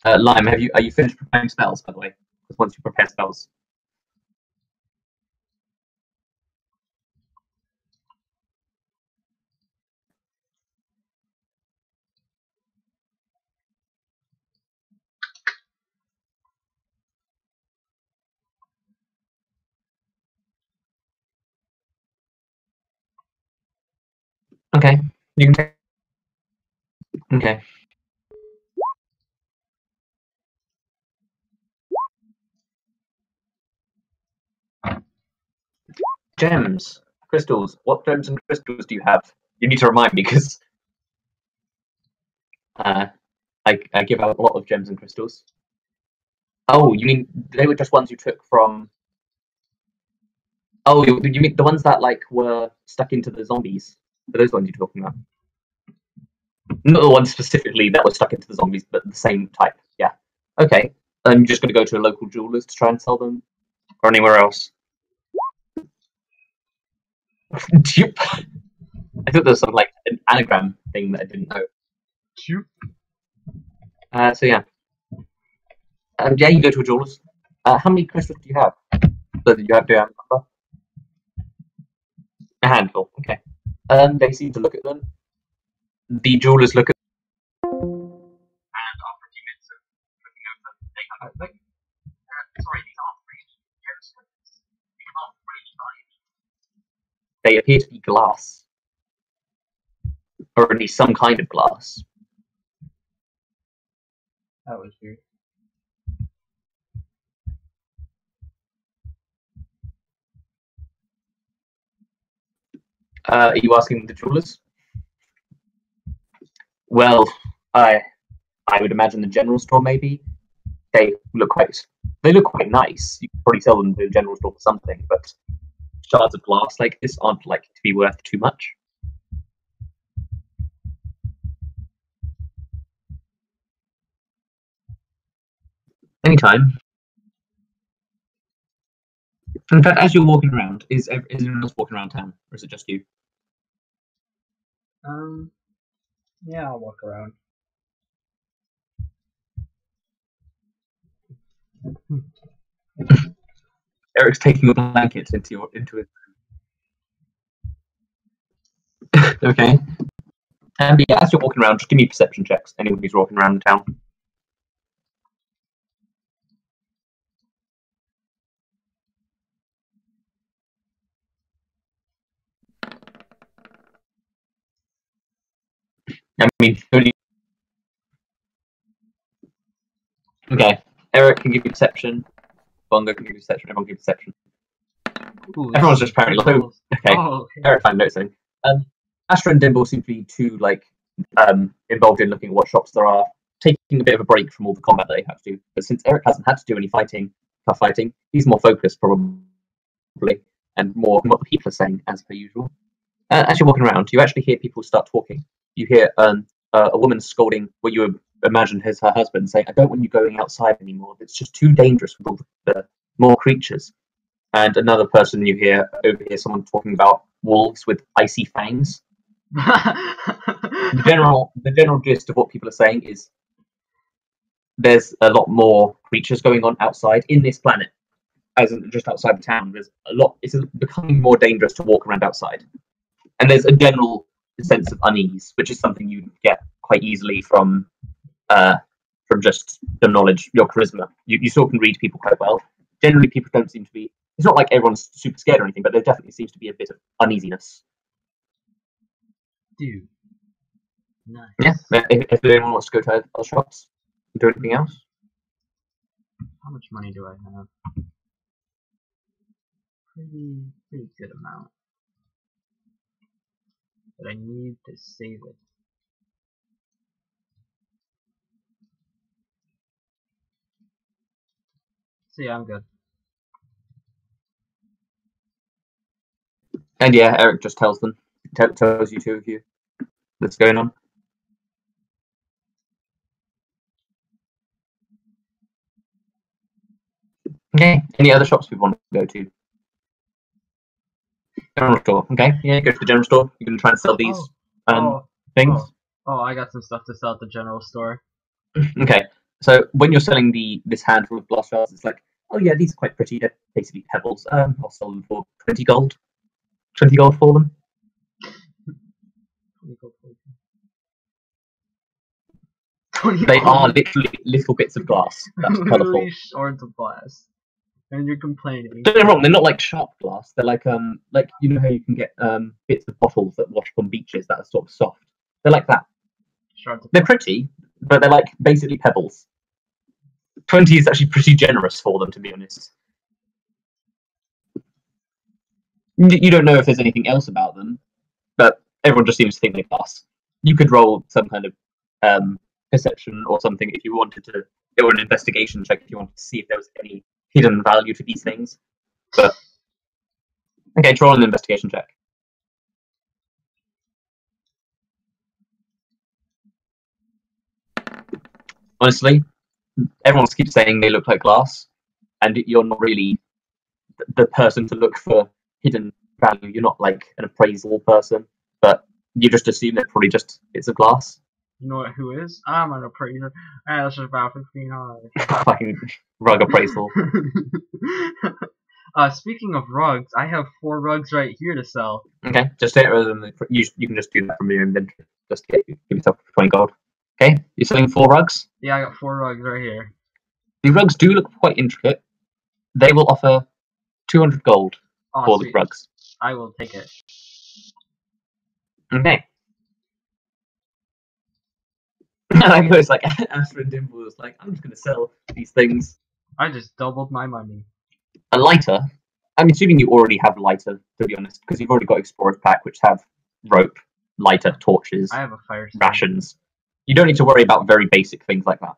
Lime, are you finished preparing spells, by the way? Because once you prepare spells. Okay, you can take. Okay. Gems, crystals. What gems and crystals do you have? You need to remind me because I give out a lot of gems and crystals. Oh, you mean they were just ones you took from? Oh, you mean the ones that like were stuck into the zombies? Are those ones you're talking about? Not the ones specifically that were stuck into the zombies, but the same type. Yeah. Okay. I'm just going to go to a local jeweler's to try and sell them, or anywhere else. Dupe. I thought there was some like an anagram thing that I didn't know. Dupe. So yeah. Yeah, you go to a jeweler's. How many crystals do you have? So do you have a number? A handful. Okay. They seem to look at them. The jewelers look at them, and after a few minutes of looking over them, they come back like, sorry, these aren't really gemstones. We can't really buy it. They appear to be glass, or at least some kind of glass. That was weird. Are you asking the jewelers? Well, I would imagine the general store maybe. They look quite nice. You could probably sell them to the general store for something, but shards of glass like this aren't likely to be worth too much. Anytime. In fact, as you're walking around, is anyone else walking around town, or is it just you? Yeah, I'll walk around. Eric's taking a blanket into his room. Okay. And yeah, as you're walking around, just give me perception checks. Anyone who's walking around the town. I mean, okay. Erik can give you perception. Bongo can give you perception. Everyone can give perception. Ooh, everyone's just apparently like, okay. Oh, okay. Erik found noticing. Astra and Dimble seem to be too like involved in looking at what shops there are, taking a bit of a break from all the combat they have to do. But since Erik hasn't had to do any tough fighting, he's more focused probably, and more on what the people are saying as per usual. As you're walking around, you actually hear people start talking. You hear a woman scolding what you would imagine is her husband, saying, "I don't want you going outside anymore. It's just too dangerous with all the more creatures." And another person you hear over here, someone talking about wolves with icy fangs. The general gist of what people are saying is there's a lot more creatures going on outside in this planet, as in just outside the town. There's a lot. It's becoming more dangerous to walk around outside, and there's a general sense of unease, which is something you get quite easily from just the knowledge, your charisma. You still can read people quite well. Generally, people don't seem to be. It's not like everyone's super scared or anything, but there definitely seems to be a bit of uneasiness. Dude. Nice. Yeah. If anyone wants to go to other shops, do anything else. How much money do I have? Pretty good amount. But I need to save it. So yeah, I'm good. And yeah, Erik just tells them, tells you two of you what's going on. Okay. Any other shops people want to go to? General store. Okay. Yeah, go to the general store. You can try and sell these things. Oh, I got some stuff to sell at the general store. Okay. So when you're selling this handful of glass jars, it's like, oh yeah, these are quite pretty. They're basically pebbles. I'll sell them for 20 gold. 20 gold for them. They are literally little bits of glass. That's colourful. Literally shards of glass. And you're complaining. Don't get me wrong, they're not like sharp glass. They're like you know how you can get bits of bottles that wash up on beaches that are sort of soft. They're like that. They're pretty, but they're like basically pebbles. 20 is actually pretty generous for them, to be honest. You don't know if there's anything else about them, but everyone just seems to think they're glass. You could roll some kind of perception or something if you wanted to, or an investigation check if you wanted to see if there was any hidden value to these things. But okay, roll an investigation check. Honestly, everyone keeps saying they look like glass, and you're not really the person to look for hidden value. You're not like an appraisal person, but you just assume they're probably just bits of glass. You know what? Who is? I'm an appraiser. That's just about 15 high. Fucking rug appraisal. Speaking of rugs, I have 4 rugs right here to sell. Okay, just say it rather than you can just do that from your inventory. Just give yourself 20 gold. Okay, you're selling 4 rugs? Yeah, I got 4 rugs right here. The rugs do look quite intricate. They will offer 200 gold for Sweet. the rugs. I will take it. Okay. I know it's like Astra and Dimble was like, I'm just going to sell these things. I just doubled my money. A lighter? I'm assuming you already have a lighter, to be honest, because you've already got Explorer's Pack, which have rope, lighter, torches, I have a fire stick. rations. You don't need to worry about very basic things like that.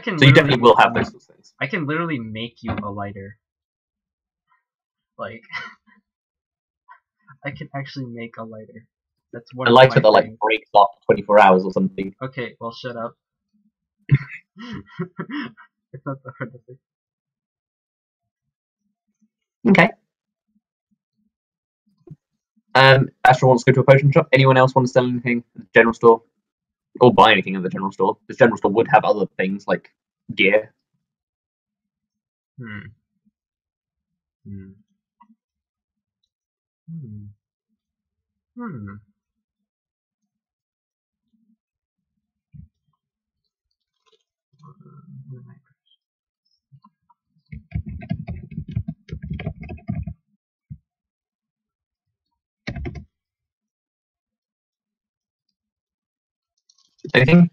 So you definitely will have those sorts of things. I can literally make you a lighter. Like, I can actually make a lighter. That's one a lighter that like breaks after 24 hours or something. Okay, well, shut up. It's not that hard to fix. Okay. Astra wants to go to a potion shop. Anyone else want to sell anything at the general store? Or buy anything at the general store? This general store would have other things like gear. Anything?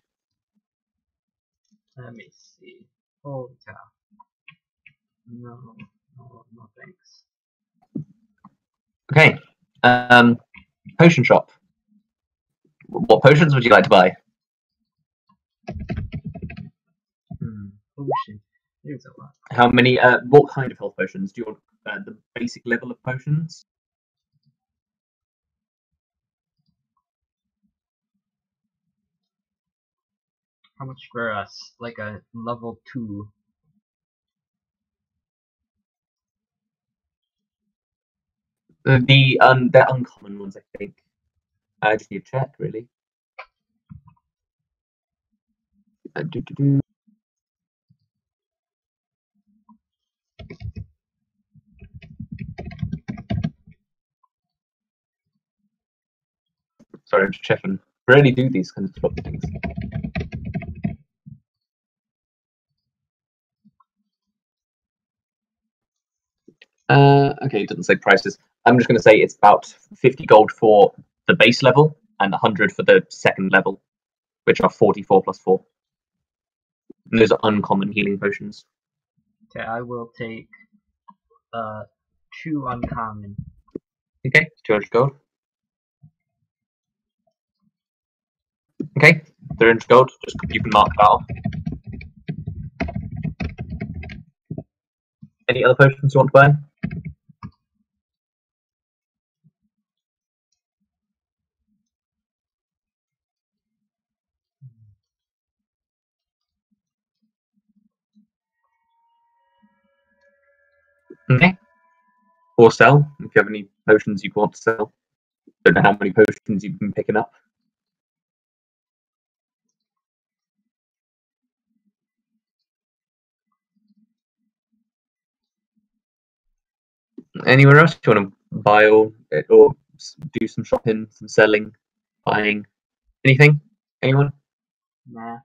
Let me see. Holy cow. No, thanks. Okay. Potion shop. What potions would you like to buy? Potion. There's a lot. How many? What kind of health potions? Do you want the basic level of potions? How much for us? Like a level 2. They're uncommon ones, I think. I just need to check, really. Sorry, I'm just checking. Rarely do these kinds of floppy things. Okay, it doesn't say prices. I'm just going to say it's about 50 gold for the base level and 100 for the second level, which are 44 plus 4. And those are uncommon healing potions. Okay, I will take 2 uncommon. Okay, 200 gold. Okay, 300 gold. Just you can mark that off. Any other potions you want to buy? Okay. Or sell, if you have any potions you want to sell. Don't know how many potions you've been picking up. Anywhere else you want to buy or do some shopping, some selling, buying, anything? Anyone? Nah.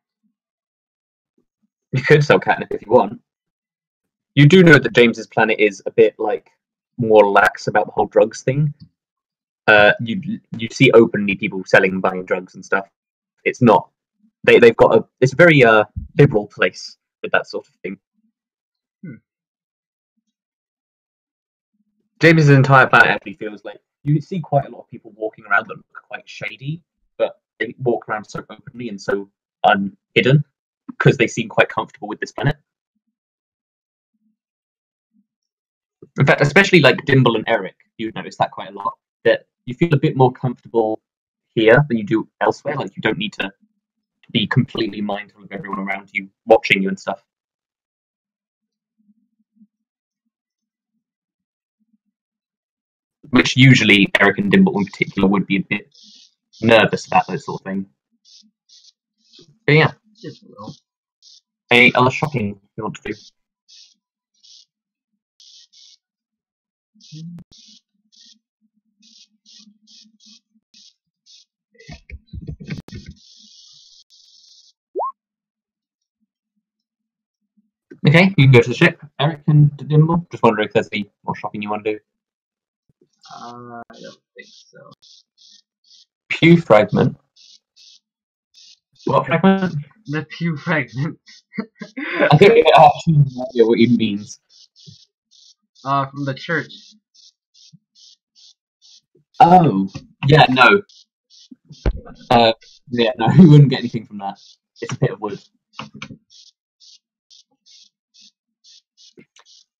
You could sell catnip if you want. You do know that James's planet is a bit like more lax about the whole drugs thing. You see openly people selling and buying drugs and stuff. It's not. They've got a. It's a very liberal place with that sort of thing. James's entire planet actually feels like you see quite a lot of people walking around that look quite shady, but they walk around so openly and so unhidden because they seem quite comfortable with this planet. In fact, especially like Dimble and Erik, you've noticed that quite a lot. That you feel a bit more comfortable here than you do elsewhere. Like you don't need to be completely mindful of everyone around you watching you and stuff. Which usually Erik and Dimble in particular would be a bit nervous about this sort of thing. But yeah. Just a little. Any other shopping you want to do? Okay, you can go to the ship. Erik and Dimble. Just wondering if there's any more shopping you want to do. I don't think so. Pew fragment. What fragment? The pew fragment. I don't actually have no idea what it means. From the church. Oh, yeah, no. Yeah, no, you wouldn't get anything from that. It's a bit of wood.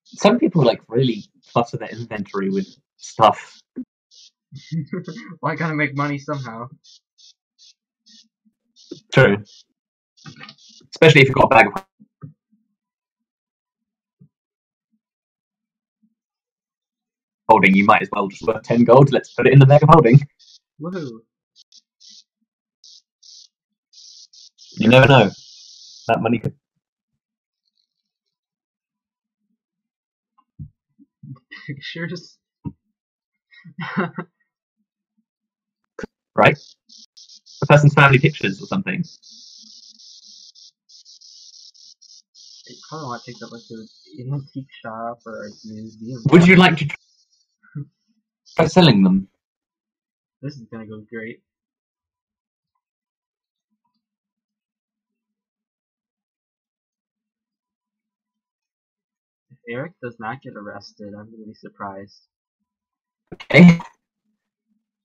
Some people like really clutter their inventory with stuff. Well, I gotta make money somehow. True. Especially if you've got a bag of holding, you might as well just worth 10 gold. Let's put it in the bag of holding. Woohoo! You never know. That money could. Pictures. Right? A person's family pictures or something. I probably want to take that like to an antique shop or a museum. Would you like to try selling them? This is gonna go great. If Erik does not get arrested, I'm gonna be surprised. Okay.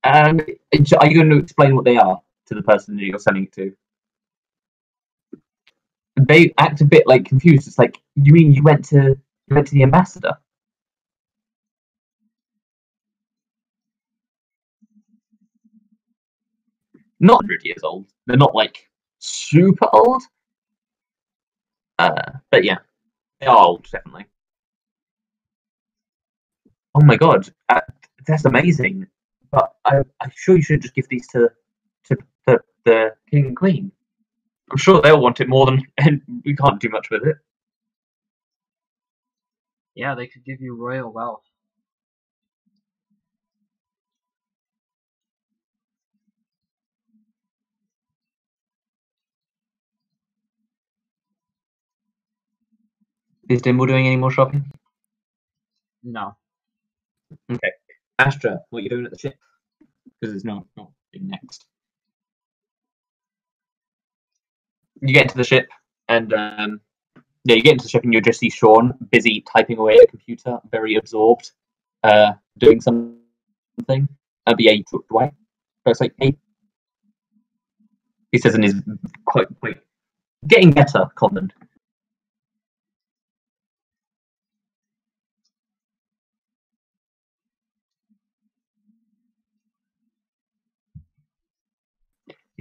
Are you going to explain what they are to the person that you're selling it to? They act a bit like confused. It's like, you mean you went to the ambassador? Not 100 years old. They're not like super old. But yeah, they are old, definitely. Oh my god, that's amazing. But I'm sure you should just give these to the king and queen. I'm sure they'll want it more than, and we can't do much with it. Yeah, they could give you royal wealth. Is Dimble doing any more shopping? No. Okay. Astra, what are you doing at the ship? Because it's not being next. You get into the ship, and yeah, you get into the ship, and you just see Sean busy typing away at a computer, very absorbed, doing something. But yeah, you took away. So it's like, hey, he says in his quite getting better comment.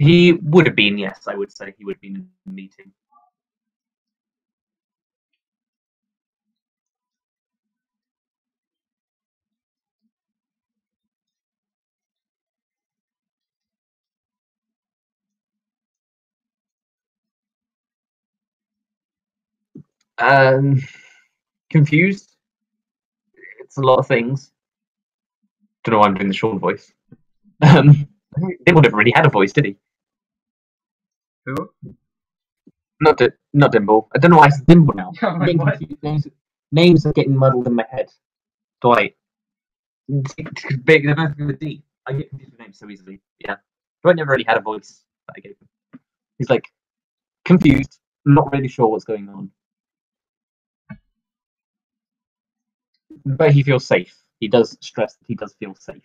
He would have been, yes, I would say he would have been in the meeting. Confused. It's a lot of things. Don't know why I'm doing the Sean voice. Dimble never really had a voice, did he? Who? Not Dimble. I don't know why it's Dimble now. I'm like, what? Names are getting muddled in my head. Dwight. They're both with a D. I get confused with names so easily. Yeah. Dwight never really had a voice that I gave him. He's like confused, not really sure what's going on. But he feels safe. He does stress that he does feel safe.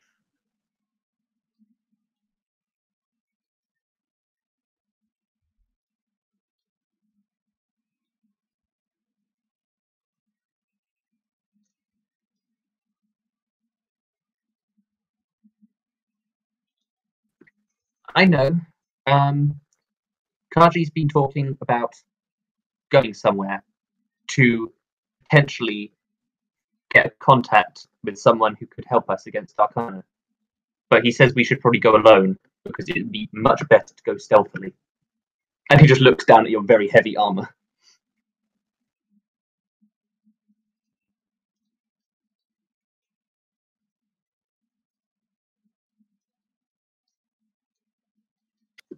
I know. Kaji's been talking about going somewhere to potentially get contact with someone who could help us against Arcana. But he says we should probably go alone because it would be much better to go stealthily. And he just looks down at your very heavy armor.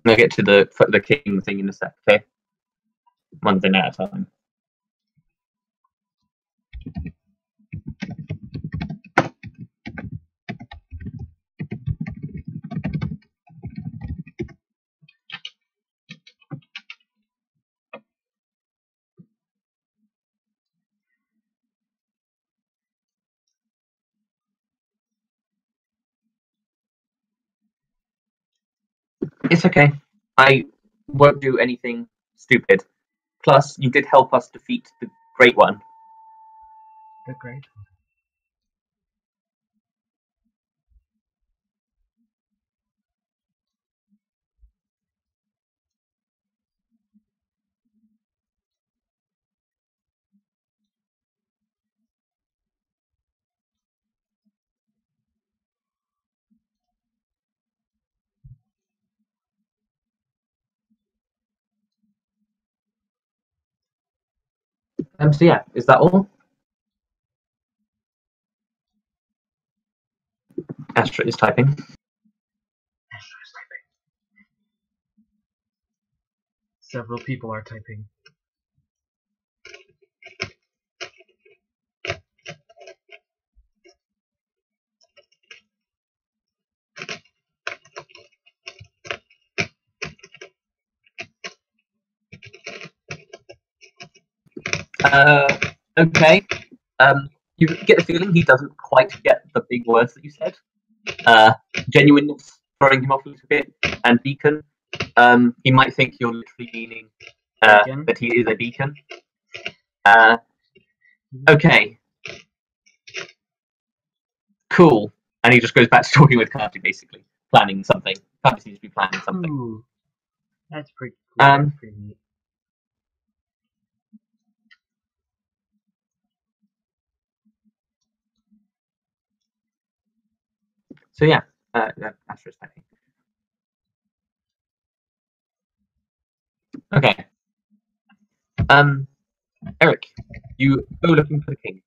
And I'll get to the king thing in a sec, okay? One thing at a time. It's okay. I won't do anything stupid. Plus, you did help us defeat the Great One. The Great One. So yeah, is that all? Astra is typing. Astra is typing. Several people are typing. Okay. You get the feeling he doesn't quite get the big words that you said. Genuineness throwing him off a little bit, and beacon. He might think you're literally meaning that he is a beacon. Okay. Cool. And he just goes back to talking with Kaji, basically. Planning something. Kaji seems to be planning something. Ooh, that's pretty cool. That's pretty neat. So yeah, Astra's typing. Okay. Erik, you go looking for the king.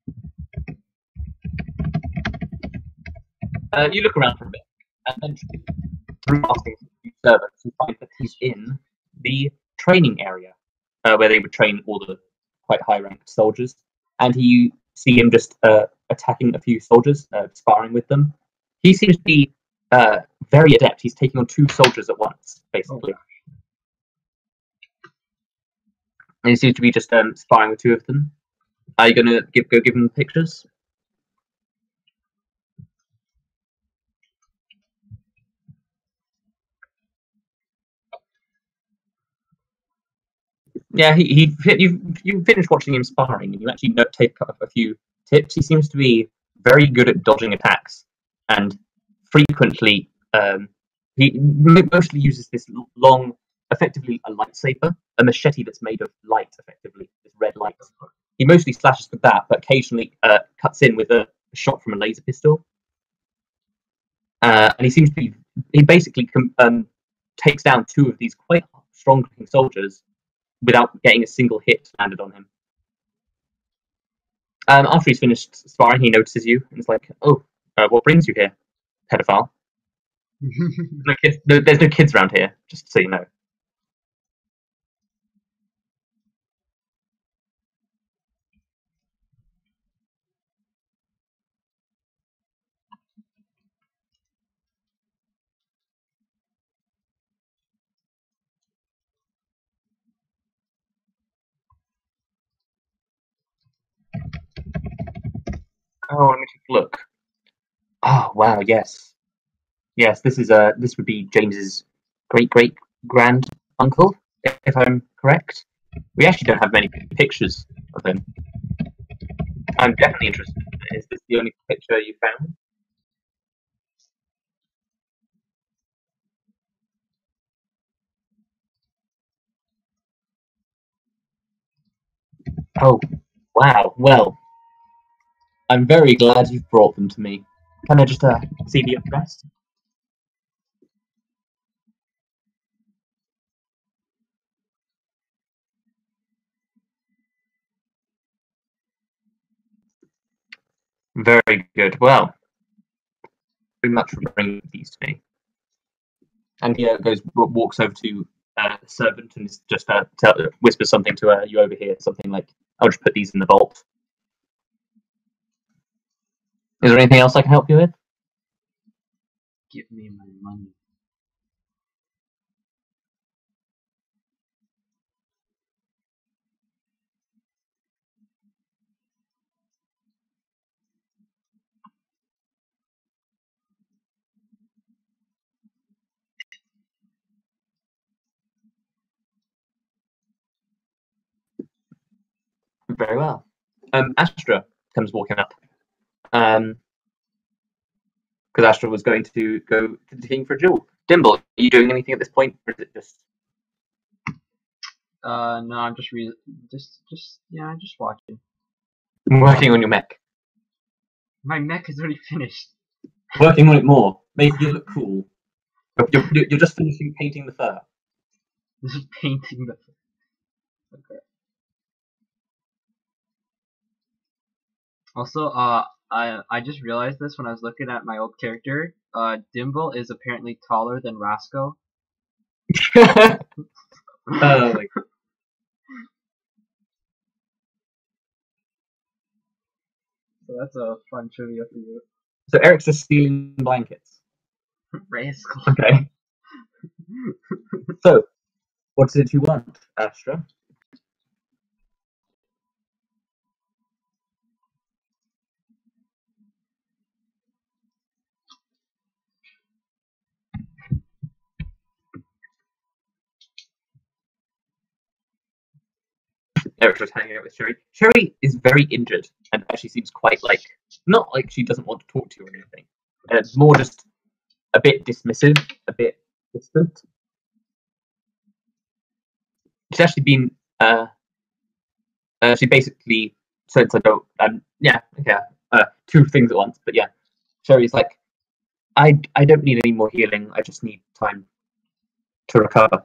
You look around for a bit, and eventually, through asking a few servants, you find that he's in the training area, where they would train all the quite high-ranked soldiers. And you see him just attacking a few soldiers, sparring with them. He seems to be very adept. He's taking on 2 soldiers at once, basically. Oh, and he seems to be just sparring with 2 of them. Are you going to go give him pictures? Yeah, you finished watching him sparring, and you actually take a few tips. He seems to be very good at dodging attacks, and frequently he mostly uses this long, effectively a lightsaber, a machete that's made of light, effectively this red light. He mostly slashes with that, but occasionally cuts in with a shot from a laser pistol. And he basically takes down 2 of these quite strong-looking soldiers without getting a single hit landed on him. After he's finished sparring, he notices you and is like, "Oh, what brings you here, pedophile?" No kids, there's no kids around here, just so you know. Oh, let me take a look. Oh, wow, yes. Yes, this would be James's great great grand uncle, if I'm correct. We actually don't have many pictures of him. I'm definitely interested. Is this the only picture you found? Oh, wow. Well, I'm very glad you've brought them to me. Can I just see the address? Very good. Well, very much for bringing these to me. And he walks over to the servant and just whispers something to you over here, something like, "I'll just put these in the vault." Is there anything else I can help you with? Give me my money. Very well. Astra comes walking up. Because Astra was going to go to the king for a duel. Dimble, are you doing anything at this point, or is it just No, I'm just I'm just watching. working on your mech? My mech is already finished. Working on it more, making it look cool. You're just finishing painting the fur. This is painting the. Okay. Also, I just realized this when I was looking at my old character. Dimble is apparently taller than Rasco. Like, So that's a fun trivia for you. so Eric's just stealing blankets. Rascal. Okay. So, what did you want, Astra? Eric was hanging out with Sherry. Sherry is very injured and actually seems quite like not like she doesn't want to talk to you or anything. More just a bit dismissive, a bit distant. She's actually been she basically said I don't yeah, okay. Two things at once, but yeah. Sherry's like, I don't need any more healing, I just need time to recover.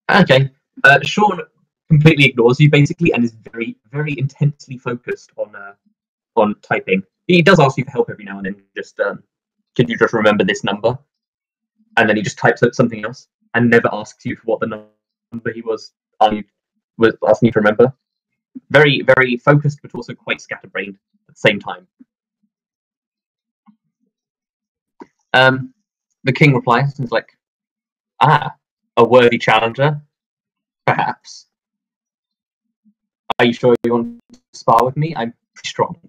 Okay. Sean completely ignores you basically and is very, very intensely focused on typing. He does ask you for help every now and then. Just can you just remember this number? And then he just types out something else and never asks you for what the number he was asking you to remember. Very, very focused, but also quite scatterbrained at the same time. The king replies and is like, "Ah, a worthy challenger, perhaps. Are you sure you want to spar with me? I'm strong."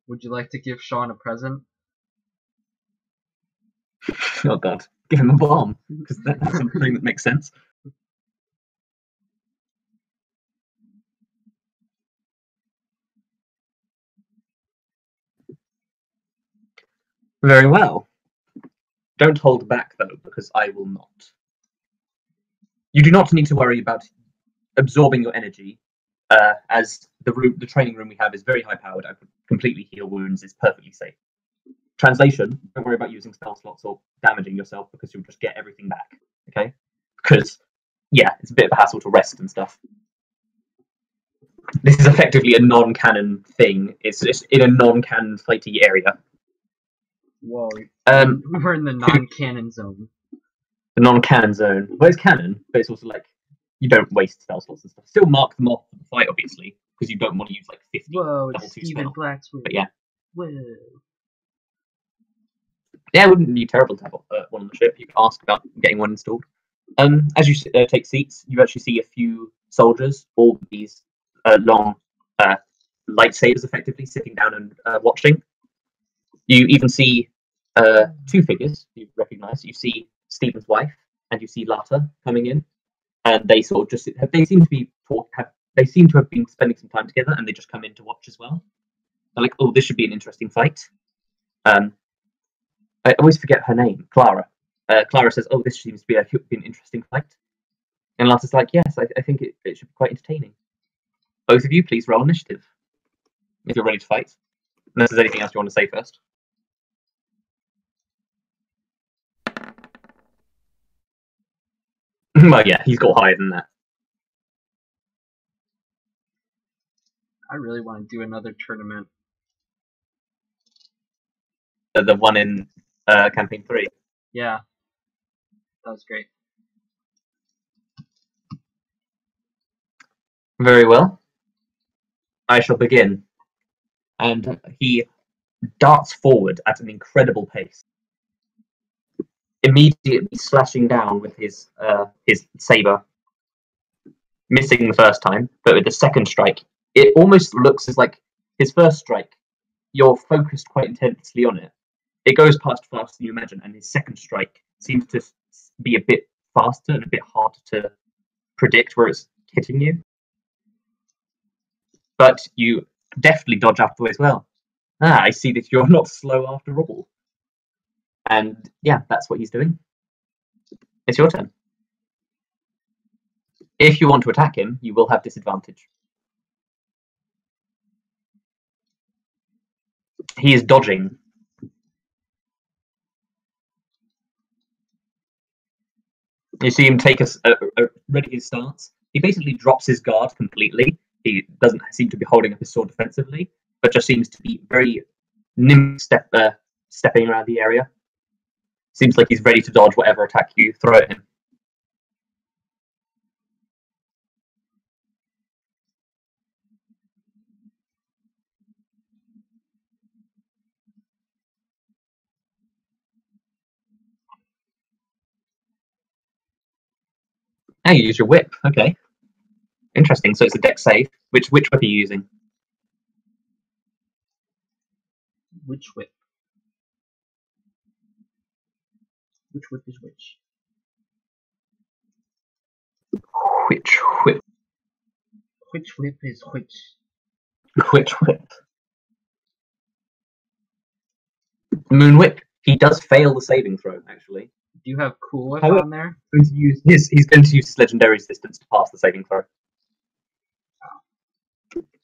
Would you like to give Sean a present? Oh god, give him a bomb because that's something that makes sense. Very well. Don't hold back, though, because I will not. You do not need to worry about absorbing your energy, as the training room we have is very high-powered. I could completely heal wounds. It's perfectly safe. Translation, don't worry about using spell slots or damaging yourself, because you'll just get everything back, okay? Because, yeah, it's a bit of a hassle to rest and stuff. This is effectively a non-canon thing. It's just in a non-canon fighty area. Whoa, we're in the non-canon zone. The non-canon zone. Well, it's canon, but it's also like, you don't waste spell slots and stuff. Still mark them off for the fight, obviously, because you don't want to use like 50 Whoa, level it's 2 Steven spell. Blacksworth. But yeah. Whoa. Yeah, it wouldn't be terrible to have one on the ship. You can ask about getting one installed. As you take seats, you actually see a few soldiers, all with these long lightsabers, effectively sitting down and watching. You even see two figures you recognise. You see Stephen's wife, and you see Lata coming in, and they sort of they seem to have been spending some time together, and they just come in to watch as well. They're like, oh, this should be an interesting fight. I always forget her name, Clara. Clara says, oh, this seems to be an interesting fight. And Lata's like, yes, I think it should be quite entertaining. Both of you, please roll initiative. If you're ready to fight. Unless there's anything else you want to say first. Well, yeah, he's got higher than that. I really want to do another tournament. The one in Campaign 3. Yeah. That was great. Very well. I shall begin. And he darts forward at an incredible pace, immediately slashing down with his saber, missing the first time, but with the second strike, it almost looks as like his first strike, you're focused quite intensely on it. It goes past faster than you imagine, and his second strike seems to be a bit faster and a bit harder to predict where it's hitting you. But you deftly dodge out of the way as well. Ah, I see that you're not slow after all. And yeah, that's what he's doing. It's your turn. If you want to attack him, you will have disadvantage. He is dodging. You see him take a ready his stance. He basically drops his guard completely. He doesn't seem to be holding up his sword defensively, but just seems to be very nimble stepping around the area. Seems like he's ready to dodge whatever attack you throw at him. Oh, you use your whip. Okay. Interesting. So it's a dex save. Which whip are you using? Which whip? Which whip is which? Which whip? Which whip is which? Which whip? Moon whip. He does fail the saving throw, actually. Do you have Cool Whip on there? He's going to use his legendary resistance to pass the saving throw.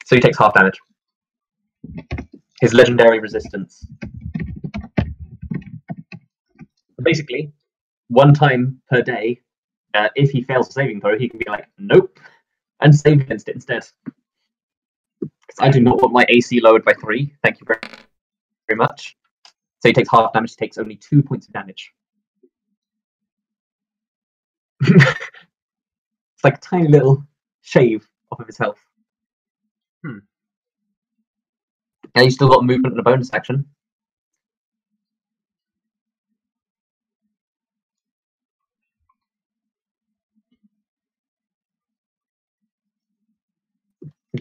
So he takes half damage. His legendary resistance. Basically, one time per day, if he fails a saving throw, he can be like, nope, and save against it instead. Because I do not want my AC lowered by 3. Thank you very much. So he takes half damage, he takes only 2 points of damage. It's like a tiny little shave off of his health. And he's still got movement and a bonus action.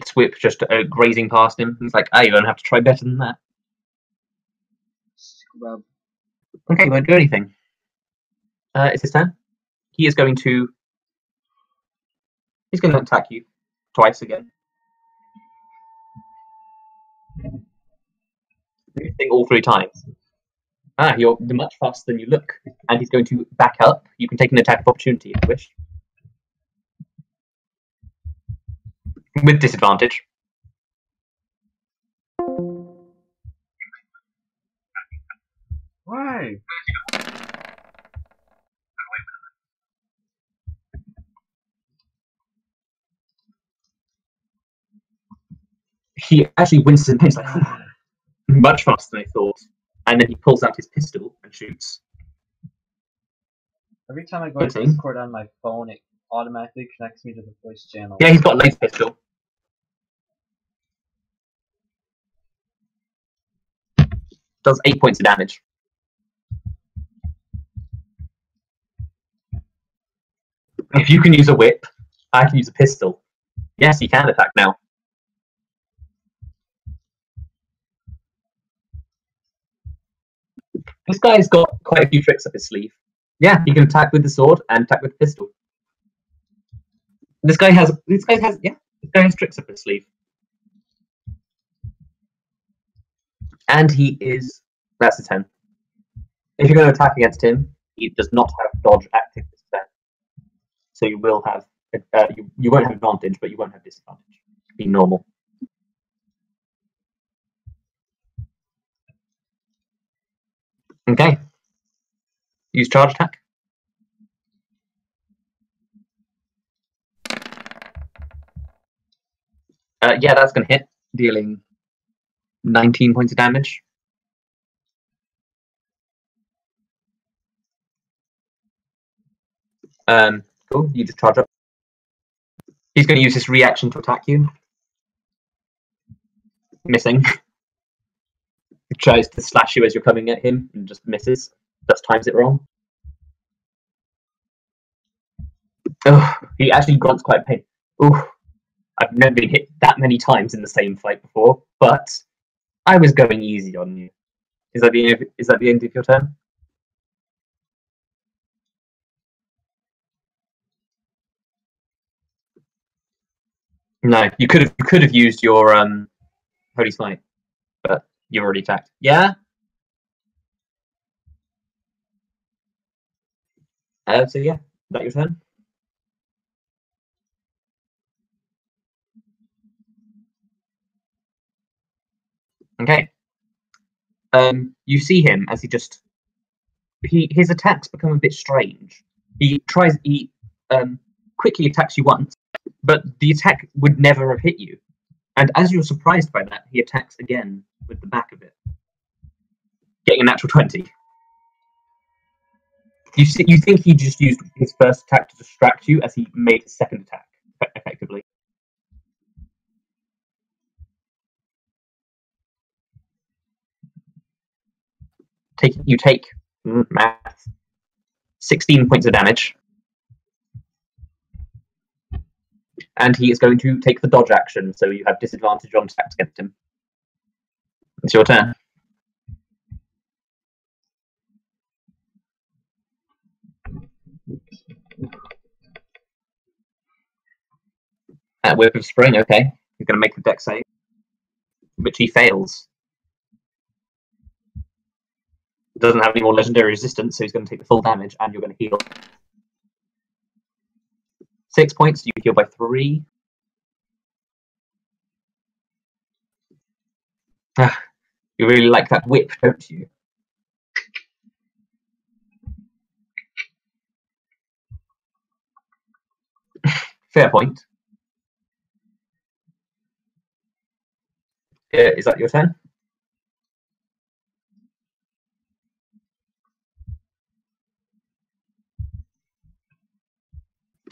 Swip just grazing past him. He's like, you're going to have to try better than that. Scrub. Okay, he won't do anything. It's his turn. He's going to attack you twice again. Missing all 3 times. You're much faster than you look. And he's going to back up. You can take an attack of opportunity if you wish. With disadvantage. Why? He actually winces and he's like, much faster than I thought. And then he pulls out his pistol and shoots. Every time I go to Discord on my phone, it automatically connects me to the voice channel. Yeah, he's got a laser pistol. Does 8 points of damage. If you can use a whip, I can use a pistol. Yes, he can attack now. This guy's got quite a few tricks up his sleeve. Yeah, he can attack with the sword and attack with the pistol. This guy has tricks up his sleeve. And he is, that's a 10. If you're going to attack against him, he does not have dodge active this turn. So you will have, you won't have advantage, but you won't have disadvantage. Be normal. Okay. Use charge attack. Yeah, that's going to hit, dealing 19 points of damage. Cool, you just charge up. He's going to use his reaction to attack you. Missing. He tries to slash you as you're coming at him and just misses. Just times it wrong. Oh, he actually grunts quite pain. Oh, I've never been hit that many times in the same fight before, but I was going easy on you. Is that the end of your turn? No, you could have used your Holy Smite, but you've already attacked. Yeah. So yeah, is that your turn? Okay. You see him as his attacks become a bit strange. He quickly attacks you once, but the attack would never have hit you. And as you're surprised by that, he attacks again with the back of it, getting a natural 20. You think he just used his first attack to distract you as he made his second attack, effectively. You take math, 16 points of damage. And he is going to take the dodge action, so you have disadvantage on attacks against him. It's your turn. Whip of Spring, okay. He's going to make the dex save, which he fails. Doesn't have any more legendary resistance, so he's going to take the full damage, and you're going to heal. 6 points, you heal by 3. You really like that whip, don't you? Fair point. Is that your turn?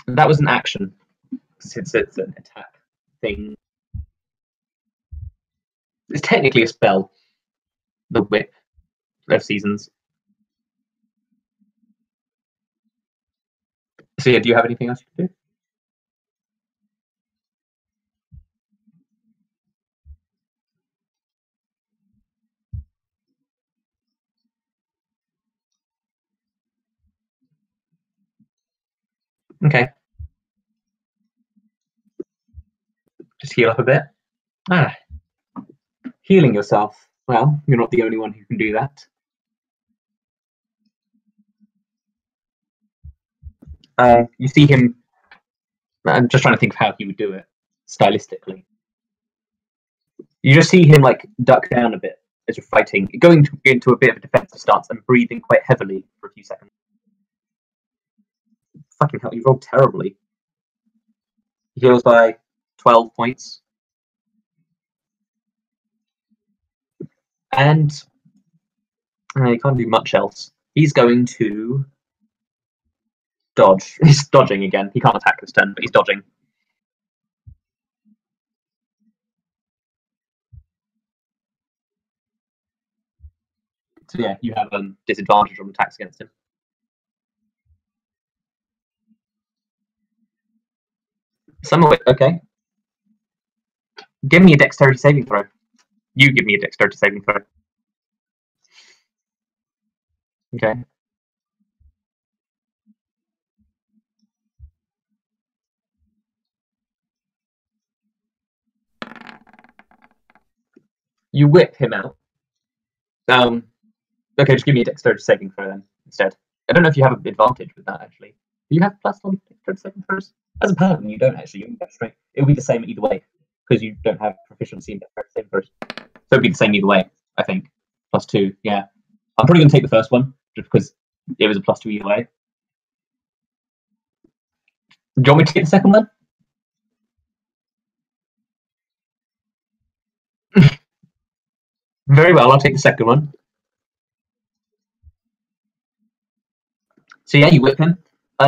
That was an action, since it's an attack thing. It's technically a spell. The whip of seasons. So yeah, do you have anything else you can do? Okay. Just heal up a bit. Healing yourself. Well, you're not the only one who can do that. You see him. I'm just trying to think of how he would do it stylistically. You just see him like duck down a bit as you're fighting, going into a bit of a defensive stance and breathing quite heavily for a few seconds. Fucking hell, you rolled terribly. He heals by 12 points. And he can't do much else. He's going to dodge. He's dodging again. He can't attack this turn, but he's dodging. So yeah, you have disadvantage on attacks against him. Some of it, okay. Give me a dexterity saving throw. You give me a dexterity saving throw. Okay. You whip him out. Okay, just give me a dexterity saving throw then instead. I don't know if you have an advantage with that actually. Do you have plus on dexterity saving throws? As a paladin, you don't actually. You get straight. It'll be the same either way because you don't have proficiency in dexterity saving throws. So it'll be the same either way. I think +2. Yeah, I'm probably gonna take the first one just because it was a +2 either way. Do you want me to take the second one? Very well, I'll take the second one. So yeah, you whip him.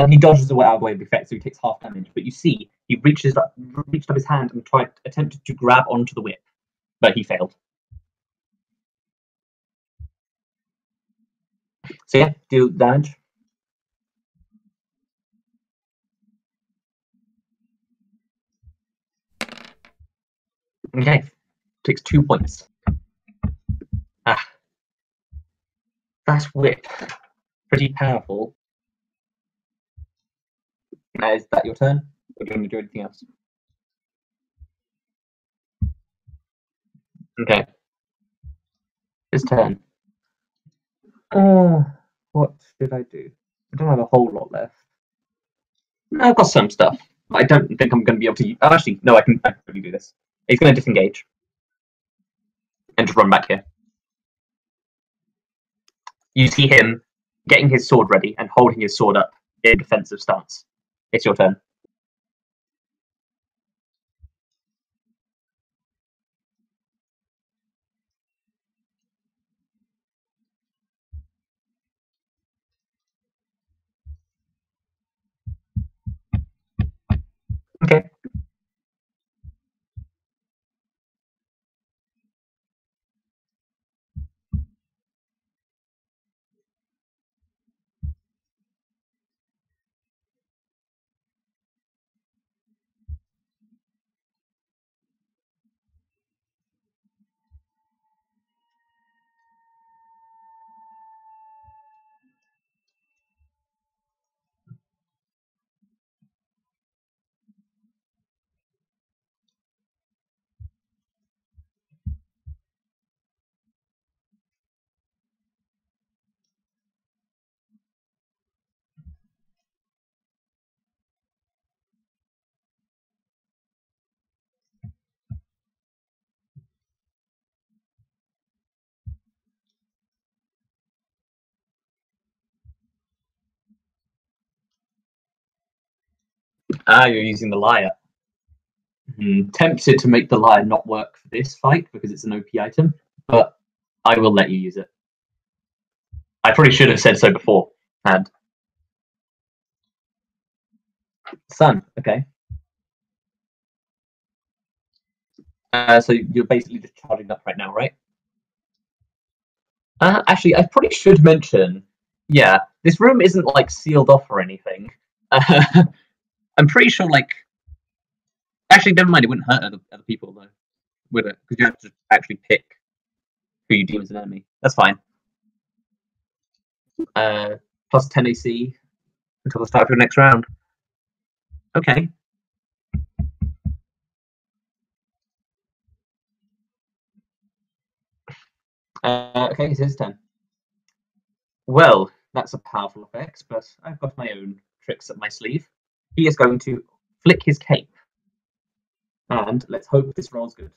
He dodges away out of the way of the effect, so he takes half damage. But you see, he reached up his hand and attempted to grab onto the whip, but he failed. So yeah, deal damage. Okay, takes 2 points. Ah, that whip, pretty powerful. Is that your turn? Or do you want me to do anything else? Okay. His turn. What should I do? I don't have a whole lot left. No, I've got some stuff. I don't think I'm going to be able to. Oh, actually, no, I can really do this. He's going to disengage and just run back here. You see him getting his sword ready and holding his sword up in defensive stance. It's your turn. Okay. You're using the lyre. Tempted to make the lyre not work for this fight because it's an OP item, but I will let you use it. I probably should have said so before. And Sun, okay. So you're basically just charging up right now, right? Actually, I probably should mention, yeah, this room isn't like sealed off or anything. I'm pretty sure, like, actually, never mind. It wouldn't hurt other people though, would it? Because you have to actually pick who you deem as an enemy. That's fine. Plus 10 AC until the start of your next round. Okay. Okay, it's his turn. Well, that's a powerful effect, but I've got my own tricks up my sleeve. He is going to flick his cape. And let's hope this rolls good.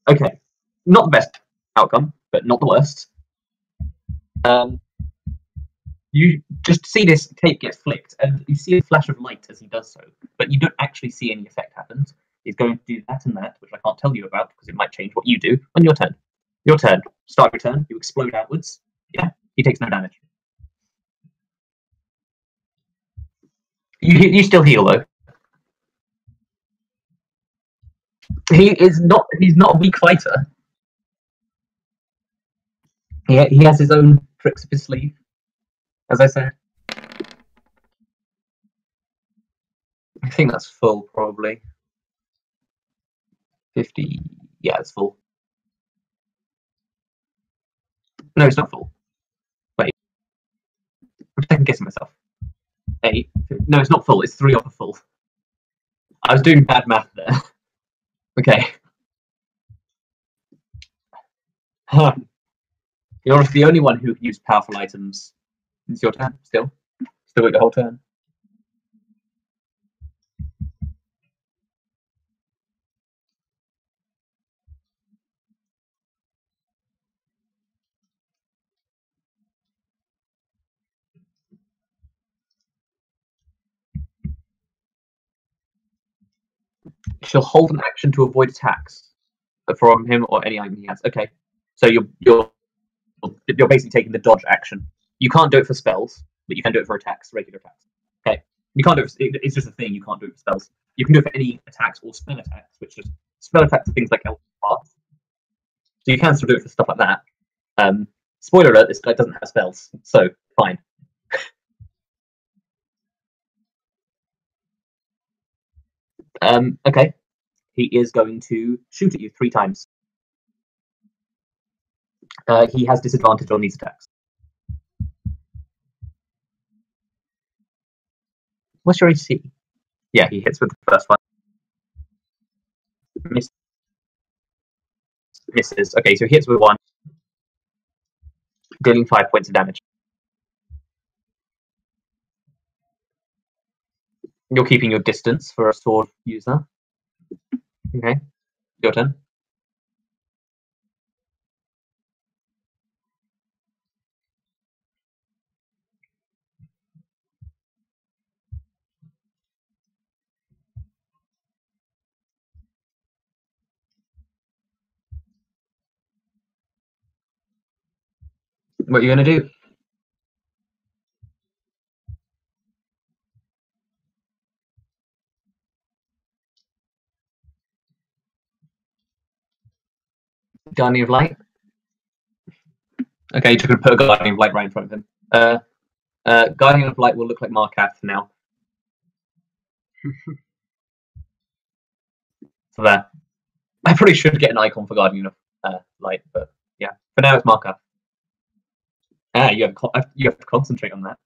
Okay, not the best outcome, but not the worst. You just see this cape get flicked, and you see a flash of light as he does so, but you don't actually see any effect happen. He's going to do that and that, which I can't tell you about because it might change what you do on your turn. Your turn. Start your turn. You explode outwards. Yeah, he takes no damage. You still heal though. He's not a weak fighter. He has his own tricks up his sleeve, as I said. I think that's full, probably. 50. Yeah, it's full. No, it's not full. Wait. I'm second guessing myself. 8. No, it's not full. It's 3 off a full. I was doing bad math there. Okay. You're the only one who used powerful items. It's your turn, still. Still got your whole turn. She'll hold an action to avoid attacks from him or any item he has. Okay. So you're basically taking the dodge action. You can't do it for spells, but you can do it for attacks, regular attacks. Okay. You can't do it. It's just a thing. You can't do it for spells. You can do it for any attacks or spell attacks, which is spell attacks are things like Eldritch Blast. So you can still do it for stuff like that. Spoiler alert: this guy doesn't have spells, so fine. Okay. He is going to shoot at you 3 times. He has disadvantage on these attacks. What's your AC? Yeah, he hits with the first one. Misses. Okay, so he hits with 1, dealing 5 points of damage. You're keeping your distance for a sword user. Okay, your turn. What are you going to do? Guardian of Light? Okay, you're going to put a Guardian of Light right in front of him. Guardian of Light will look like Markath now. So there. I probably should get an icon for Guardian of Light, but yeah. For now, it's Markath. You have to concentrate on that.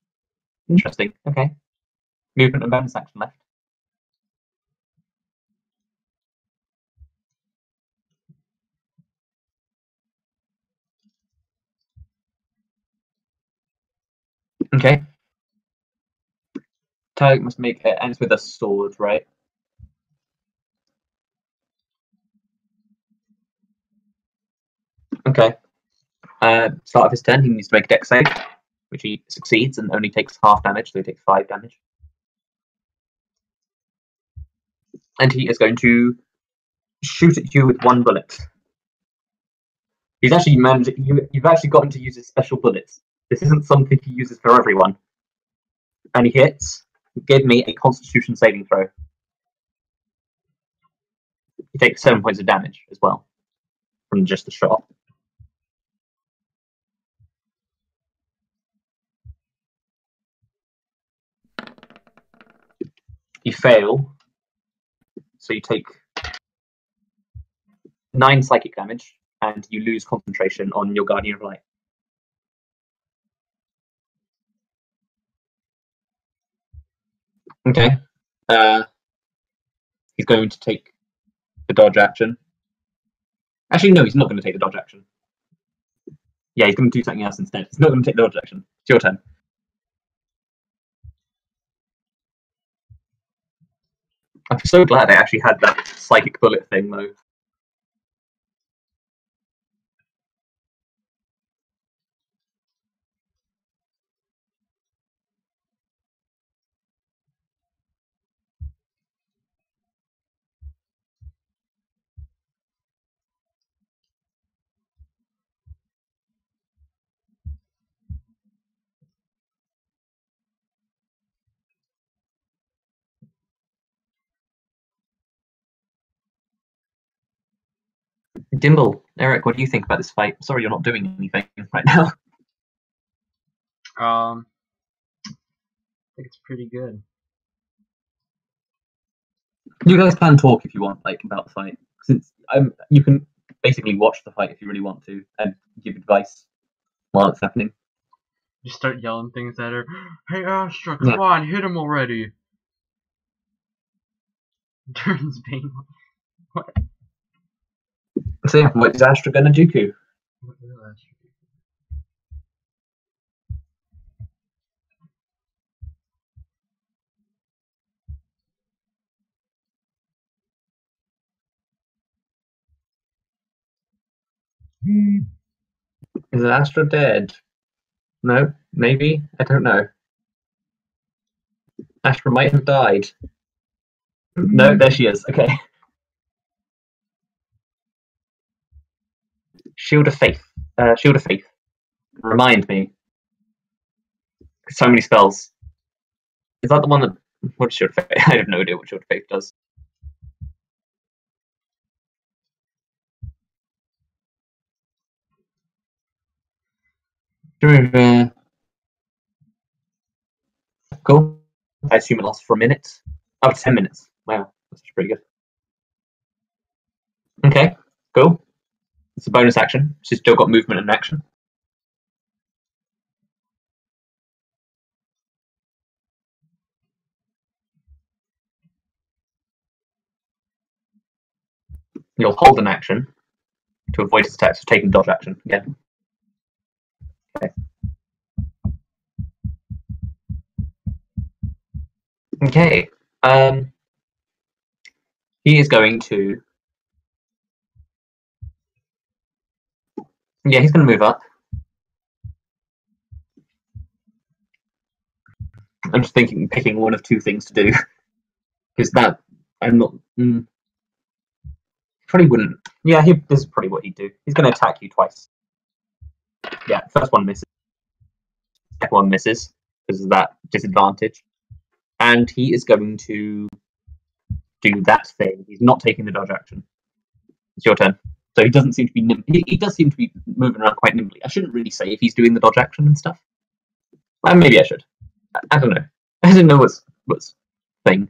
Interesting. Okay. Movement and bonus action left. Okay. Target must make it ends with a sword, right? Okay. Start of his turn, he needs to make a dex save, which he succeeds and only takes half damage, so he takes 5 damage. And he is going to shoot at you with 1 bullet. He's actually managed. You've actually gotten to use his special bullets. This isn't something he uses for everyone. And he hits. Give me a Constitution saving throw. He takes 7 points of damage as well from just the shot. You fail, so you take 9 psychic damage, and you lose concentration on your Guardian of Light. Okay. He's going to take the dodge action. Actually, no, he's not going to take the dodge action. Yeah, he's going to do something else instead. He's not going to take the dodge action. It's your turn. I'm so glad I actually had that psychic bullet thing, though. Dimble, Erik, what do you think about this fight? Sorry you're not doing anything right now. I think it's pretty good. You guys can talk if you want, like, about the fight. Since you can basically watch the fight if you really want to, and give advice while it's happening. Just start yelling things at her. Hey Astra, come on, hit him already. Turns being what? So yeah, what is Astra gonna do? What will Astra do? Is Astra dead? No, maybe? I don't know. Astra might have died. No, there she is. Okay. Shield of Faith. Shield of Faith. Remind me. So many spells. Is that the one that... What's Shield of Faith? I have no idea what Shield of Faith does. Cool. I assume it lasts for a minute. Oh, 10 minutes. Wow, that's pretty good. Okay, cool. It's a bonus action. She's still got movement and action. You'll hold an action to avoid his attacks, so taking dodge action again. Okay. Okay. He is going to... Yeah, he's going to move up. I'm just picking one of two things to do. Because that... I'm not... Probably wouldn't... Yeah, this is probably what he'd do. He's going to attack you twice. Yeah, first one misses. Second one misses, because of that disadvantage. And he is going to do that thing. He's not taking the dodge action. It's your turn. So he doesn't seem to be he does seem to be moving around quite nimbly. I shouldn't really say if he's doing the dodge action and stuff. Well, maybe I should. I don't know. I don't know what's thing.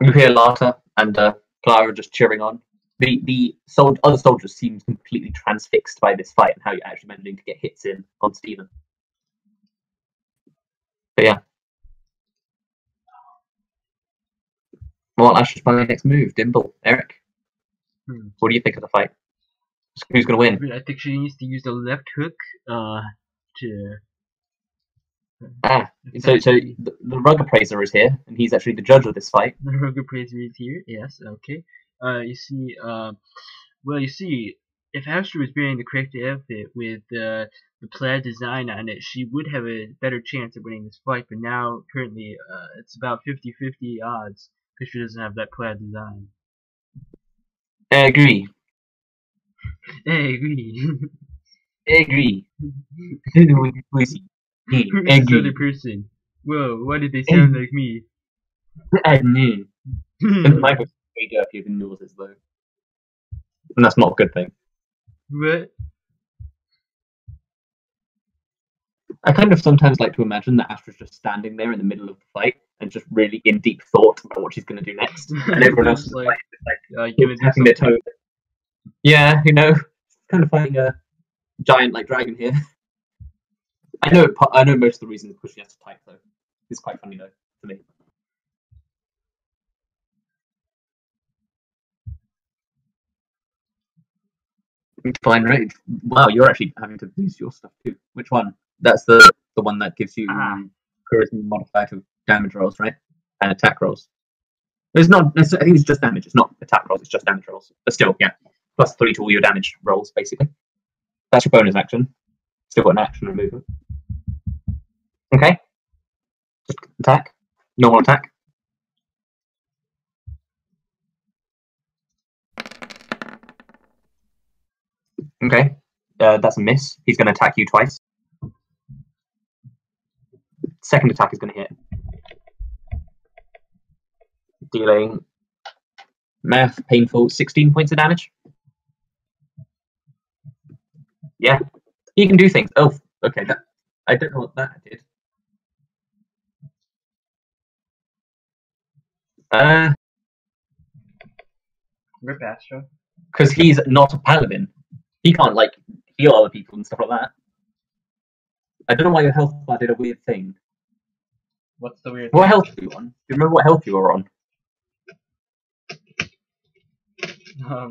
You hear Lata and Clara just cheering on. The other soldiers seem completely transfixed by this fight and how you're actually managing to get hits in on Steven. But yeah. Well, that's just my next move, Dimble. Erik, what do you think of the fight? Who's going to win? I think she needs to use the left hook to... So the Rug Appraiser is here, and he's actually the judge of this fight. The Rug Appraiser is here, yes, okay. You see, well, you see, if Astra was wearing the correct outfit with the plaid design on it, she would have a better chance of winning this fight, but now, currently, it's about 50-50 odds, because she doesn't have that plaid design. I agree. I agree. I agree. Who is this other person? Whoa, why did they sound like me? I knew. My voice is way dirtier than yours is, though. And that's not a good thing. What? I kind of sometimes like to imagine that Astra's just standing there in the middle of the fight and just really in deep thought about what she's going to do next. And everyone else is like tapping their toes. Yeah, kind of fighting a giant like dragon here. I know most of the reasons because she has to type, though. It's quite funny, though, for me. Fine, right? Wow, you're actually having to use your stuff, too. Which one? That's the one that gives you... charisma modifier to damage rolls, right? And attack rolls. It's not. I think it's just damage. It's not attack rolls. It's just damage rolls. But still, yeah, +3 to all your damage rolls, basically. That's your bonus action. Still got an action and movement. Okay. Just attack. Normal attack. Okay. That's a miss. He's going to attack you twice. Second attack is going to hit. Dealing math painful 16 points of damage. Yeah. He can do things. Oh, okay. I don't know what that did. Rip Astra. Because he's not a paladin. He can't, like, heal other people and stuff like that. I don't know why your health bar did a weird thing. What's the weird What thing? health were you on? Do you remember what health you were on?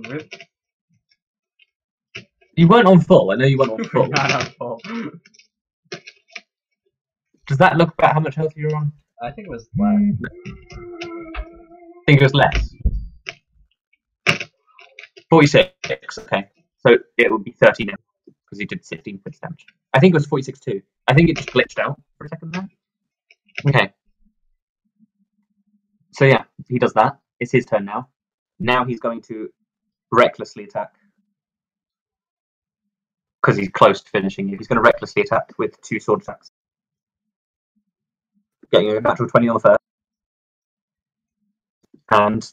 Rip. You weren't on full. I know you weren't on full. Not on full. Does that look about how much health you were on? I think it was less. I think it was less. 46, okay. So it would be 30 now, because he did 16 points of damage. I think it was 46 too. I think it just glitched out for a second there. Okay. So yeah, he does that. It's his turn now. Now he's going to recklessly attack. Because he's close to finishing you. He's going to recklessly attack with 2 sword attacks. Getting a natural 20 on the first. And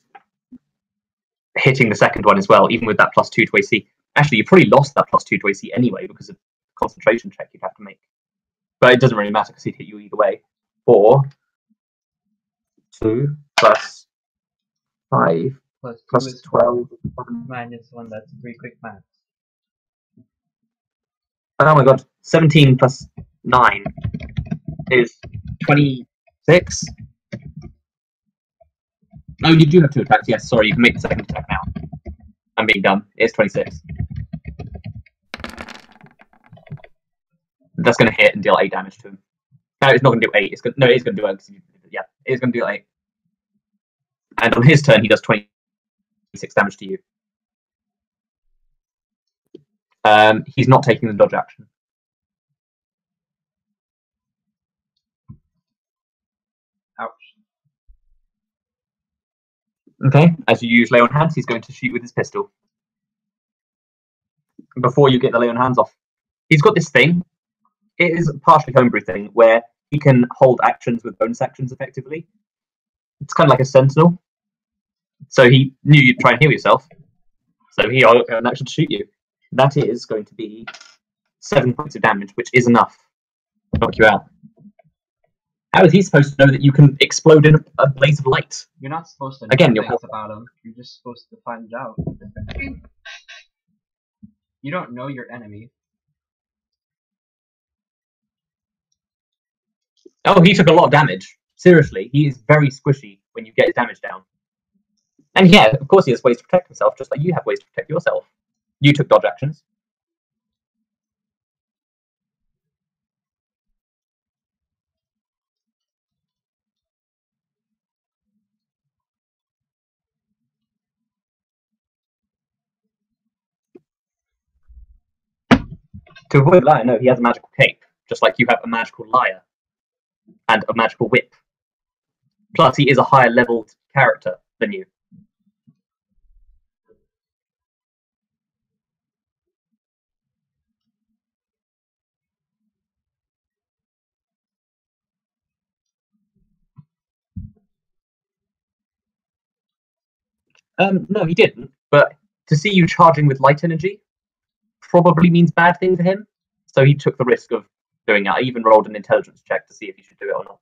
hitting the second one as well, even with that +2 to AC. Actually, you probably lost that +2 to AC anyway because of the concentration check you'd have to make. But it doesn't really matter because he'd hit you either way. 4, 2, plus 5, plus 12. Minus 1, that's 3 quick maths. Oh my god, 17 plus 9 is 26. Oh, you do have 2 attacks, yes, sorry, you can make the second attack now. I'm being dumb, it's 26. That's going to hit and deal 8 damage to him. No, it's not going to do 8, it is going to do 8. Yeah, it is going to do 8. And on his turn, he does 26 damage to you. He's not taking the dodge action. Ouch. Okay, as you use lay on hands, he's going to shoot with his pistol. Before you get the lay on hands off, he's got this thing. It is a partially homebrew thing where he can hold actions with bonus actions effectively. It's kind of like a sentinel. So he knew you'd try and heal yourself. So he got an action to shoot you. That is going to be 7 points of damage, which is enough to knock you out. How is he supposed to know that you can explode in a blaze of light? You're not supposed to know Again, things about him. You're just supposed to find out. You don't know your enemy. Oh, he took a lot of damage. Seriously, he is very squishy when you get his damage down. And yeah, of course he has ways to protect himself, just like you have ways to protect yourself. You took dodge actions. To avoid Liar, no, he has a magical cape, just like you have a magical lyre and a magical whip. Plus, he is a higher leveled character than you. No, he didn't. But to see you charging with light energy probably means bad thing to him. So he took the risk of doing it. I even rolled an intelligence check to see if he should do it or not.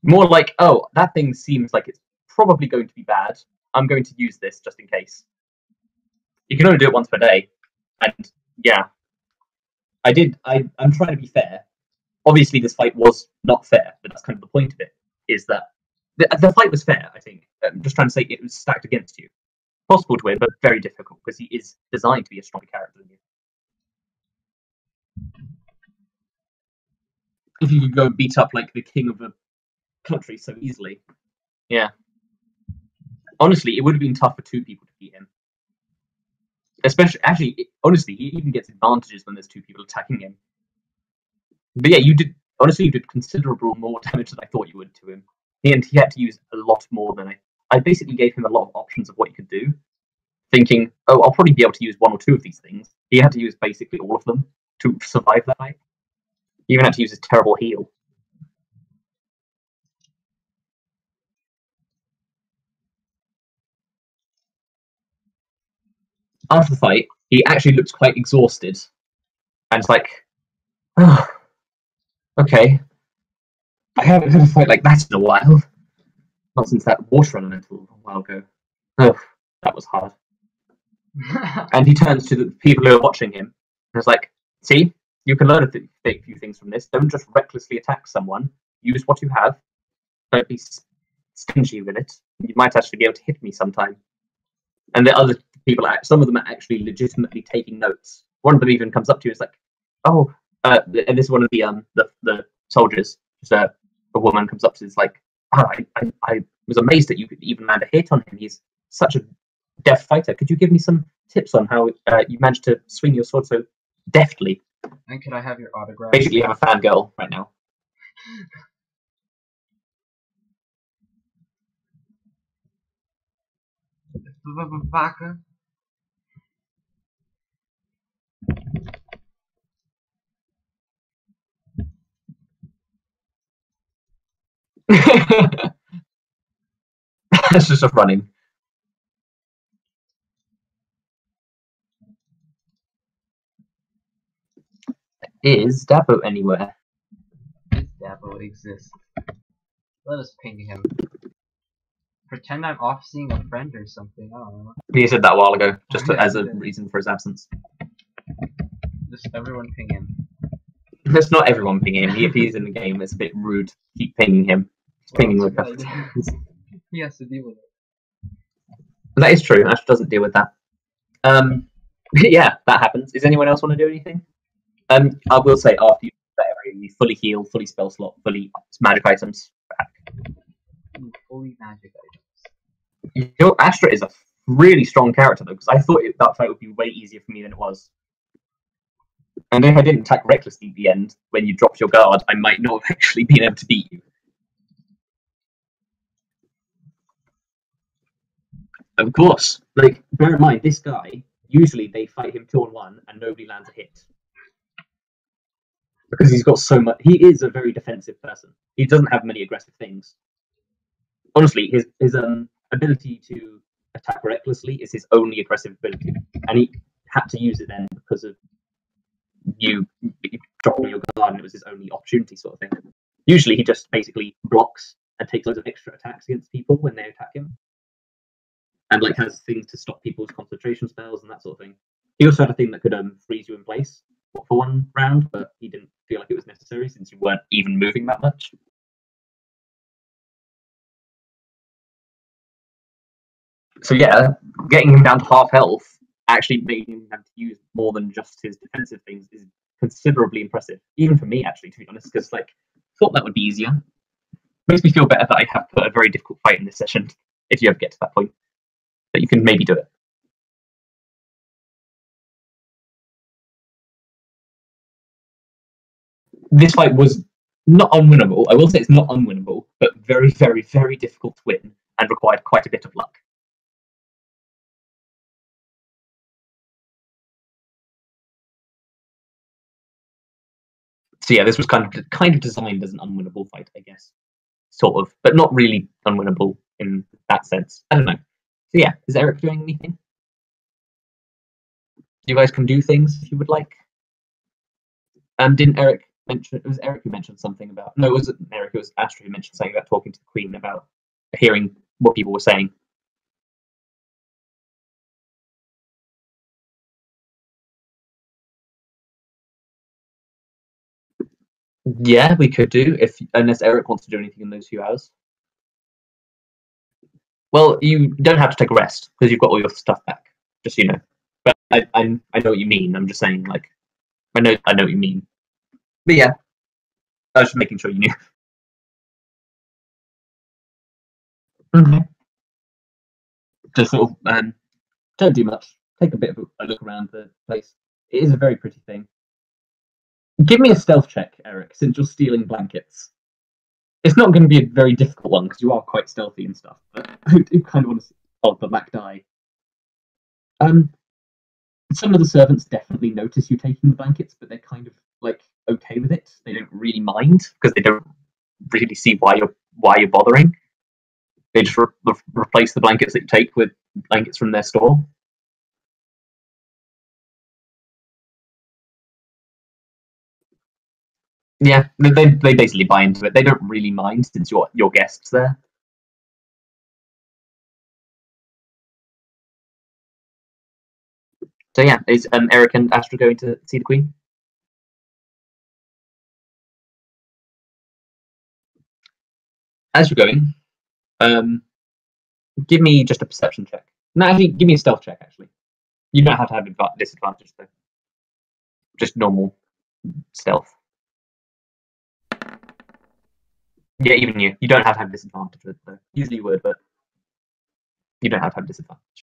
More like, oh, that thing seems like it's probably going to be bad. I'm going to use this just in case. You can only do it once per day. And yeah, I'm trying to be fair. Obviously, this fight was not fair, but that's kind of the point of it, is that the fight was fair, I think. I'm just trying to say it was stacked against you. Possible to win, but very difficult, because he is designed to be a stronger character than you. if you could go and beat up like the king of a country so easily. Yeah. Honestly, it would have been tough for 2 people to beat him. Especially, actually, honestly, he even gets advantages when there's 2 people attacking him. But yeah, you did. Honestly, you did considerable more damage than I thought you would to him. And he had to use a lot more than I basically gave him a lot of options of what he could do, thinking, oh, I'll probably be able to use 1 or 2 of these things. He had to use basically all of them to survive that fight. He even had to use his terrible heal. After the fight, he actually looks quite exhausted. And it's like, oh, okay. I haven't had a fight like that in a while. Not since that water elemental a while ago. Oh, that was hard. And he turns to the people who are watching him and is like, see, you can learn a few things from this. Don't just recklessly attack someone. Use what you have. Don't be stingy with it. You might actually be able to hit me sometime. And the other people, some of them are actually legitimately taking notes. One of them even comes up to you and is like, oh, and this is one of the soldiers. A woman comes up to you and is like, oh, I was amazed that you could even land a hit on him. He's such a deft fighter. Could you give me some tips on how you managed to swing your sword so deftly? And could I have your autograph? Basically, you have a fangirl right now. Vaca. That's just running. Is Dabo anywhere? Does Dabo exist? Let us ping him. Pretend I'm off seeing a friend or something. I don't know. He said that a while ago, just as a reason for his absence. Just everyone ping him. Let's not everyone ping him. If he's in the game, it's a bit rude to keep pinging him. Pinging with He has to deal with it. That is true. Astra doesn't deal with that. Yeah, that happens. Does anyone else want to do anything? I will say after you fully heal, fully spell slot, fully magic items back. Fully magic items. Your Astra is a really strong character though, because I thought that fight would be way easier for me than it was. And if I didn't attack recklessly at the end, when you dropped your guard, I might not have actually been able to beat you. Of course. Like, bear in mind, this guy, usually they fight him 2-on-1 and nobody lands a hit. Because he's got so much. He is a very defensive person. He doesn't have many aggressive things. Honestly, his ability to attack recklessly is his only aggressive ability. And he had to use it then because of you dropping your guard, and it was his only opportunity sort of thing. Usually he just basically blocks and takes loads of extra attacks against people when they attack him. And like has things to stop people's concentration spells and that sort of thing. He also had a thing that could freeze you in place for 1 round, but he didn't feel like it was necessary since you weren't even moving that much. So yeah, getting him down to half health actually making him have to use more than just his defensive things is considerably impressive. Even for me, actually, to be honest, because like thought that would be easier. Makes me feel better that I have put a very difficult fight in this session. If you ever get to that point, that you can maybe do it. This fight was not unwinnable. I will say it's not unwinnable, but very, very, very difficult to win and required quite a bit of luck. So yeah, this was kind of designed as an unwinnable fight, I guess, sort of, but not really unwinnable in that sense. I don't know. So yeah, is Erik doing anything? You guys can do things if you would like. Didn't Erik mention? It was Erik who mentioned something about. No, it wasn't Erik. It was Astra who mentioned something about talking to the Queen about hearing what people were saying. Yeah, we could do unless Erik wants to do anything in those few hours. Well, you don't have to take a rest because you've got all your stuff back. Just so you know. But I know what you mean. I'm just saying, like, I know what you mean. But yeah, I was just making sure you knew. Mm-hmm. Just sort of don't do much. Take a bit of a look around the place. It is a very pretty thing. Give me a stealth check, Erik, since you're stealing blankets. It's not going to be a very difficult one because you are quite stealthy and stuff. But I do kind of want to. Oh, the black die. Some of the servants definitely notice you taking the blankets, but they're kind of like okay with it. They don't really mind because they don't really see why you're bothering. They just replace the blankets that you take with blankets from their store. Yeah, they basically buy into it. They don't really mind since your guests there. So yeah, is Erik and Astra going to see the Queen? As you're going, give me just a perception check. No, actually, give me a stealth check. Actually, you don't have to have disadvantage though. Just normal stealth. Yeah, even you. You don't have to have disadvantage with it though. Usually you would, but you don't have to have disadvantage.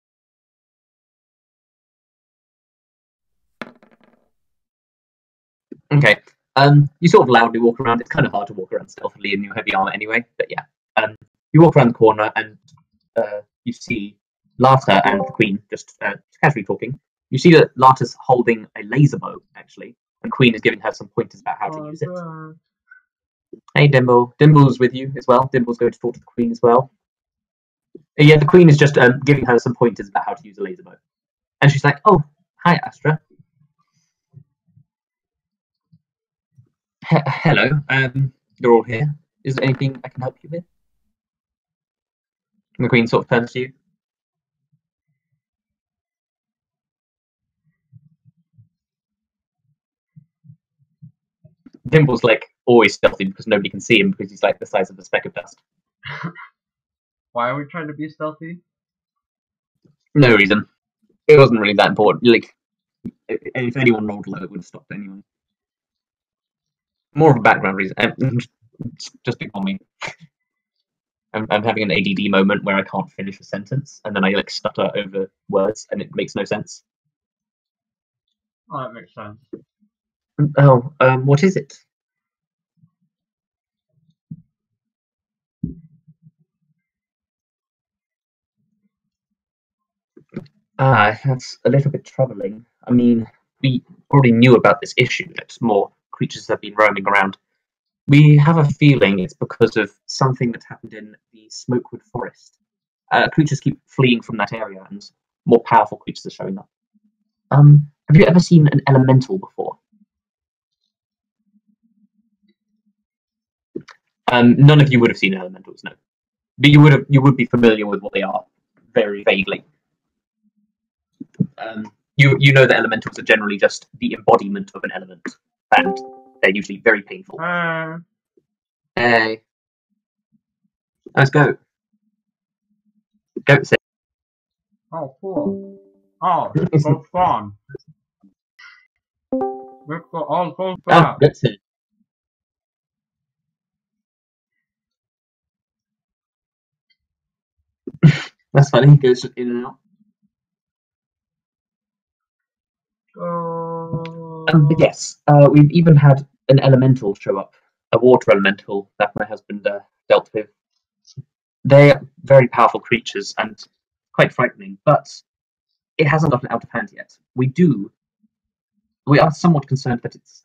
Okay. You sort of loudly walk around. It's kind of hard to walk around stealthily in your heavy armor anyway. But yeah. You walk around the corner and you see Lata and the Queen just casually talking. You see that Lata's holding a laser bow actually, and Queen is giving her some pointers about how to use it. Hey, Dimble. Dimble's with you as well. Dimble's going to talk to the Queen as well. Yeah, the Queen is just giving her some pointers about how to use a laser bow. And she's like, oh, hi, Astra. Hello. You're all here. Is there anything I can help you with? And the Queen sort of turns to you. Dimble's like always stealthy because nobody can see him because he's like the size of a speck of dust. Why are we trying to be stealthy? No reason. It wasn't really that important. Like, if anyone rolled low, it would have stopped anyone. More of a background reason. Just ignore me. I'm having an ADD moment where I can't finish a sentence, and then I like stutter over words, and it makes no sense. Oh, that makes sense. Oh, what is it? That's a little bit troubling. I mean, we already knew about this issue that more creatures have been roaming around. We have a feeling it's because of something that happened in the Smokewood Forest. Creatures keep fleeing from that area, and more powerful creatures are showing up. Have you ever seen an elemental before? None of you would have seen elementals, no. But you would be familiar with what they are, very vaguely. You know that elementals are generally just the embodiment of an element, and they're usually very painful. Hey, let's go. Go, say. Oh, cool. Oh, so fun. Let's go. Oh, so fun. That's it. That's funny. He goes in and out. But yes, we've even had an elemental show up, a water elemental that my husband dealt with. They're very powerful creatures and quite frightening, but it hasn't gotten out of hand yet. We are somewhat concerned that it's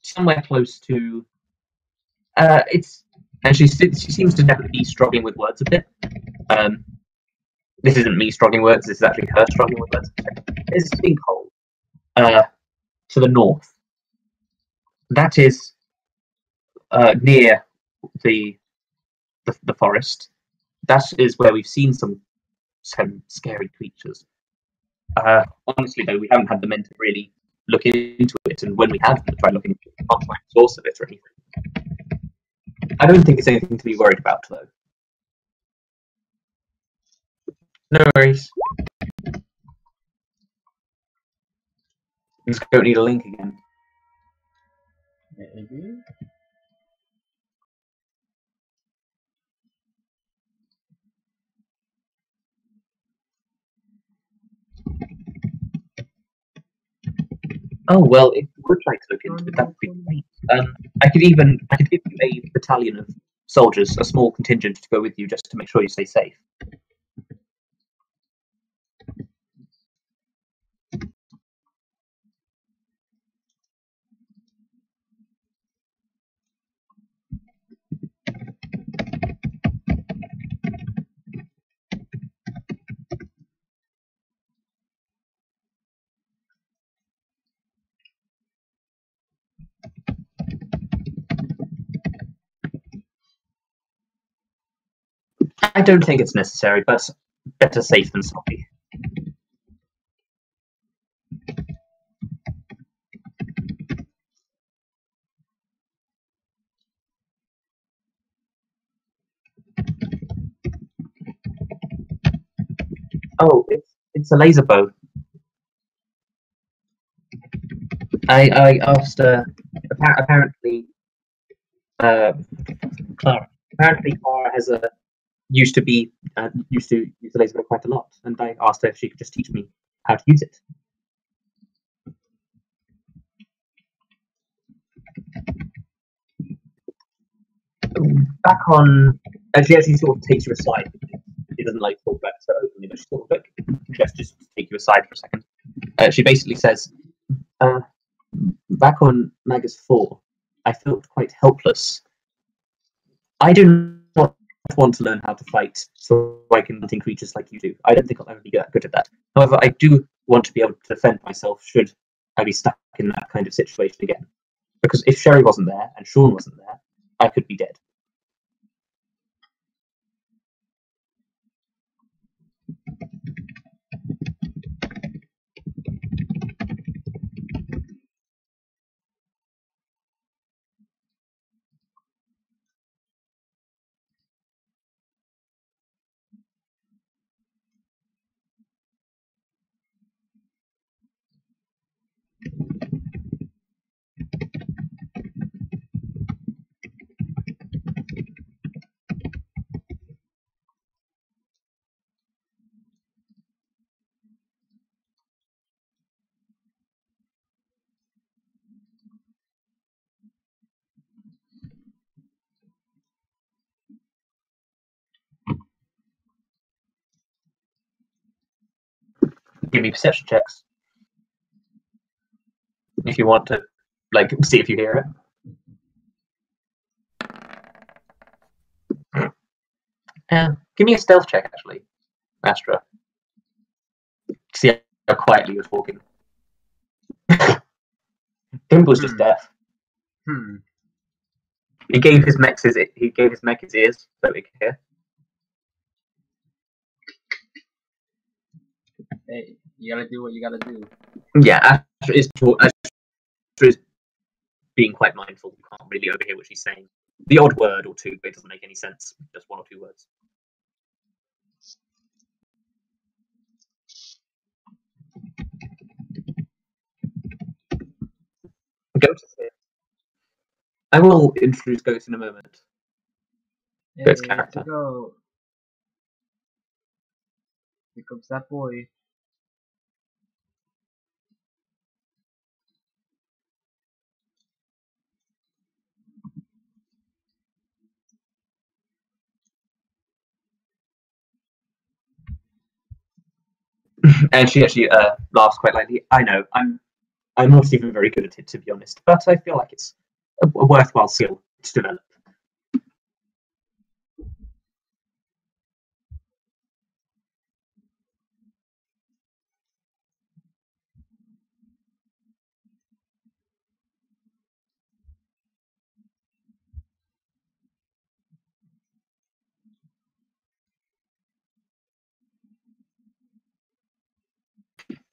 somewhere close to. And she seems to definitely be struggling with words a bit. This isn't me struggling with words. This is actually her struggling with words. There's a sinkhole to the north. That is near the forest. That is where we've seen some scary creatures. Honestly, though, we haven't had the men to really look into it, and when we have tried looking into it, we can't find the source of it or anything. I don't think it's anything to be worried about, though. No worries. You just don't need a link again. Maybe. Oh well, if you would like to look into it, that would be great. I could give you a battalion of soldiers, a small contingent to go with you, just to make sure you stay safe. I don't think it's necessary, but better safe than sorry. Oh, it's a laser bow. I asked apparently Clara. Apparently Clara has used to use the laser bow quite a lot, and I asked her if she could just teach me how to use it. Back on, and she actually sort of takes you aside. She doesn't like to talk about it so openly, but she sort of like just take you aside for a second. She basically says, back on Magus 4, I felt quite helpless. I do not want to learn how to fight so I can hunting creatures like you do. I don't think I'll ever be that good at that. However, I do want to be able to defend myself should I be stuck in that kind of situation again. Because if Sherry wasn't there and Sean wasn't there, I could be dead. Give me perception checks if you want to, like, see if you hear it. Give me a stealth check, actually, Astra. See how quietly he was walking. Dimble's just deaf. He gave his mech his ears so he could hear. Hey, you gotta do what you gotta do. Yeah, Astra is being quite mindful. You can't really overhear what she's saying. The odd word or two, but it doesn't make any sense. Just one or two words. Ghost is here. I will introduce Ghost in a moment. Hey, Ghost character. Go. Here comes that boy. And she actually laughs quite lightly. I know, I'm not even very good at it, to be honest, but I feel like it's a worthwhile skill to develop.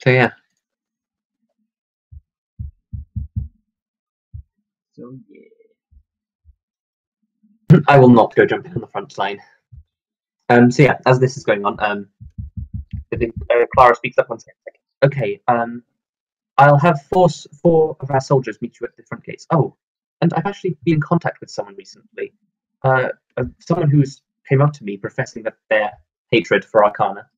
So yeah. So yeah. I will not go jumping on the front line. So yeah, as this is going on, Clara speaks up one second. Okay, I'll have four of our soldiers meet you at the front gates. Oh, and I've actually been in contact with someone recently. Someone who's came up to me professing that their hatred for Arcana,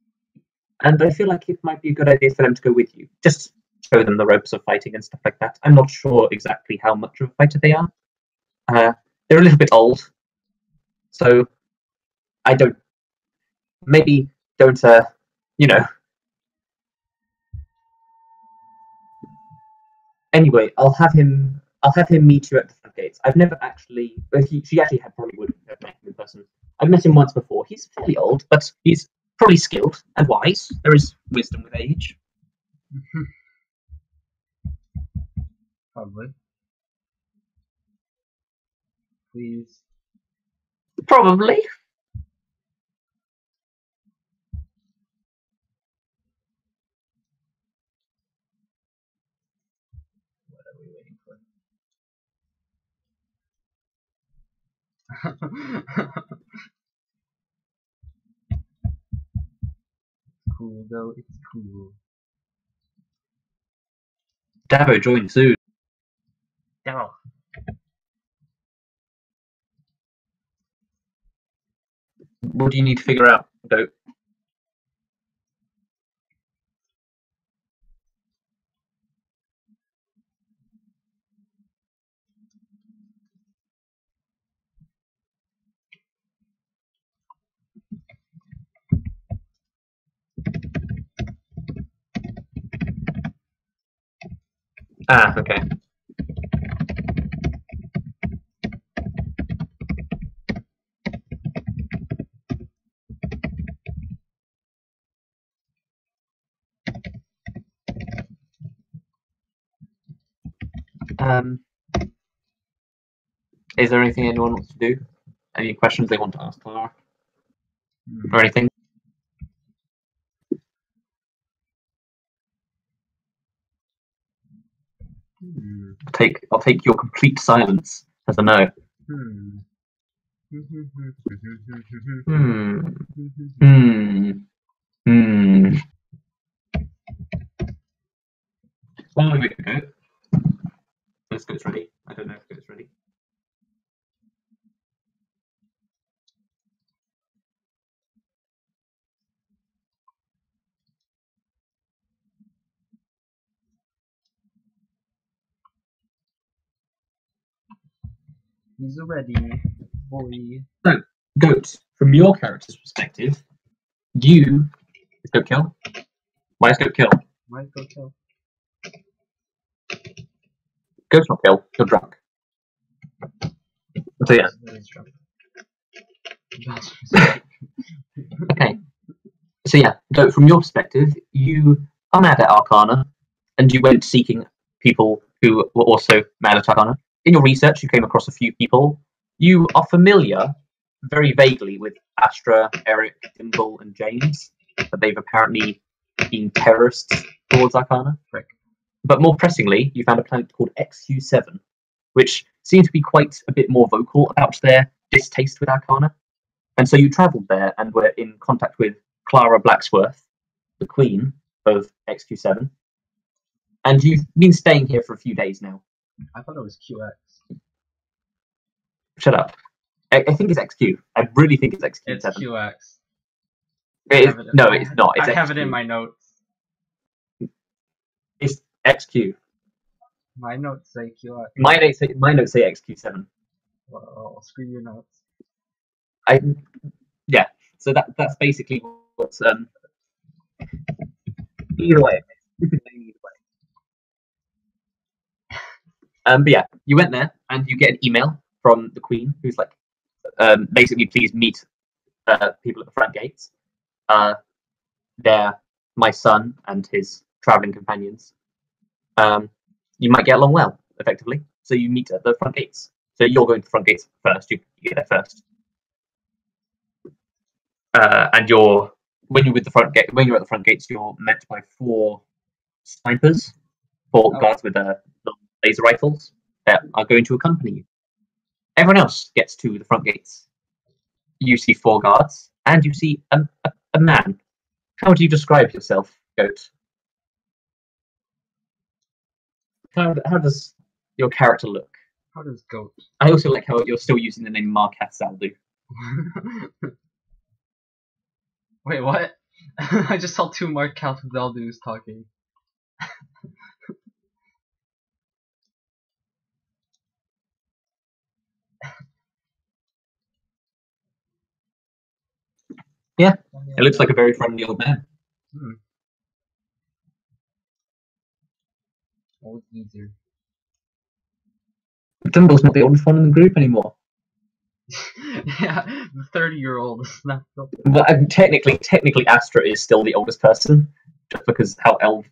and I feel like it might be a good idea for them to go with you. Just show them the ropes of fighting and stuff like that. I'm not sure exactly how much of a fighter they are. They're a little bit old, so I don't. Maybe don't. Anyway, I'll have him meet you at the front gates. I've never actually. She actually probably would have met him in person. I've met him once before. He's fairly old, but he's probably skilled and wise. There is wisdom with age. Probably. Please. Probably. What are we waiting for? Cool though, it's cool. Dabo join soon. Dabo. What do you need to figure out, Goat? Ah, okay. Is there anything anyone wants to do? Any questions they want to ask Clara? Or anything? I'll take your complete silence as a no. Well, we can go. Let's go. It's ready. I don't know if it's ready. He's ready, boy. So, Goat, from your character's perspective, you is Goat kill. Why is Goat kill? Why go kill? Goat's not kill. You're drunk. So yeah. Okay. So yeah, Goat, from your perspective, you are mad at Arcana, and you went seeking people who were also mad at Arcana. In your research, you came across a few people. You are familiar, very vaguely, with Astra, Erik, Dimble, and James, but they've apparently been terrorists towards Arcana. Frick. But more pressingly, you found a planet called XQ7, which seemed to be quite a bit more vocal about their distaste with Arcana. And so you travelled there and were in contact with Clara Blacksworth, the queen of XQ7. And you've been staying here for a few days now. I thought it was QX. Shut up. I think it's XQ. I really think it's XQ7. It's QX. No, it's not. It's I have XQ. it in my notes. It's XQ. My notes say QX. My notes say XQ7. Well, screw your notes. Yeah. So that's basically what's either way. But yeah, you went there and you get an email from the Queen who's like, basically, please meet people at the front gates. They're my son and his traveling companions. You might get along well, effectively. So you meet at the front gates. So you're going to the front gates first. You get there first. And when you're at the front gates, you're met by 4 snipers, 4 guards with laser rifles that are going to accompany you. Everyone else gets to the front gates. You see 4 guards, and you see a man. How would you describe yourself, Goat? How does your character look? How does Goat? I also like how you're still using the name Markath Saldu. Wait, what? I just saw 2 Markath Zaldus talking. Yeah, it looks like a very friendly old man. Old geezer. Dimble's not the oldest one in the group anymore. Yeah, the 30-year-old is not so. Well, technically, Astra is still the oldest person, just because how elf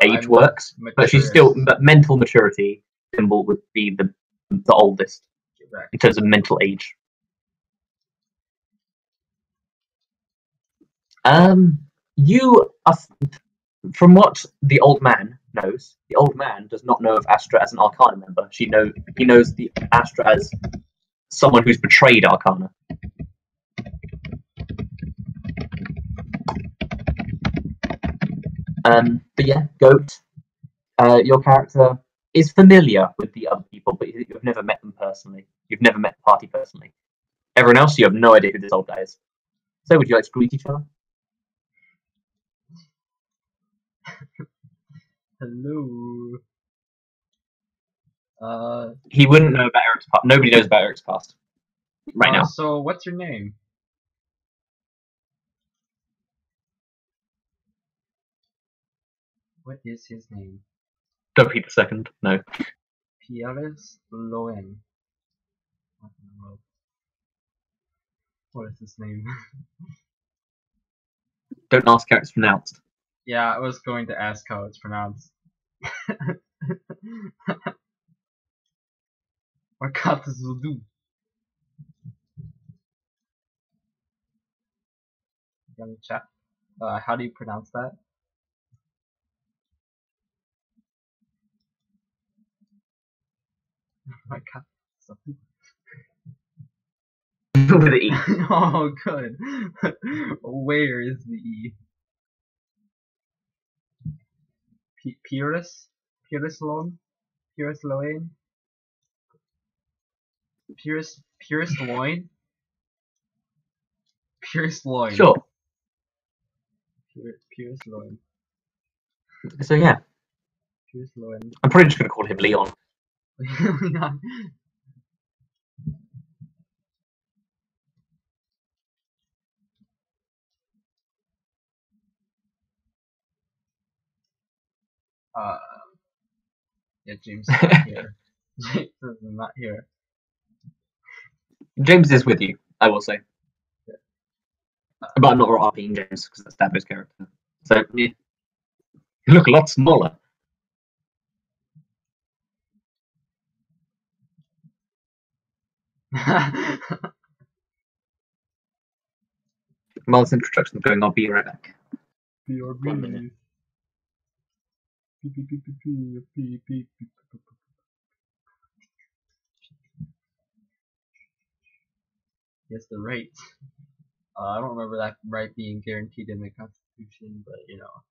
age works. But she's still mental maturity. Dimble would be the oldest in terms of mental age. You are, from what the old man knows, the old man does not know of Astra as an Arcana member. He knows the Astra as someone who's betrayed Arcana. But yeah, Goat, your character is familiar with the other people, but you've never met them personally. You've never met the party personally. Everyone else, you have no idea who this old guy is. So would you like to greet each other? Hello. He wouldn't know about Eric's past. Nobody knows about Eric's past right now. So what's your name? What is his name? Don't repeat the second. No. Pierus-Loen. What is his name? Don't ask how it's pronounced. Yeah, I was going to ask how it's pronounced. What got this will do? Gonna chat. How do you pronounce that? My God. With the E. Oh, good. Where is the E? Pierus-Loen? Pierus-Loen? Pierus-Loen? Pierus-Loen. Sure. Pierus-Loen. So yeah. Pierus-Loen. I'm probably just going to call him Leon. Leon. Yeah, James is not here. James is not here. James is with you, I will say. But I'm not RPing James because that's Dabo's character. So yeah. You look a lot smaller. While this introduction is going, I'll be right back. BRB. 1 minute. Yes, the right. I don't remember that right being guaranteed in the Constitution, but you know.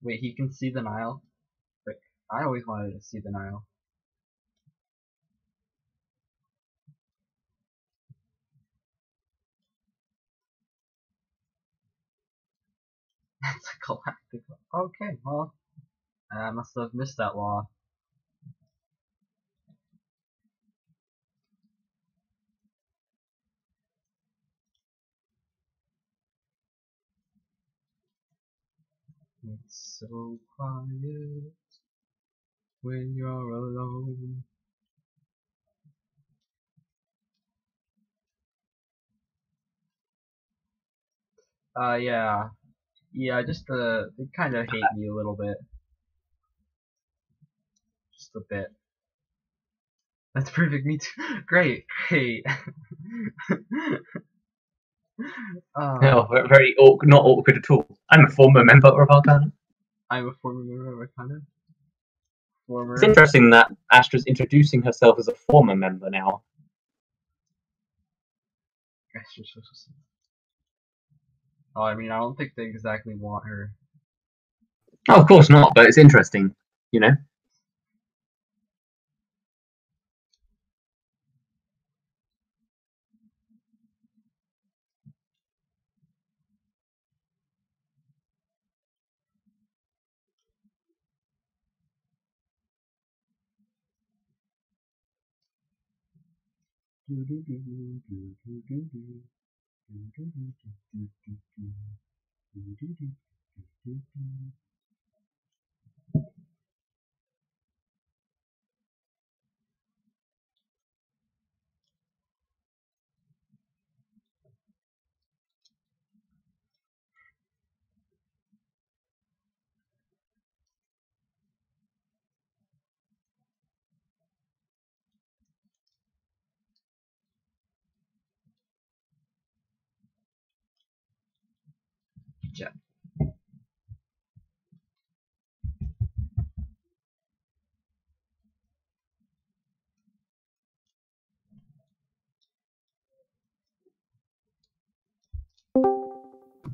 Wait, he can see the Nile? Frick. I always wanted to see the Nile. That's a galactic law. Okay, well, I must have missed that law. It's so quiet when you're alone. Yeah. Yeah, just they kind of hate me a little bit. Just a bit. That's perfect, me too. Great, great. No, very awkward, not awkward at all. I'm a former member of Arcana. I'm a former member of Arcana. Former. It's interesting that Astra's introducing herself as a former member now. Oh, I mean, I don't think they exactly want her. Oh, of course not, but it's interesting, you know? Yeah.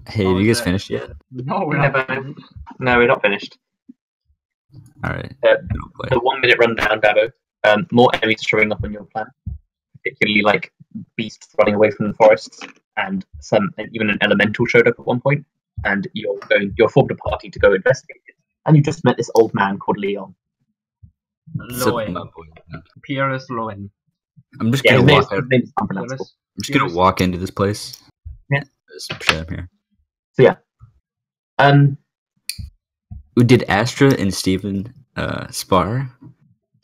Hey, Oh, have you is guys that- finished yet? No, we're not. No, we're not finished. Alright. The 1 minute rundown, Dabo. More enemies showing up on your planet, particularly like beasts running away from the forests, and even an elemental showed up at one point. And you're formed a party to go investigate it. And you just met this old man called Leon. Loen. Pierus-Loen. I'm just Yeah, gonna walk out. his name is unpronounceable. I'm just gonna walk into this place. Yeah. Just pretend I'm here. So yeah. Did Astra and Steven spar?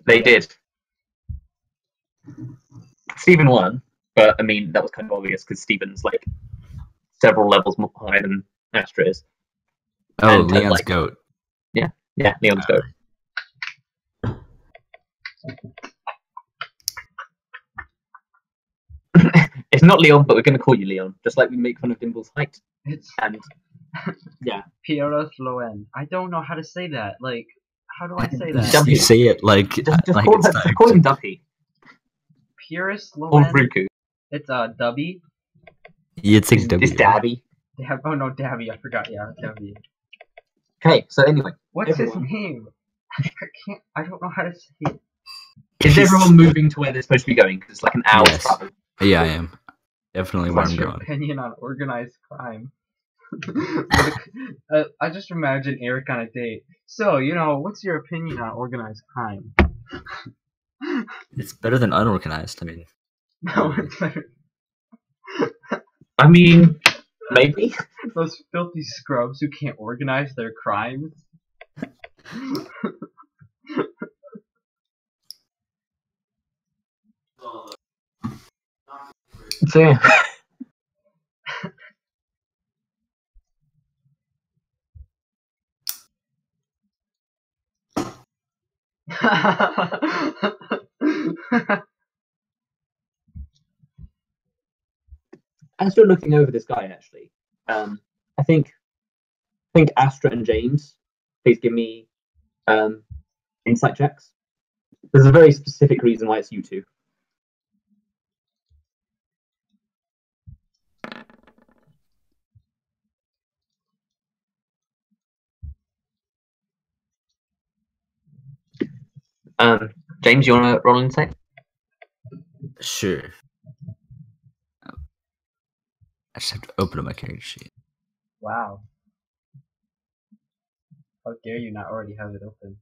They did. Stephen won, but I mean that was kind of obvious because Stephen's like several levels more higher than Astra is. Oh, And, Leon's like- goat. Yeah, Leon's goat. It's not Leon, but we're going to call you Leon, just like we make fun of Dimble's height. It's And yeah, Pierus-Loen. I don't know how to say that. Like, how do I say that? Dumpy. You say it like just like call, it's just call him Duppy or Pierus-Loen. Ruku. It's Dubby. It's like W. It's Dabby. Oh no, Dabby. I forgot. Yeah, Dabby. Okay, so anyway, What's everyone. his name? I don't know how to say it. Is everyone moving to where they're supposed to be going? Because it's like an hour's Yes. travel. Yeah, I am. Definitely where What's I'm your going. opinion on organized crime? I just imagine Erik on a date. So, what's your opinion on organized crime? It's better than unorganized. I mean, No, it's better. I mean, maybe. Those filthy scrubs who can't organize their crimes. So yeah. As you're looking over this guy, actually, I think Astra and James, please give me insight checks. There's a very specific reason why it's you two. James, you want to roll insight? sure. I just have to open up my character sheet. Wow. How dare you not already have it open?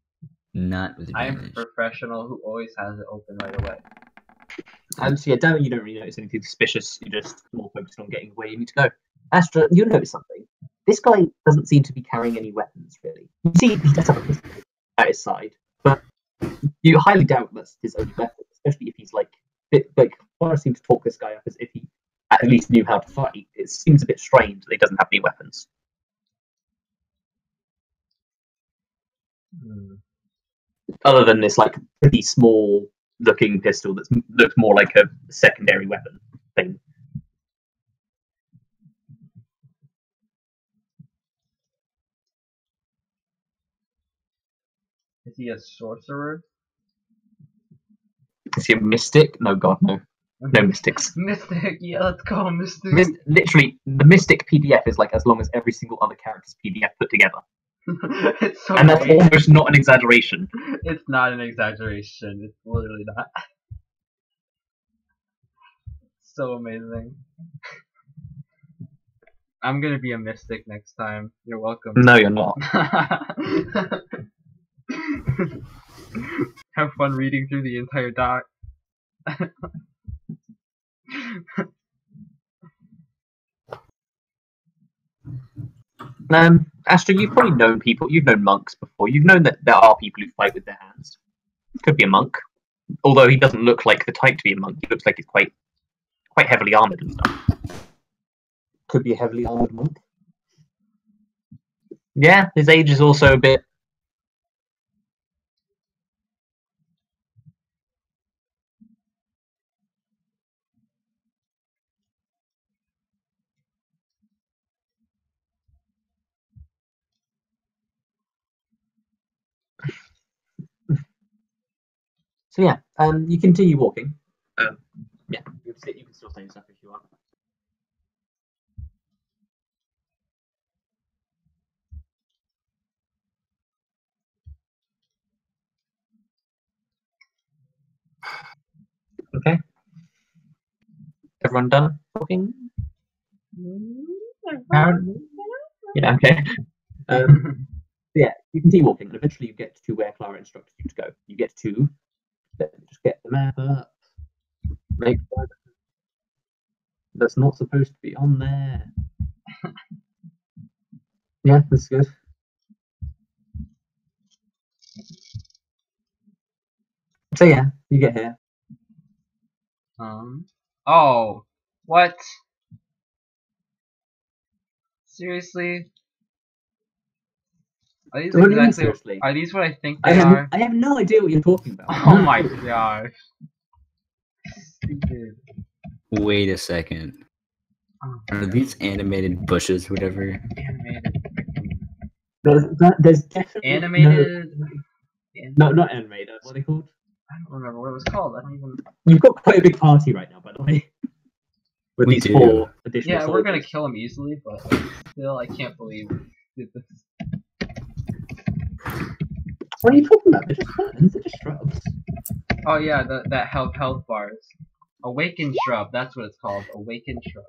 Not with I am a advantage. professional who always has it open right away. So yeah, Darren, you don't really notice anything suspicious. You're just more focused on getting where you need to go. Astra, you notice something. This guy doesn't seem to be carrying any weapons, really. You see, he does have a pistol at his side, but you highly doubt that's his only weapon, especially if he's like Forrest seemed to talk this guy up as if he at least knew how to fight. It seems a bit strange that he doesn't have any weapons. Other than this like pretty small looking pistol that looks more like a secondary weapon thing. Is he a sorcerer? Is he a mystic? No, God, no. No mystics. Mystic, yeah, let's go, Mystic. Literally, the mystic PDF is like as long as every single other character's PDF put together. It's so And that's great. almost not an exaggeration. It's not an exaggeration. It's literally not. So amazing. I'm gonna be a mystic next time. You're welcome. No, you're not. Have fun reading through the entire doc. Astra, you've probably known people. You've known monks before. You've known that there are people who fight with their hands. Could be a monk, although he doesn't look like the type to be a monk. He looks like he's quite heavily armored and stuff. Could be a heavily armored monk. Yeah, his age is also a bit. So yeah, you continue walking. Yeah, you can still say stuff if you want. Okay. Everyone done talking? Aaron? Yeah, okay. Yeah, you continue walking, and eventually you get to where Clara instructed you to go. You get to, let me just get the map up. Make sure that's not supposed to be on there. Yeah, that's good. So yeah, you get here. Oh, what? Seriously? Are these What do you mean, exactly? seriously? Are these what I think they are? I have no idea what you're talking about. Oh my gosh. Stupid. Wait a second. Are these animated bushes, whatever? Animated. There's definitely Animated. No, not animated. What are they called? I don't remember what it was called. I don't even. You've got quite a big party right now, by the way. With We these do. 4 additional Yeah, soldiers. we're gonna kill him easily, but still, I can't believe we did this. What are you talking about? They're just ferns. They're just shrubs. Oh yeah, that health bars. Awakened shrub. That's what it's called. Awakened shrub.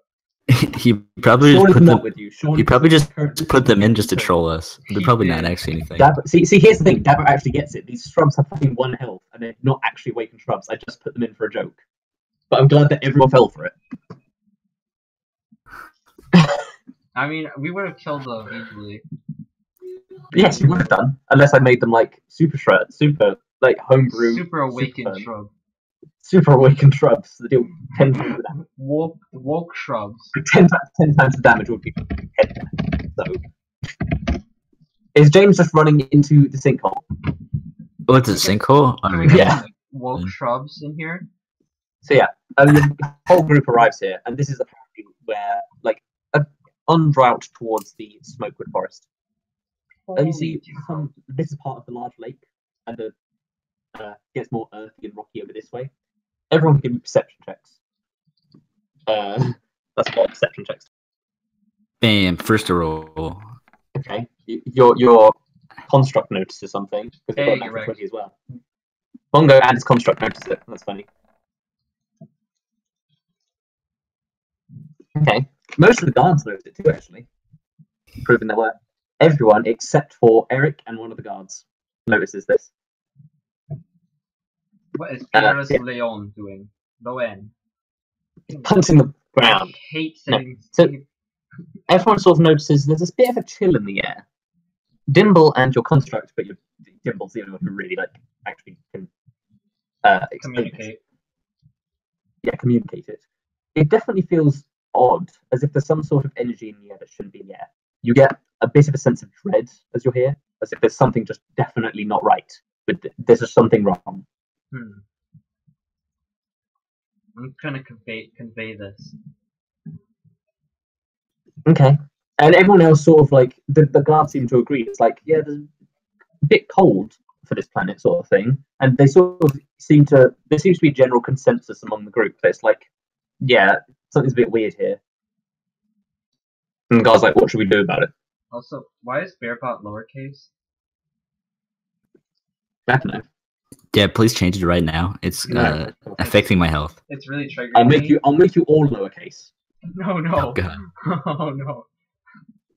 He probably Sean just is put not them. with you. Sean He probably just currently- put them in just to troll us. They're He probably did. not actually anything. Dabo, see, here's the thing. Dabo actually gets it. These shrubs have fucking 1 health, and they're not actually awakened shrubs. I just put them in for a joke. But I'm glad that everyone fell for it. I mean, we would have killed them easily. Yes, you would have done, unless I made them like super like homebrew, Super awakened super shrub. super awakened shrubs that deal 10 times the damage. Woke shrubs. 10 times the damage would be 10. So, is James just running into the sinkhole? Oh, it's a sinkhole? Oh, my God. Yeah. Woke shrubs in here. So yeah, the whole group arrives here, and this is apparently where, like, en route towards the Smokewood Forest. And you see, this is part of the large lake, and it gets more earthy and rocky over this way. Everyone can give me perception checks. That's what perception checks. Bam, first a roll. Okay, your construct notices something because they've got Hey, natural Erik. 20 as well. Bongo and his construct notices it. That's funny. Okay, most of the guards notice it too, actually, proving their worth. Everyone except for Erik and one of the guards notices this. What is Yeah. Pierus-Loen doing? Loen. Punching the I ground. hate saying. So- Everyone sort of notices there's a bit of a chill in the air. Dimble and your construct, but Dimble's the only one who really actually can explain this. Communicate. Yeah, communicate it. It definitely feels odd, as if there's some sort of energy in the air that shouldn't be in the air. You get a bit of a sense of dread as you're here, as if there's something just definitely not right, but there's just something wrong. I'm gonna convey this. Okay. And everyone else sort of like, the guards seem to agree. It's like, yeah, there's a bit cold for this planet sort of thing. And they sort of there seems to be a general consensus among the group that it's like, yeah, something's a bit weird here. And the guy's like, what should we do about it? Also, why is Bearbot lowercase? I don't know. Yeah, please change it right now. It's No. affecting my health. It's really triggering I'll me. make you all lowercase. No. Oh, God. Oh no.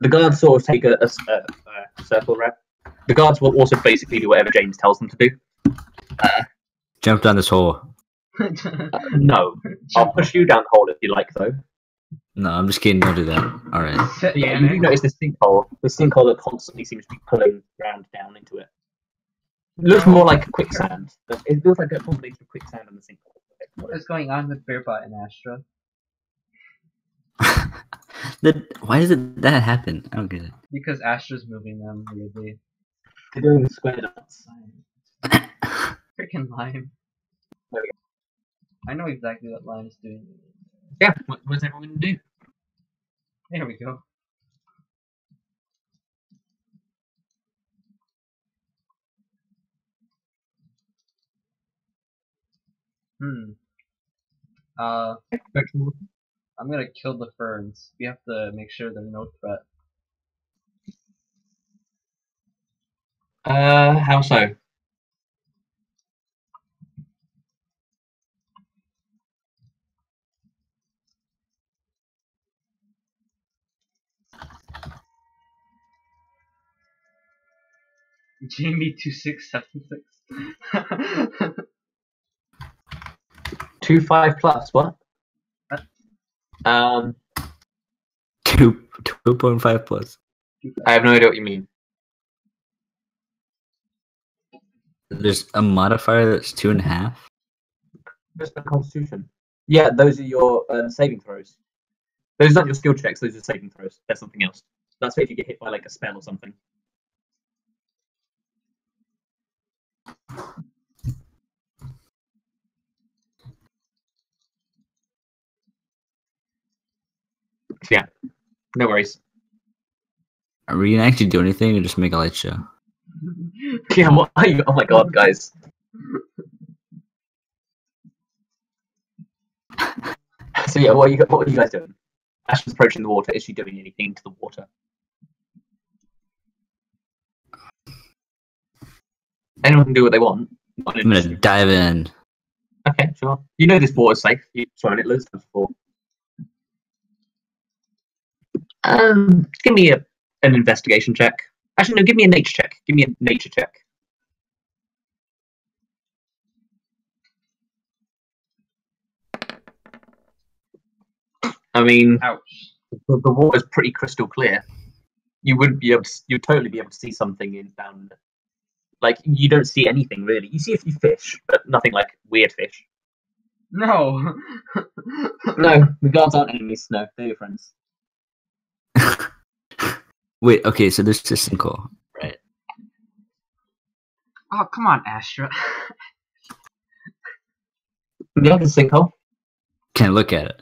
The guards sort of take a circle around. The guards will also basically do whatever James tells them to do. Jump down this hole. No. I'll push you down the hole if you like, though. No, I'm just kidding. Don't do that. All right. Yeah, you do notice this sinkhole. The sinkhole that constantly seems to be pulling ground down into it. It looks more like a quicksand. It looks like a combination of quicksand and the sinkhole. What is going on with Bearbot and Astra? Why does that happen? I don't get it. Because Astra's moving them weirdly. They're doing the square dance. Freaking Lime. There we I know exactly what Lime is doing. Yeah, what's everyone going to do? There we go. I'm gonna kill the ferns. We have to make sure they're no threat. How so? Jamie 2676. 2.5 plus what? 2.5 plus. I have no idea what you mean. There's a modifier that's 2.5. Just the Constitution. Yeah, those are your saving throws. Those aren't your skill checks. Those are saving throws. That's something else. That's if you get hit by like a spell or something. Yeah, no worries. Are we gonna actually do anything or just make a light show? Yeah, what are you? Oh my god, guys. So yeah, what are you guys doing? Ash is approaching the water. Is she doing anything to the water? Anyone can do what they want. I'm gonna dive in. Okay, sure. You know this water's safe. You've swum in it loads of times before. Give me an investigation check. Actually, no, give me a nature check. Give me a nature check. I mean, Ouch. the water's pretty crystal clear. You wouldn't be able to. You'd totally be able to see something in down. Like you don't see anything really. You see a few fish, but nothing like weird fish. No. No, the guards aren't enemies. No, they're your friends. Wait, okay, so there's this sinkhole, right? Oh, come on, Astra. Yeah, the sinkhole. Can I look at it?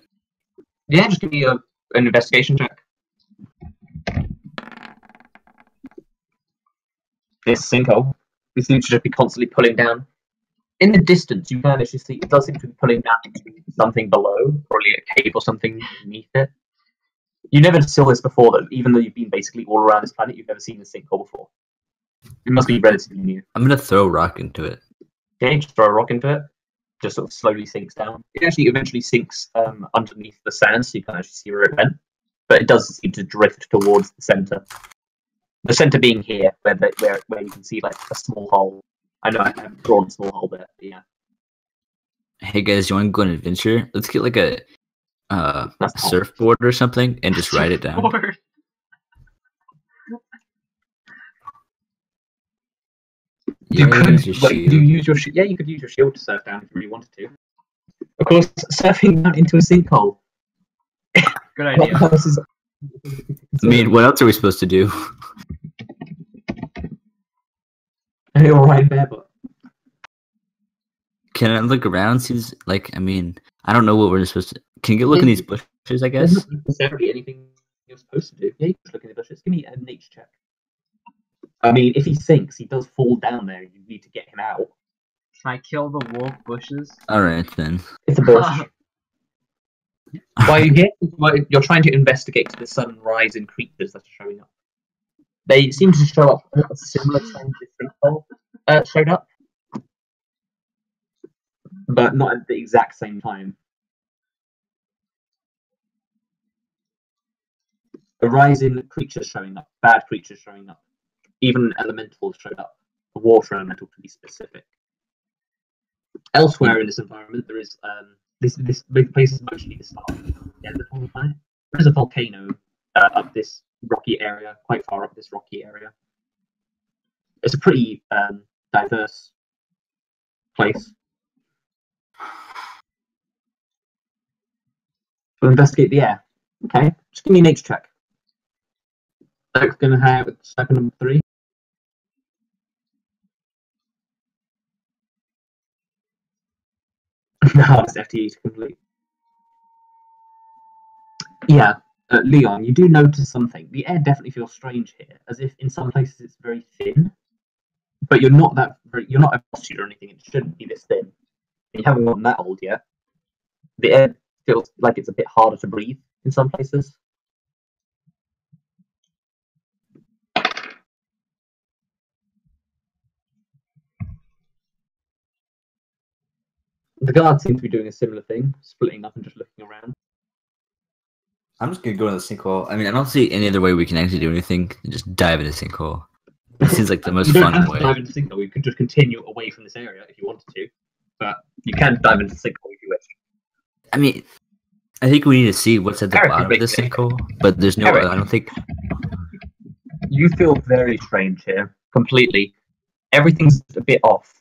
Yeah, just give me an investigation check. This sinkhole. This seems to just be constantly pulling down. In the distance, you can actually see it does seem to be pulling down something below, probably a cave or something beneath it. You never saw this before, though. Even though you've been basically all around this planet, you've never seen a sinkhole before. It must be relatively new. I'm gonna throw a rock into it. Okay, just throw a rock into it. Just sort of slowly sinks down. It actually eventually sinks underneath the sand, so you can't actually see where it went. But it does seem to drift towards the center. The center being here, where you can see like a small hole. I know I haven't drawn a small hole there, but yeah. Hey guys, you want to go on an adventure? Let's get like a surfboard or something and just ride it down. You could use your shield. Yeah, you could use your shield to surf down if you really wanted to. Of course, surfing down into a sinkhole. Good idea. I mean, what else are we supposed to do? You're right there, but can I look around? Seems like, I mean, I don't know what we're supposed to. Can you get look in these bushes? I guess. There's not necessarily anything you're supposed to do. Yeah, you can look in the bushes. Give me a nature check. I mean, if he sinks, he does fall down there. You need to get him out. Can I kill the wolf bushes? All right then. It's a bush. Why are you here? You're trying to investigate the sudden rise in creatures that are showing up. They seem to show up at a similar time to the sinkhole showed up, but not at the exact same time. A rise in creatures showing up, bad creatures showing up, even elementals showed up. A water elemental to be specific. Elsewhere in this environment, there is this place is mostly the start. Yeah, the planet. is a volcano up this rocky area, quite far up this rocky area. It's a pretty diverse place. We'll investigate the air. Okay, just give me a nature check. Eric's going to have second number 3. No, it's FTE to complete. Yeah, Leon, you do notice something. The air definitely feels strange here, as if in some places it's very thin, but you're not at altitude or anything. It shouldn't be this thin. You haven't gotten that old yet. The air feels like it's a bit harder to breathe in some places. The guards seem to be doing a similar thing, splitting up and just looking around. I'm just gonna go in the sinkhole. I mean, I don't see any other way we can actually do anything. Just dive in the sinkhole. It seems like the most You don't fun have way. to dive into the sinkhole. You could just continue away from this area if you wanted to, but you can dive into the sinkhole if you wish. I mean, I think we need to see what's at the Erik, bottom of the sinkhole, but there's no. Erik. I don't think. You feel very strange here, completely. Everything's a bit off.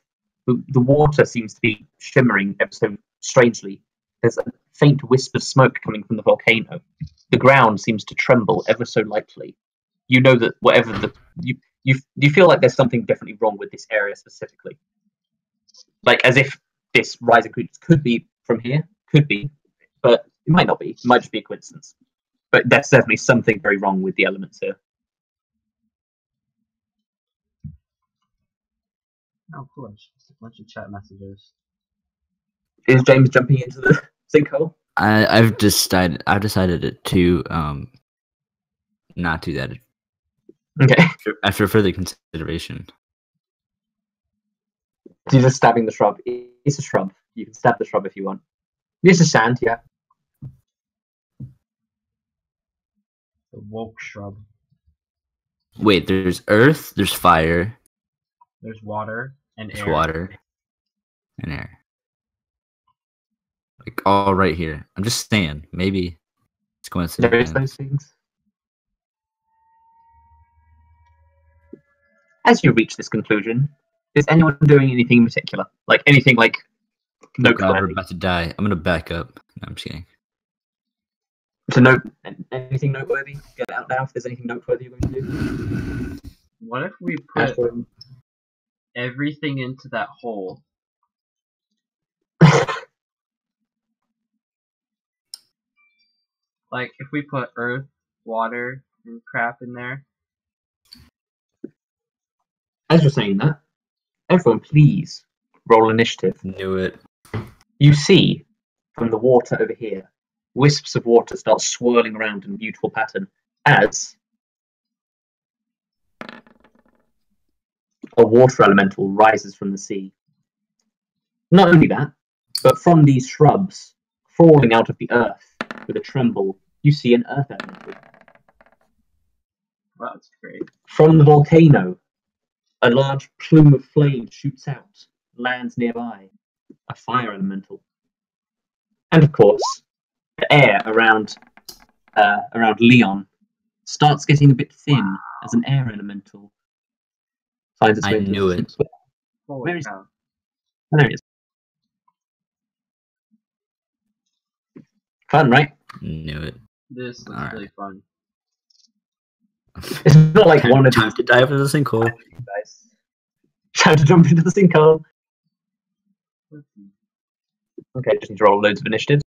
The water seems to be shimmering ever so strangely. There's a faint wisp of smoke coming from the volcano. The ground seems to tremble ever so lightly. You know that whatever you feel like there's something definitely wrong with this area specifically. Like as if this rising creature could be from here, could be, but it might not be. It might just be a coincidence. But there's definitely something very wrong with the elements here. Oh, cool. Just a bunch of chat messages. Is James jumping into the sinkhole? I've decided to not do that Okay. after further consideration. You're just stabbing the shrub. It's a shrub. You can stab the shrub if you want. This is sand, yeah. The woke shrub. Wait, there's earth, there's fire, There's water and there's air. water, and air. Like all right here. I'm just saying, maybe it's coincidence. There is those things. As you reach this conclusion, is anyone doing anything in particular? Like anything like Oh God, we're noteworthy? about to die. I'm gonna back up. No, I'm just kidding. To note anything noteworthy? Get it out now if there's anything noteworthy you're going to do. What if we put Astra. everything into that hole? Like, if we put earth, water, and crap in there. As you're saying that, everyone please roll initiative. Knew it. You see from the water over here, wisps of water start swirling around in a beautiful pattern as a water elemental rises from the sea. Not only that, but from these shrubs, crawling out of the earth with a tremble, you see an earth elemental. Wow, that's great. From the volcano, a large plume of flame shoots out, lands nearby, a fire elemental. And of course, the air around Leon starts getting a bit thin as an air elemental finds its way. I knew it. Holy Where is cow. Oh, there it is. Fun, right? Knew it. This is Alright. really fun. It's not like one of Time these to dive into the sinkhole. guys. Time to jump into the sinkhole. Okay, just need to roll loads of initiative.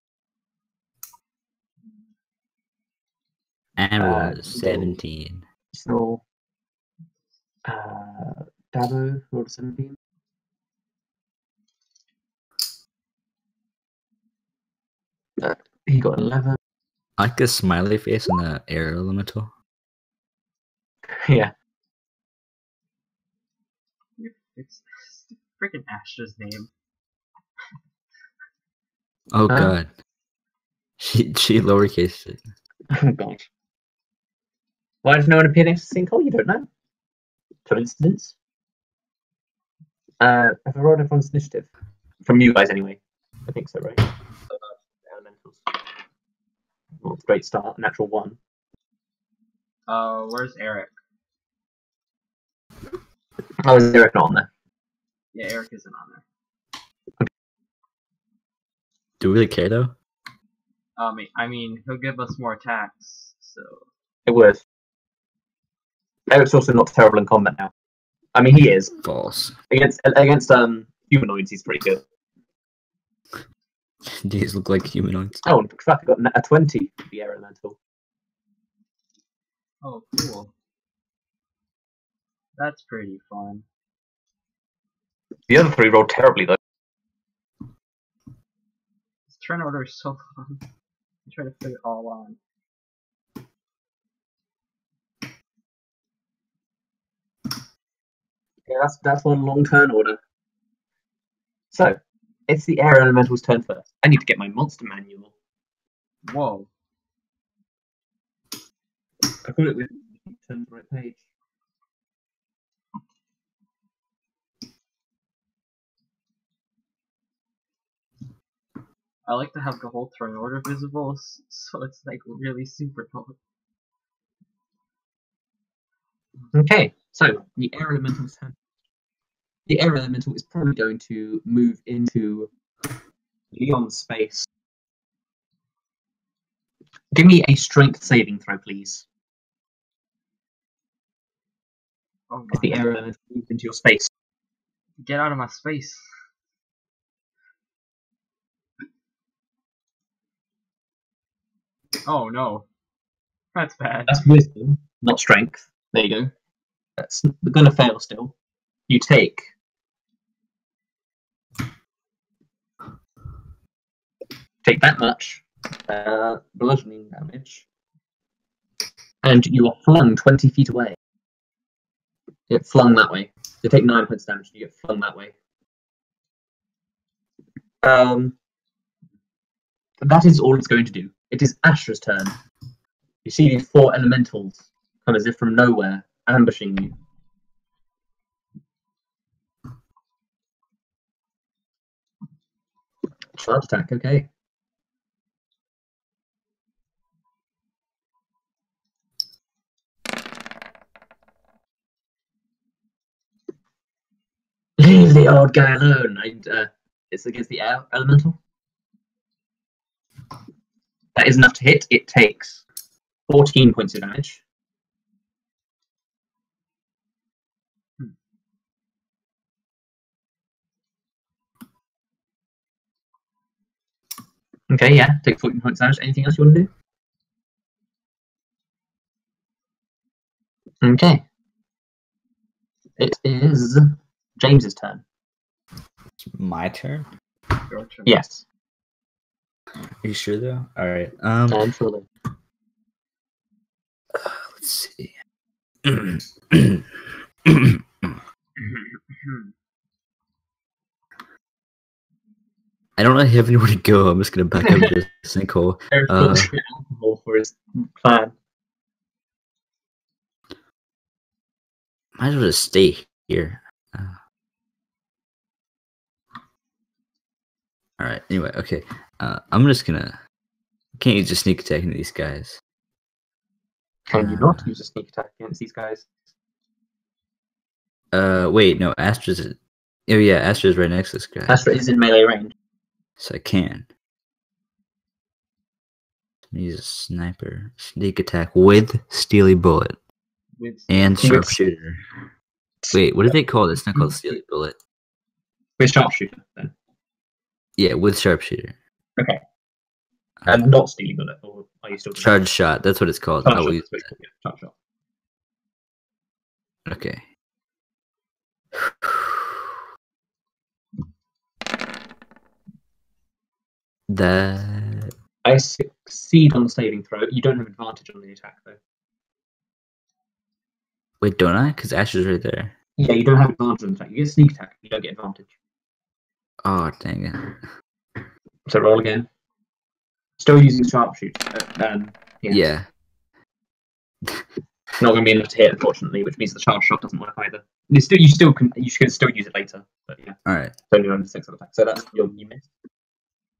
And Uh, was 17. So, Dabo rolled a 17. He got 11. I like the smiley face on the air elemental. Yeah. It's freaking Astra's name. Oh Huh? God. She lowercase it. Oh gosh. Why does no one appear next to the sinkhole? You don't know. Coincidence? Have I rolled everyone's initiative? From you guys, anyway. I think so, right? Elementals. Great start, natural 1. Where's Erik? Oh, is Erik not on there? Yeah, Erik isn't on there. Do we really care though? I mean, he'll give us more attacks, so... It would. Eric's also not terrible in combat now. I mean, he is. False. Against humanoids, he's pretty good. These look like humanoids. Oh, in fact, I got a 20 for the air elemental. Oh, cool. That's pretty fun. The other 3 rolled terribly, though. This turn order is so fun. I try to fit it all on. Yeah, that's one long turn order. So, it's the air elemental's turn first. I need to get my monster manual. Whoa. I thought it would turn to the right page. I like to have the whole turn order visible, so it's like really super fun. Okay, so the air elemental's turn. The air elemental is probably going to move into Leon's space. Give me a strength saving throw, please. Oh As the air elemental moves into your space. Get out of my space. Oh no. That's bad. That's wisdom, not strength. There you go. That's gonna fail still. You take that much bludgeoning damage, and you are flung 20 feet away. You get flung that way. You take 9 points of damage, and you get flung that way. That is all it's going to do. It is Astra's turn. You see these 4 elementals come as if from nowhere, ambushing you. Charge attack, okay. Leave the old guy alone. It's against the air elemental. That is enough to hit. It takes 14 points of damage. Okay, yeah, take 14 points of damage. Anything else you want to do? Okay. It is James's turn. It's my turn? Your turn. Yes. Are you sure though? Alright. I'm sure then. Let's see. I don't really have anywhere to go. I'm just gonna back up to the sinkhole. Eric looks for alcohol for his plan. Might as well just stay here. Alright, anyway, okay. I'm just gonna... Can't use a sneak attack into these guys. Can you not use a sneak attack against these guys? Wait, no, Astra's... Oh yeah, Astra's right next to this guy. Astra is in melee range. So I can. Use a sniper. Sneak attack with Steely Bullet. And Sharpshooter. Wait, what do they call this? It's not called Steely Bullet. With Sharpshooter, then. Yeah, with Sharpshooter. Okay. And not Steely Bullet, or are you still... Charge Shot, that's what it's called. Charge I will shot, use that's what it's called, yeah, charge shot. Okay. That... I succeed on the saving throw. You don't have advantage on the attack, though. Wait, don't I? Because Astra's right there. Yeah, you don't have advantage on the attack. You get sneak attack, you don't get advantage. Oh, dang it. So roll again. Still using Sharpshooter. Yeah. Not going to be enough to hit, unfortunately, which means the charge shot doesn't work either. You can still use it later, but yeah. Alright. It's only on 6 on attack, so that's you missed.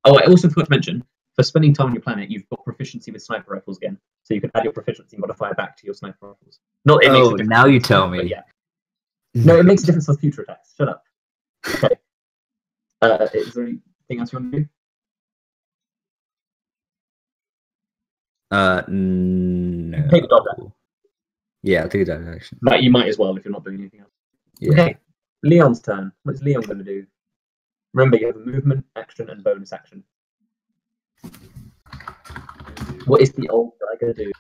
Oh, I also forgot to mention, for spending time on your planet, you've got proficiency proficiency with sniper rifles again. So you can add your proficiency modifier back to your sniper rifles. Not it Oh, makes a difference, now you tell me. yeah. No, it makes a difference for future attacks. Shut up. Okay. Is there anything else you want to do? No. Take a dodge action. Yeah, I'll take a dodge action. But you might as well if you're not doing anything else. Yeah. Okay. Leon's turn. What is Leon going to do? Remember, you have a movement, action, and bonus action. What is the old guy going to do?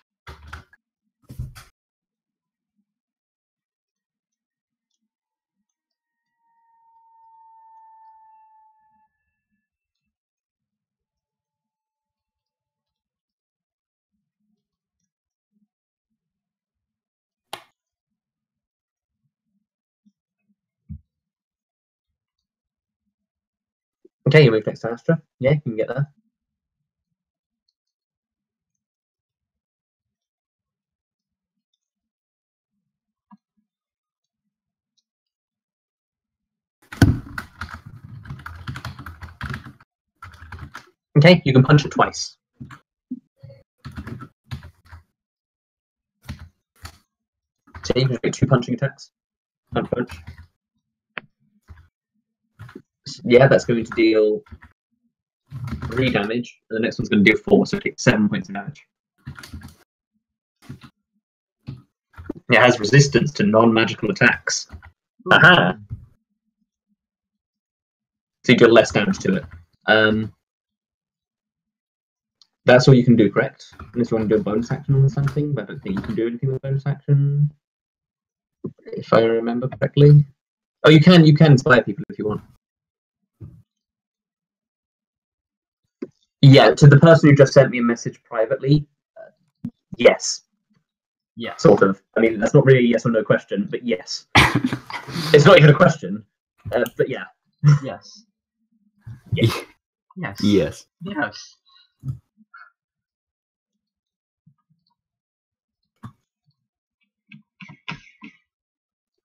Okay, you move next to Astra. Yeah, you can get there. Okay, you can punch it twice. So you can make 2 punching attacks. Punch, punch. Yeah, that's going to deal 3 damage, and the next one's going to deal 4, so it takes 7 points of damage. It has resistance to non-magical attacks. Aha! So you deal less damage to it. That's all you can do, correct? Unless you want to do a bonus action on something, but I don't think you can do anything with bonus action. If I remember correctly. Oh, you can inspire people if you want. Yeah, to the person who just sent me a message privately, yes. Yeah. Sort of. I mean, that's not really a yes or no question, but yes. It's not even a question, but yeah. Yes. Yeah. Yes. Yes. Yes.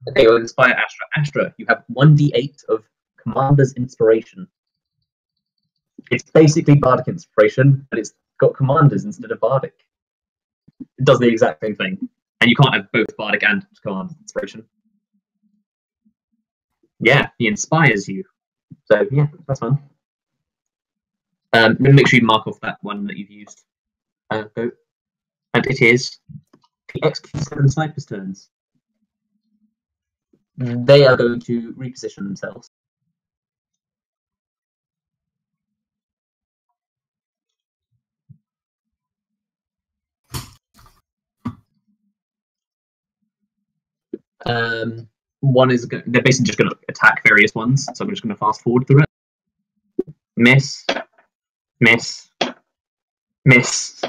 Okay, we'll inspire Astra. Astra, you have 1d8 of Commander's Inspiration. It's basically Bardic Inspiration, but it's got Commanders instead of Bardic. It does the exact same thing. And you can't have both Bardic and Commander's Inspiration. Yeah, he inspires you. So, yeah, that's fun. Make sure you mark off that one that you've used. Go. And it is the XQ7 Sniper's turns. They are going to reposition themselves. One is they're basically just going to attack various ones, so I'm just going to fast forward through it. Miss, miss, miss,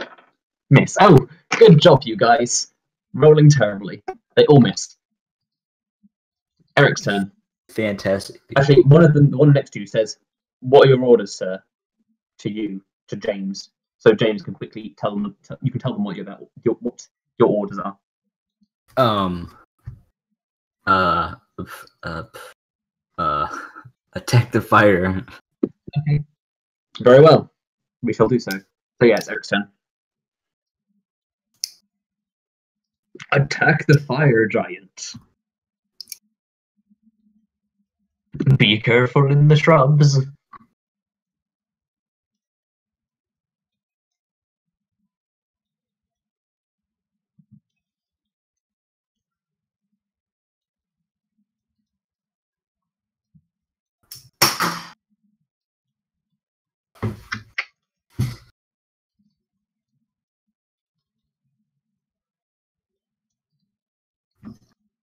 miss. Oh, good job, you guys. Rolling terribly. They all miss. Eric's turn. Fantastic. Actually, one of them, the one next to you says, "What are your orders, sir?" To you, to James. So James can quickly tell them. You can tell them what your orders are. Attack the fire. Okay. Very well. We shall do so. So yeah, it's Eric's turn. Attack the fire giant. Be careful in the shrubs.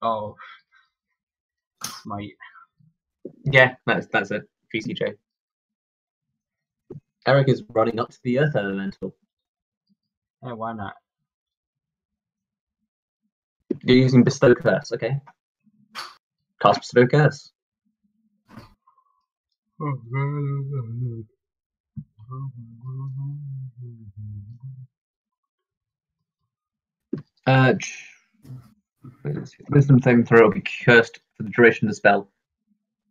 Oh. Smite. Yeah, that's it. PCJ. Erik is running up to the Earth Elemental. Hey, why not? You're using Bestow Curse, okay. Cast Bestow Curse. Wisdom saving throw will be cursed for the duration of the spell.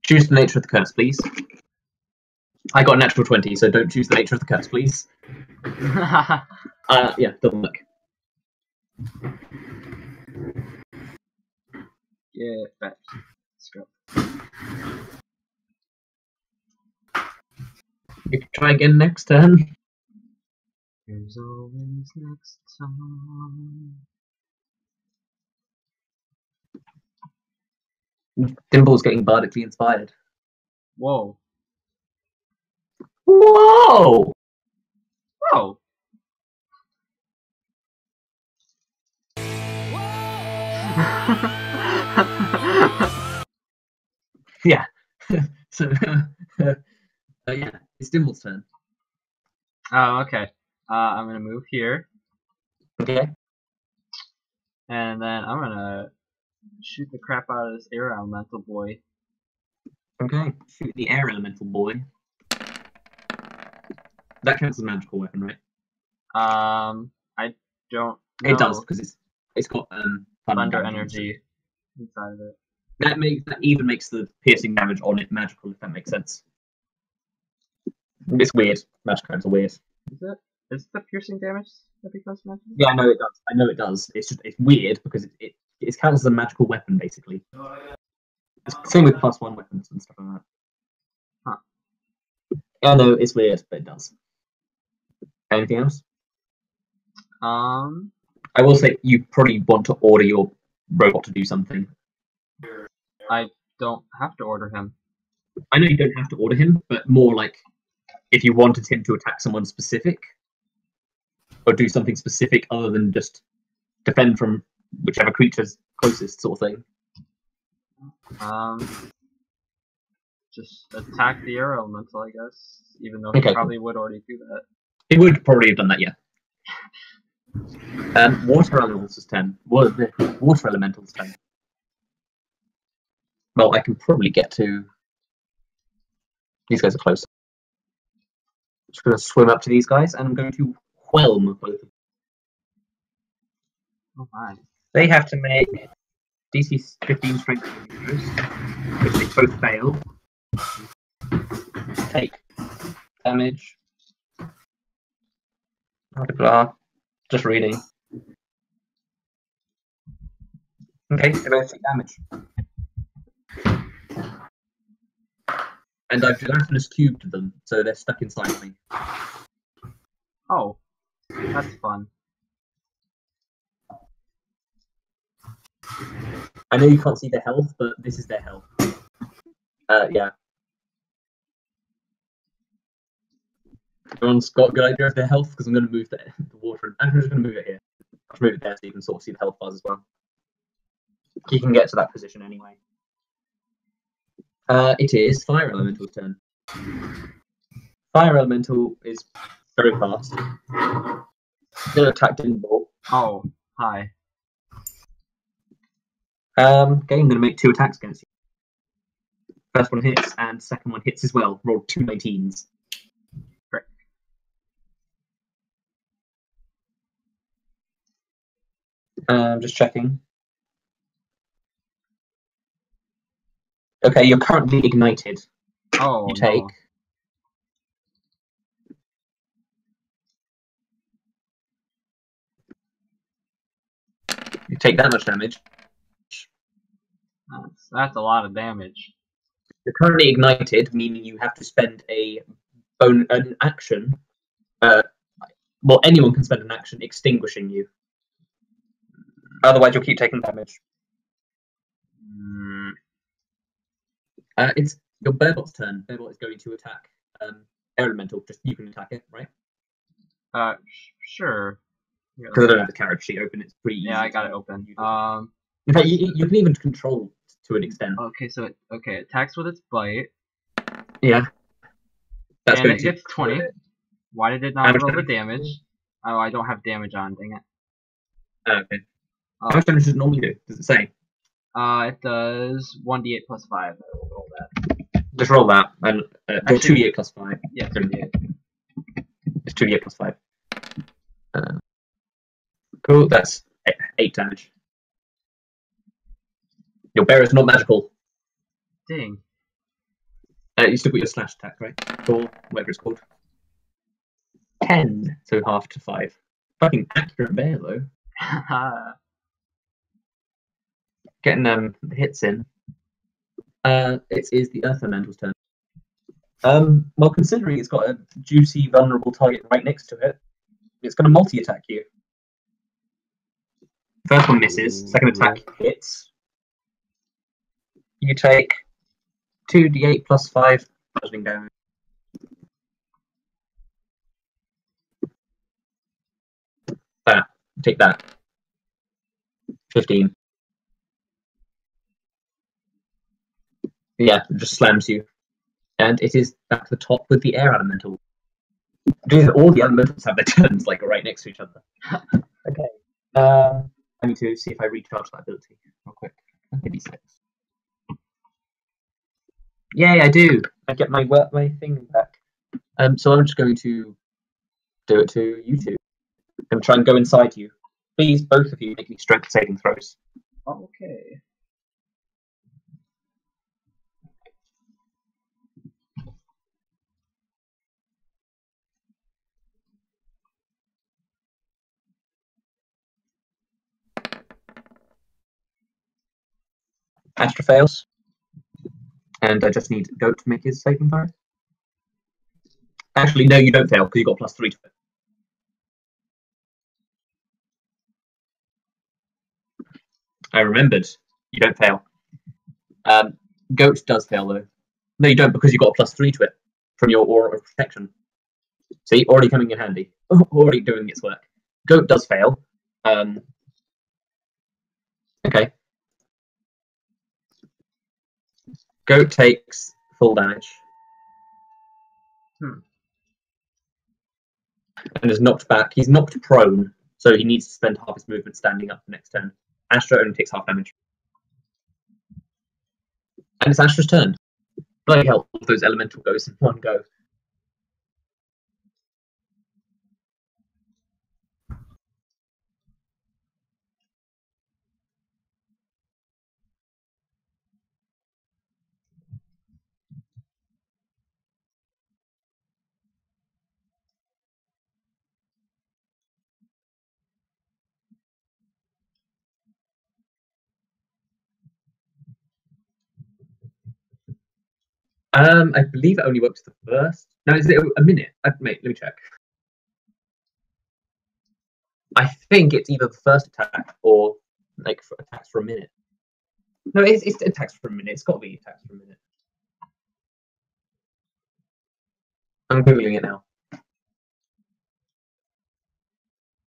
Choose the nature of the curse, please. I got a natural 20, so don't choose the nature of the curse, please. Yeah, double look. Yeah, back. Let's go. You can try again next turn. There's always next time. Dimble's getting bardically inspired. Whoa. Whoa! Whoa! Yeah. So, yeah, it's Dimble's turn. Oh, okay. I'm gonna move here, Okay. and then I'm gonna shoot the crap out of this air elemental boy. Okay. Shoot the air elemental boy. That counts as a magical weapon, right? I don't know. It does because it's got thunder energy inside of it. That even makes the piercing damage on it magical, if that makes sense. It's weird. Magic items are weird. Is it? Is the piercing damage that becomes magical? Yeah, I know it does. I know it does. It's weird because it counts as a magical weapon basically. It's the same with +1 weapons and stuff like that. Huh. Yeah, I know it's weird, but it does. Anything else? I will say you probably want to order your robot to do something. I don't have to order him. I know you don't have to order him, but more like if you wanted him to attack someone specific or do something specific other than just defend from whichever creature's closest sort of thing. Just attack the air elemental, I guess. Even though Okay, he probably would already do that. He would probably have done that, yeah. Water elementals is 10. Water elementals 10. Well, I can probably get to. These guys are close. I'm just going to swim up to these guys, and I'm going to whelm both of them. Oh my. They have to make DC 15 strength saving throws, which they both fail. Take damage. Blah, blah, blah. Just reading. Okay, they both take damage. And I've gelatinous cubed them, so they're stuck inside me. Oh, that's fun. I know you can't see their health, but this is their health. Yeah. Everyone's got a good idea of their health, because I'm going to move the water. I'm just going to move it here. I'll move it there so you can sort of see the health bars as well. You can get to that position anyway. It is Fire Elemental's turn. Fire Elemental is very fast. Gonna attack Dimble. Oh, hi. Okay, I'm gonna make 2 attacks against you. First one hits, and second one hits as well. Roll 2 19s. Great. Just checking. Okay, you're currently ignited. Oh, you take. No. You take that much damage. That's a lot of damage. You're currently ignited, meaning you have to spend an action. Well, anyone can spend an action extinguishing you. Otherwise, you'll keep taking damage. It's your Bearbot's turn. Bearbot is going to attack Air Elemental. Just you can attack it, right? Sure. Because I don't have the character sheet open. It's pretty easy. Yeah, I got it open. In fact, you can even control to an extent. Okay, so it attacks with its bite. Yeah. That's and it gets 20. Why did it not roll the damage? Oh, I don't have damage on. Dang it. Okay. How much damage does it normally do? Does it say? It does 1d8 plus 5. I will roll that. Just roll that, and 2d8 plus 5. Yeah, 2d8. It's 2d8 plus 5. Cool, that's 8 damage. Your bear is not magical. Dang. You still got your slash attack, right? Or whatever it's called. 10, so half to 5. Fucking accurate bear though. Getting hits in. It is the Earth Elemental's turn. Well, considering it's got a juicy, vulnerable target right next to it, it's going to multi-attack you. First one misses. Second attack hits. You take 2d8 plus 5 bludgeoning damage. Take that. 15. Yeah, it just slams you. And it is back to the top with the air elemental. All the elementals have their turns like right next to each other. Okay. I need to see if I recharge that ability real quick. Maybe 6. Yay, I do! I get my thing back. So I'm just going to do it to you two. I'm going to try and go inside you. Please, both of you, make me strength saving throws. Okay. Astra fails. And I just need Goat to make his saving throw. Actually, no, you don't fail because you got +3 to it. I remembered. You don't fail. Goat does fail though. No, you don't because you got a +3 to it from your aura of protection. See, already coming in handy. Already doing its work. Goat does fail. Okay. Goat takes full damage. And is knocked back. He's knocked prone, so he needs to spend half his movement standing up the next turn. Astra only takes half damage. And it's Astra's turn. Bloody hell, all those elemental goes in one go. I believe it only works the first. No, is it a minute? Mate, let me check. I think it's either the first attack or like attacks for a minute. No, it's attacks for a minute. It's got to be attacks for a minute. I'm googling it now.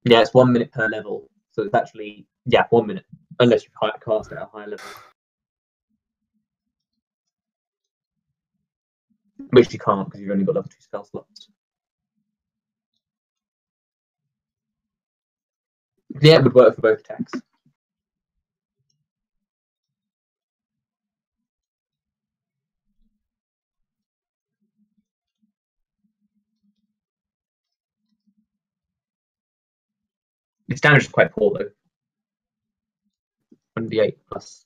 Yeah, it's 1 minute per level, so it's actually 1 minute, unless you cast it at a higher level, which you can't because you've only got level 2 spell slots. Yeah, it would work for both attacks. Its damage is quite poor though. 1d8 plus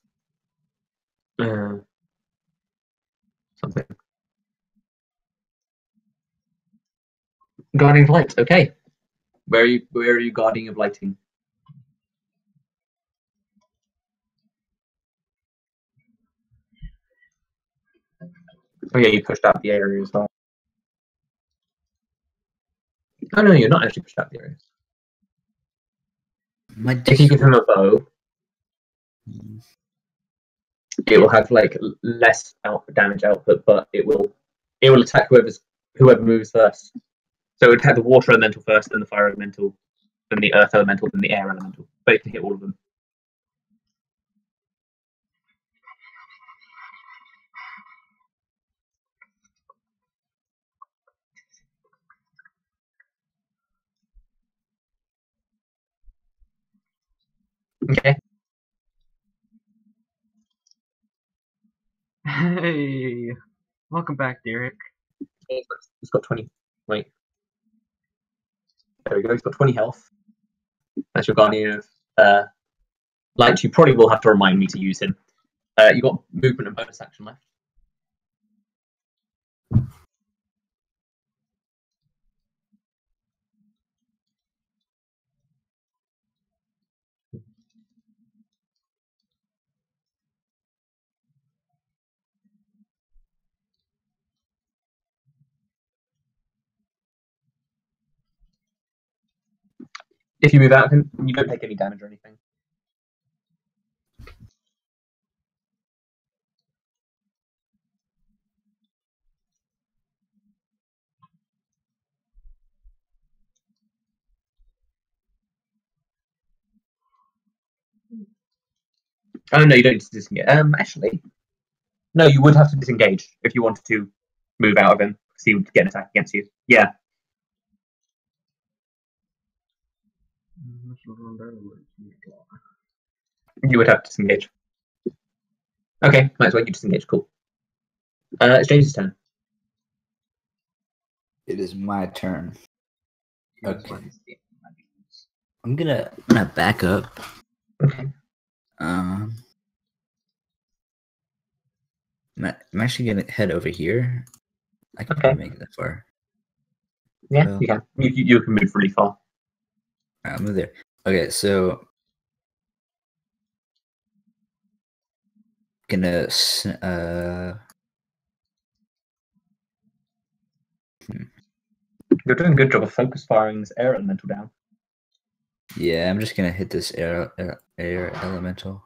something. Guarding of Light. Okay. Where are you guarding of lighting? Oh yeah, you pushed out the area as well. Oh no, you're not actually pushed out the area. If you give him a bow, it will have like less damage output, but it will attack whoever moves first. So it would have the water elemental first, then the fire elemental, then the earth elemental, then the air elemental. But it can hit all of them. Okay. Hey, welcome back, Erik. He's got 20. Wait. There we go. He's got 20 health. That's your Guardian of Light. You probably will have to remind me to use him. You got movement and bonus action left. If you move out of him, you don't take any damage or anything. Oh no, you don't need to disengage. Actually, no, you would have to disengage if you wanted to move out of him, because he would get an attack against you. Yeah. You would have to disengage. Okay, might as well you disengage. Cool. It's James's turn. It is my turn. Okay. I'm gonna back up. Okay. I'm actually gonna head over here. I can probably make it that far. Yeah, well, you can. You can move really far. I'll move there. Okay, so gonna You're doing a good job of focus firing this air elemental down. Yeah, I'm just gonna hit this air elemental.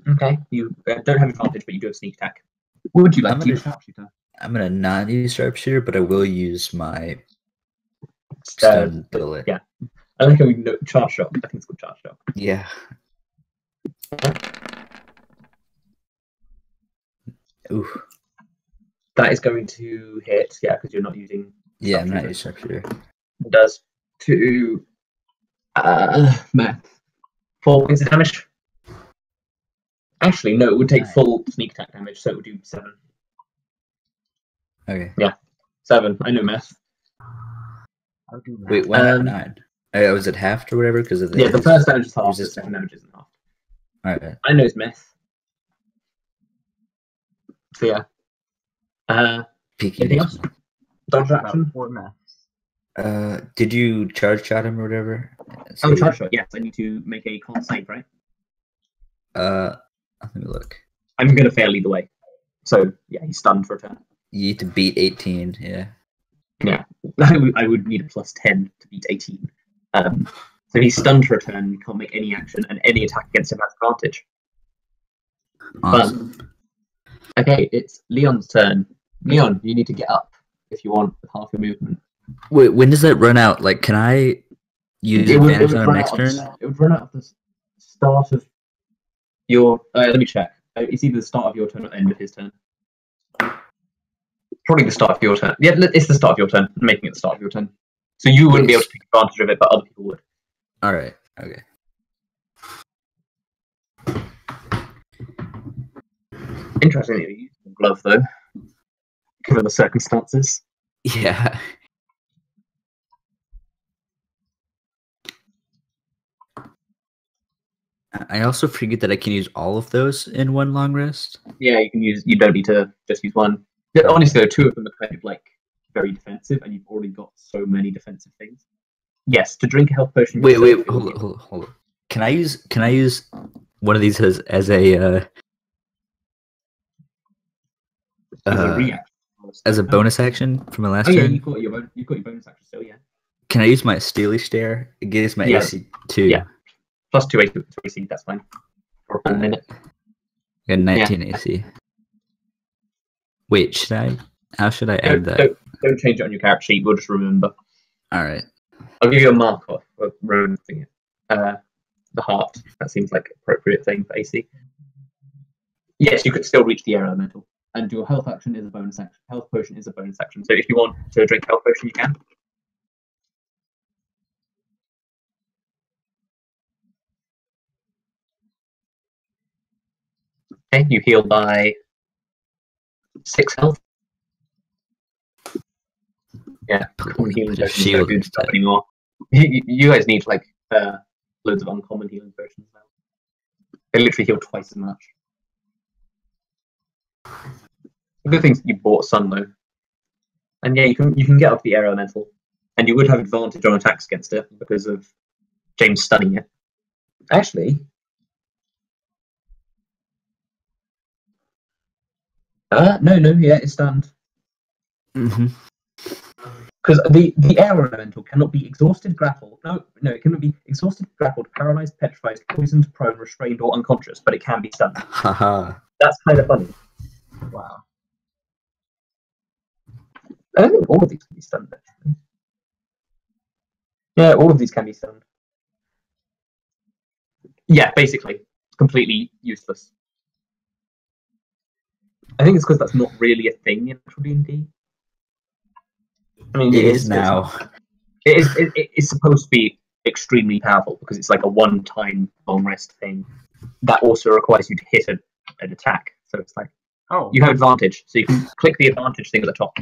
Okay, you don't have advantage, but you do have sneak attack. What would you like to use sharpshooter? I'm gonna not use sharpshooter, but I will use my stun bullet. Yeah, I like how we know charge shot. I think it's called charge shot. Yeah. Ooh. That is going to hit. Yeah, because you're not using. Yeah, I'm not using sharpshooter. It does 2 math 4 points of damage. Actually, no, it would take full sneak attack damage, so it would do 7. Okay. Yeah, 7. I know math. I'll do that. Wait, why not 9? Was it halved or whatever? Because of the first damage is half, the second damage isn't half. Alright. I know it's myth. So yeah. Anything else? Dodge action? 4 maths. Did you charge shot him or whatever? Oh, charge shot. Yes, I need to make a con save, right? Let me look. I'm gonna fail either way. So yeah, he's stunned for a turn. You need to beat 18. Yeah. Yeah, I would need a +10 to beat 18. So he's stunned for a turn. You can't make any action, and any attack against him has advantage. Awesome. Okay, it's Leon's turn. Leon, you need to get up if you want with half your movement. Wait, when does that run out? Like, can I use advantage on the next turn? It would run out at the start of your. Let me check. It's either the start of your turn or the end of his turn. Probably the start of your turn. Yeah, it's the start of your turn. I'm making it the start of your turn. So you wouldn't be able to take advantage of it, but other people would. Alright, okay. Interesting that you use the glove, though, given the circumstances. Yeah. I also forget that I can use all of those in one long rest. Yeah, you can use. You don't need to just use one. Honestly, though, 2 of them are kind of like very defensive, and you've already got so many defensive things. Yes, to drink a health potion. Wait, hold on. Can I use one of these as a bonus action from my last turn? Yeah, you've got your bonus action still. Yeah. Can I use my Steely Stare? It gives my AC 2. Yeah. +2 AC. That's fine. For a minute. I got 19 AC. Wait, how should I add that? Don't change it on your character sheet. We'll just remember. All right. I'll give you a marker for remembering it. The heart. That seems like an appropriate thing for AC. Yes, you could still reach the air elemental. And your health action is a bonus action. Health potion is a bonus action. So if you want to drink health potion, you can. Okay, you heal by 6 health. Yeah, healing potions don't do stuff anymore. You guys need like loads of uncommon healing potions now. They literally heal twice as much. The good thing is you bought Sun though, and yeah, you can get up the air elemental, and you would have advantage on attacks against it because of James stunning it. Actually, no, yeah, it's stunned. Mm-hmm. Because the air elemental cannot be exhausted, grappled. No, it cannot be exhausted, grappled, paralyzed, petrified, poisoned, prone, restrained, or unconscious, but it can be stunned. Haha. That's kind of funny. Wow. I don't think all of these can be stunned, actually. Yeah, all of these can be stunned. Yeah, basically. Completely useless. I think it's because that's not really a thing in actual D&D. I mean, It is now. It's supposed to be extremely powerful because it's like a one-time long rest thing that also requires you to hit an attack. So it's like, Oh. you have advantage, so you can click the advantage thing at the top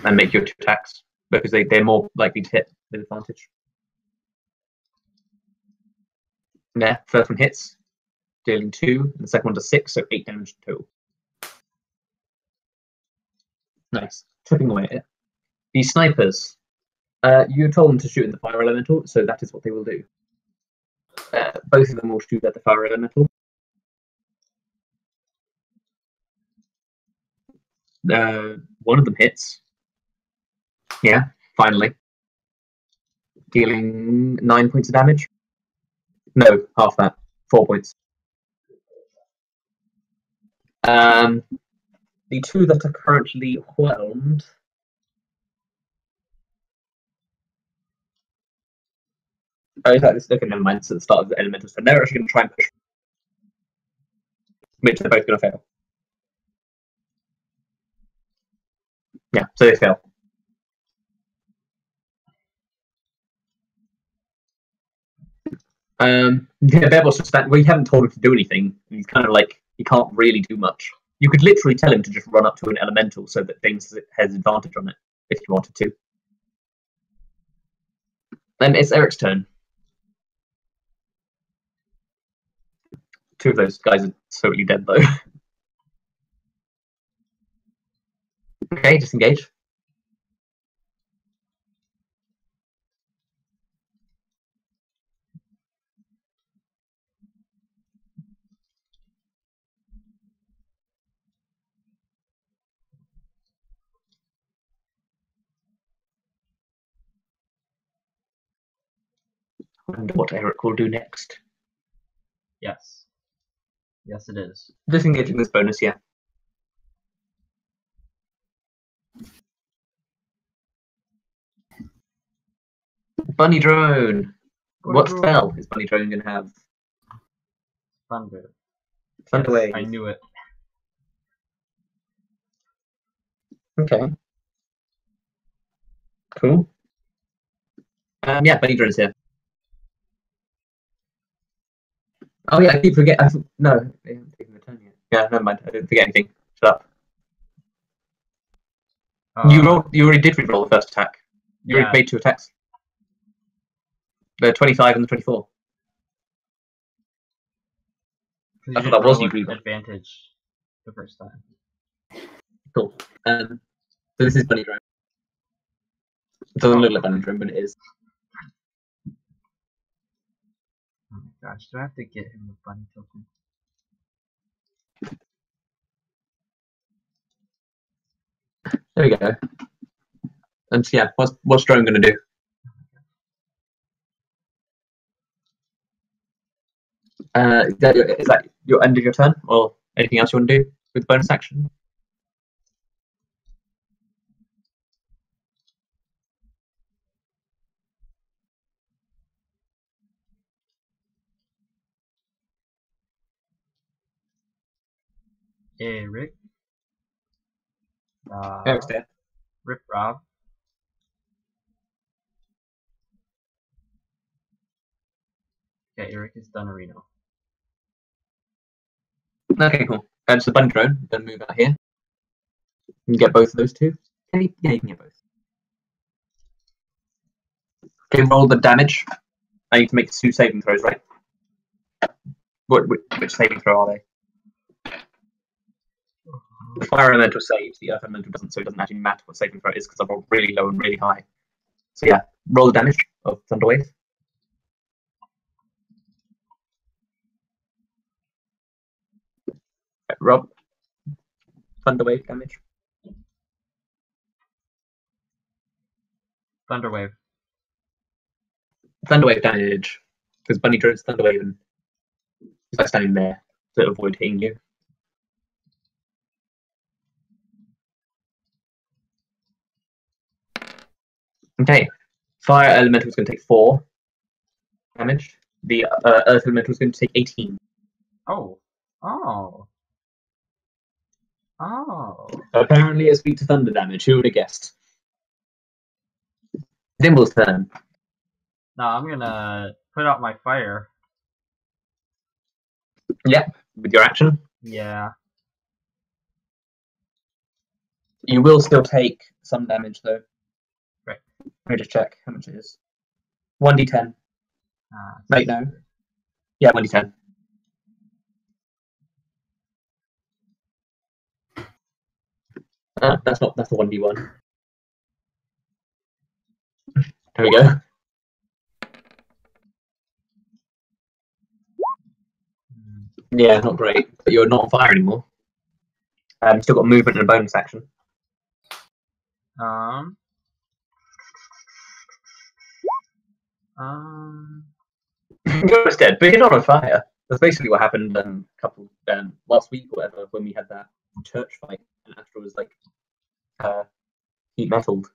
and make your 2 attacks because they're more likely to hit with advantage. Yeah, first one hits, dealing 2, and the second one does 6, so 8 damage total. Nice. Chipping away at it. These snipers, you told them to shoot in the fire elemental, so that is what they will do. Both of them will shoot at the fire elemental. One of them hits. Yeah, finally. Dealing 9 points of damage. No, half that. 4 points. The 2 that are currently whelmed. Oh, okay, never mind. It's at the start of the elemental, so they're actually going to try and push. Which they're both going to fail. Yeah, so they fail. Yeah, Bearboss just that. Well, you haven't told him to do anything. He's kind of like he can't really do much. You could literally tell him to just run up to an elemental so that things has advantage on it if you wanted to. Then it's Eric's turn. 2 of those guys are totally dead though. Okay, disengage. I wonder what Eric will do next. Yes. Yes, it is. Disengaging this bonus, yeah. Bunny drone. What spell is Bunny drone going to have? Thunder. Thunder Yes, wave. I knew it. Okay. Cool. Yeah, Bunny drone's here. Oh yeah, I keep forgetting. No, they haven't taken the turn yet. Yeah, never mind. I didn't forget anything. Shut up. You already did re-roll the first attack. You already made 2 attacks. The 25 and the 24. I thought that was you re-roll. Advantage the first time. Cool. So this is Bunny drone. It doesn't look like Bunny drone, but it is. Oh my gosh, do I have to get him a bunny token? There we go. And so, yeah, what's drone going to do? Is that your end of your turn, or anything else you want to do with bonus action? Erik. Eric's there. Rip Rob. Okay, Erik is done Reno. Okay, cool. So the bunny drone, then move out here. You can get both of those 2. Yeah, you can get both. Okay, roll the damage. I need to make 2 saving throws, right? Which saving throw are they? The fire elemental saves, the earth elemental doesn't, so it doesn't actually matter what saving throw it is because I've rolled really low and really high. So yeah, roll the damage of Thunder Wave. Okay, Rob. Thunder Wave damage. Thunderwave. Thunderwave damage. Because Bunny Drone's Thunderwave and he's like standing there to avoid hitting you. Okay. Fire Elemental is going to take 4 damage. The Earth Elemental is going to take 18. Oh. Oh. Oh. Apparently it's weak to thunder damage. Who would have guessed? Dimble's turn. Now I'm gonna put out my fire. Yep, with your action. Yeah. You will still take some damage though. Right. Let me just check how much it is. 1d10. Wait, no. Yeah, 1d10. That's a 1d1. There we go. Yeah, not great. But you're not on fire anymore. Still got movement and a bonus action. You're almost dead, but you're not on fire. That's basically what happened last week or whatever when we had that church fight and Astra was like heat metalled.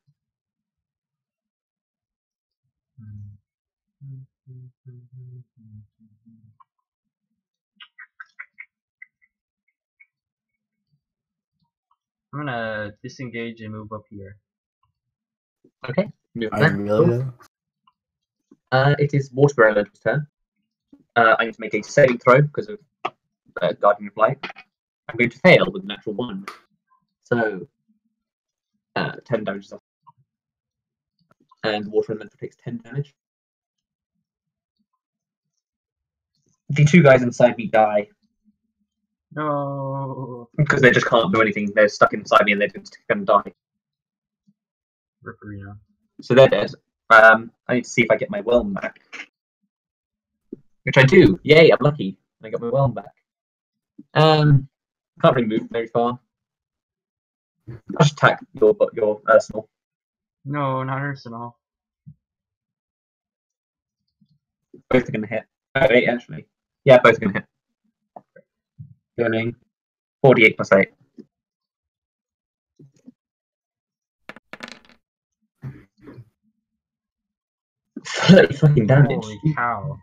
I'm gonna disengage and move up here. Okay, move I there. really It is Water Elemental's turn. I need to make a saving throw because of Guardian of Light. I'm going to fail with a natural 1. So, 10 damage is off. And Water Elemental takes 10 damage. The 2 guys inside me die. No. Because they just can't do anything. They're stuck inside me and they're just going to die. Ripperino. So they're dead. I need to see if I get my whelm back. Which I do. Yay, I'm lucky. I got my whelm back. Can't really move very far. I'll just attack your arsenal. No, not Arsenal. Both are going to hit. Oh, 8 actually. Yeah, both are going to hit. Going 48 plus 8. 30 fucking damage. Holy cow.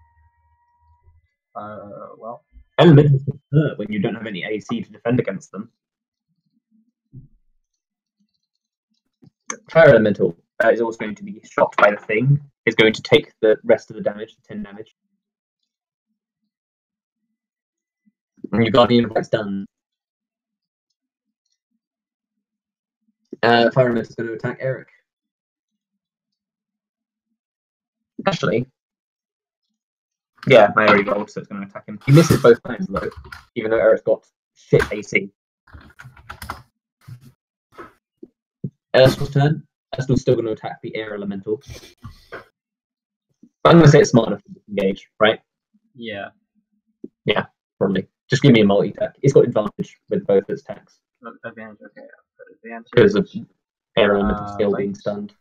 Well. Elementals can hurt when you don't have any AC to defend against them. Fire Elemental is also going to be shot by the thing. Is going to take the rest of the damage, 10 damage. And your Guardian of Light's done. Fire Elemental is going to attack Erik. Actually, yeah, I already rolled, so it's going to attack him. He misses both times though, even though Erik's got shit AC. Ursula's turn. Ursula's still going to attack the air elemental. But I'm going to say it's smart enough to disengage, right? Yeah. Yeah, probably. Just give me a multi-attack. It's got advantage with both its attacks. Advantage, okay. I'll put advantage. Because of air elemental skill being stunned.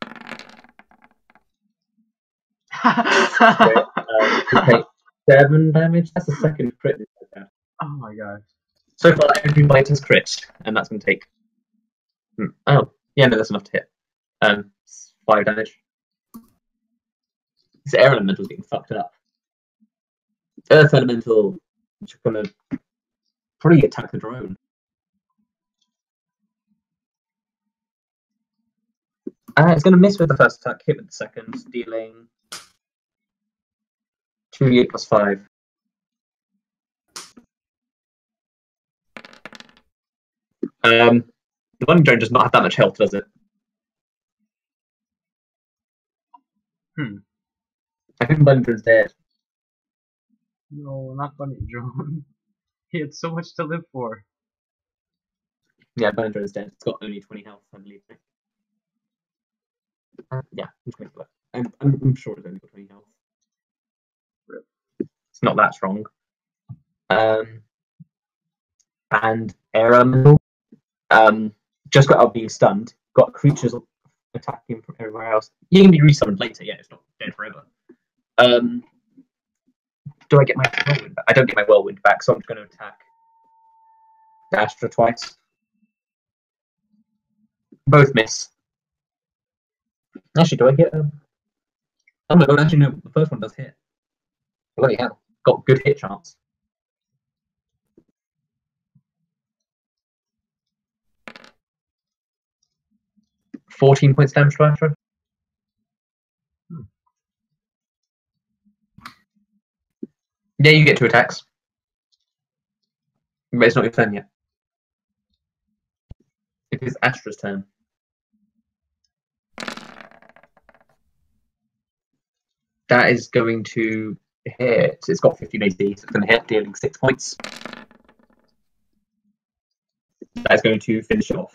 You take 7 damage. That's the second crit. Oh my god. So far, every bite has crit, and that's going to take. Oh, yeah, no, that's enough to hit. 5 damage. This air elemental is getting fucked up. Earth elemental is going to probably attack the drone. It's going to miss with the first attack, hit with the second, dealing 2d8 plus 5. The bunny drone does not have that much health, does it? I think bunny drone's dead. No, not bunny drone. He had so much to live for. Yeah, bunny drone's dead. It's got only 20 health, I believe. Yeah, I'm sure it's only got 20 health. It's not that strong. And air elemental, just got out of being stunned, got creatures attacking from everywhere else. You can be resummoned later. Yeah, it's not dead forever. Do I get my whirlwind back? I don't get my whirlwind back, so I'm just going to attack the Astra twice. Both miss. Actually, do I get Oh my god! Actually, no. The first one does hit. Bloody hell! Got good hit chance. 14 points damage to Astra. Yeah, you get 2 attacks. But it's not your turn yet. It is Astra's turn. That is going to hit. It's got 15 AC, so it's going to hit, dealing 6 points. That is going to finish it off.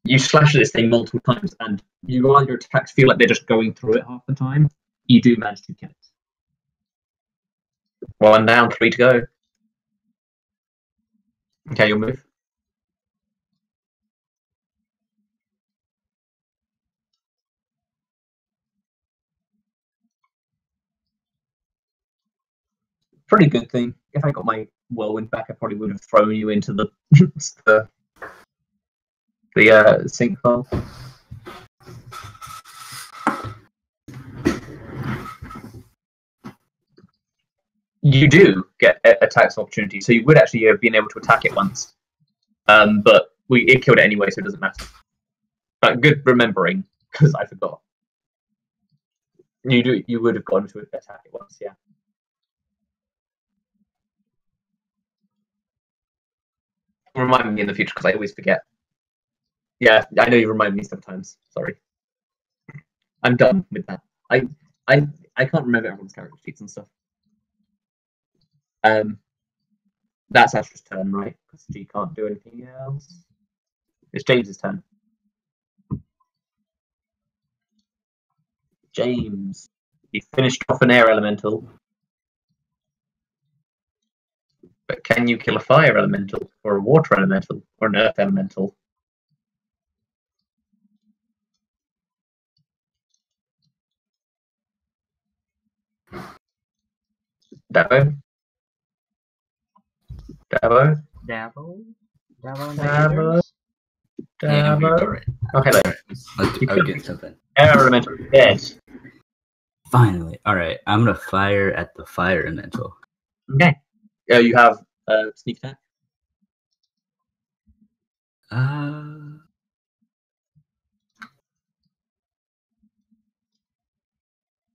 You slash at this thing multiple times, and while your attacks feel like they're just going through it half the time, you do manage to kill it. 1 down, 3 to go. Okay, you'll move. Pretty good thing. If I got my whirlwind back, I probably would have thrown you into the sinkhole. You do get attacks opportunity, so you would actually have been able to attack it once, but it killed it anyway, so it doesn't matter. Good remembering, because I forgot. You would have gone to attack it once, yeah. Remind me in the future, because I always forget. Yeah, I know you remind me sometimes. Sorry. I'm done with that. I can't remember everyone's character sheets and stuff. That's Astra's turn, right? Because she can't do anything else. It's James's turn. James, you finished off an air elemental. But can you kill a fire elemental, or a water elemental, or an earth elemental? Dabo? Dabo? Dabo? Dabo? Yeah, I'm Dabo? alright. Okay, I'll get something. Air elemental dead. Finally. Alright, I'm gonna fire at the fire elemental. Okay. You have sneak attack.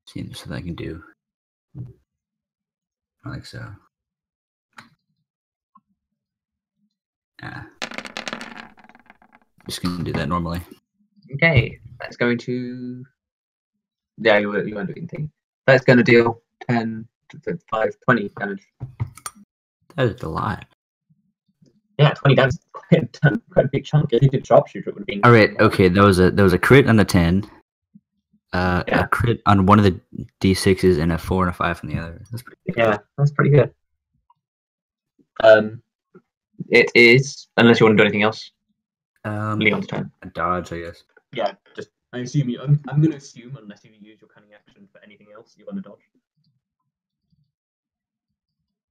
See if there's something I can do. I think so. Just gonna do that normally. Okay, that's going to. Yeah, you won't do anything. That's going to deal 10 to 5, 20 damage. That is a lot. Yeah, 20 damage. Quite a big chunk. If you did sharpshooter, it would have been. Alright, okay, there was a crit on the 10. Yeah. A crit on one of the D6s and a 4 and a 5 on the other. That's pretty good. Yeah, that's pretty good. It is, unless you want to do anything else. Leon's turn. A dodge, I guess. Yeah, just I assume you. I'm going to assume unless you use your cunning action for anything else, you're going to dodge.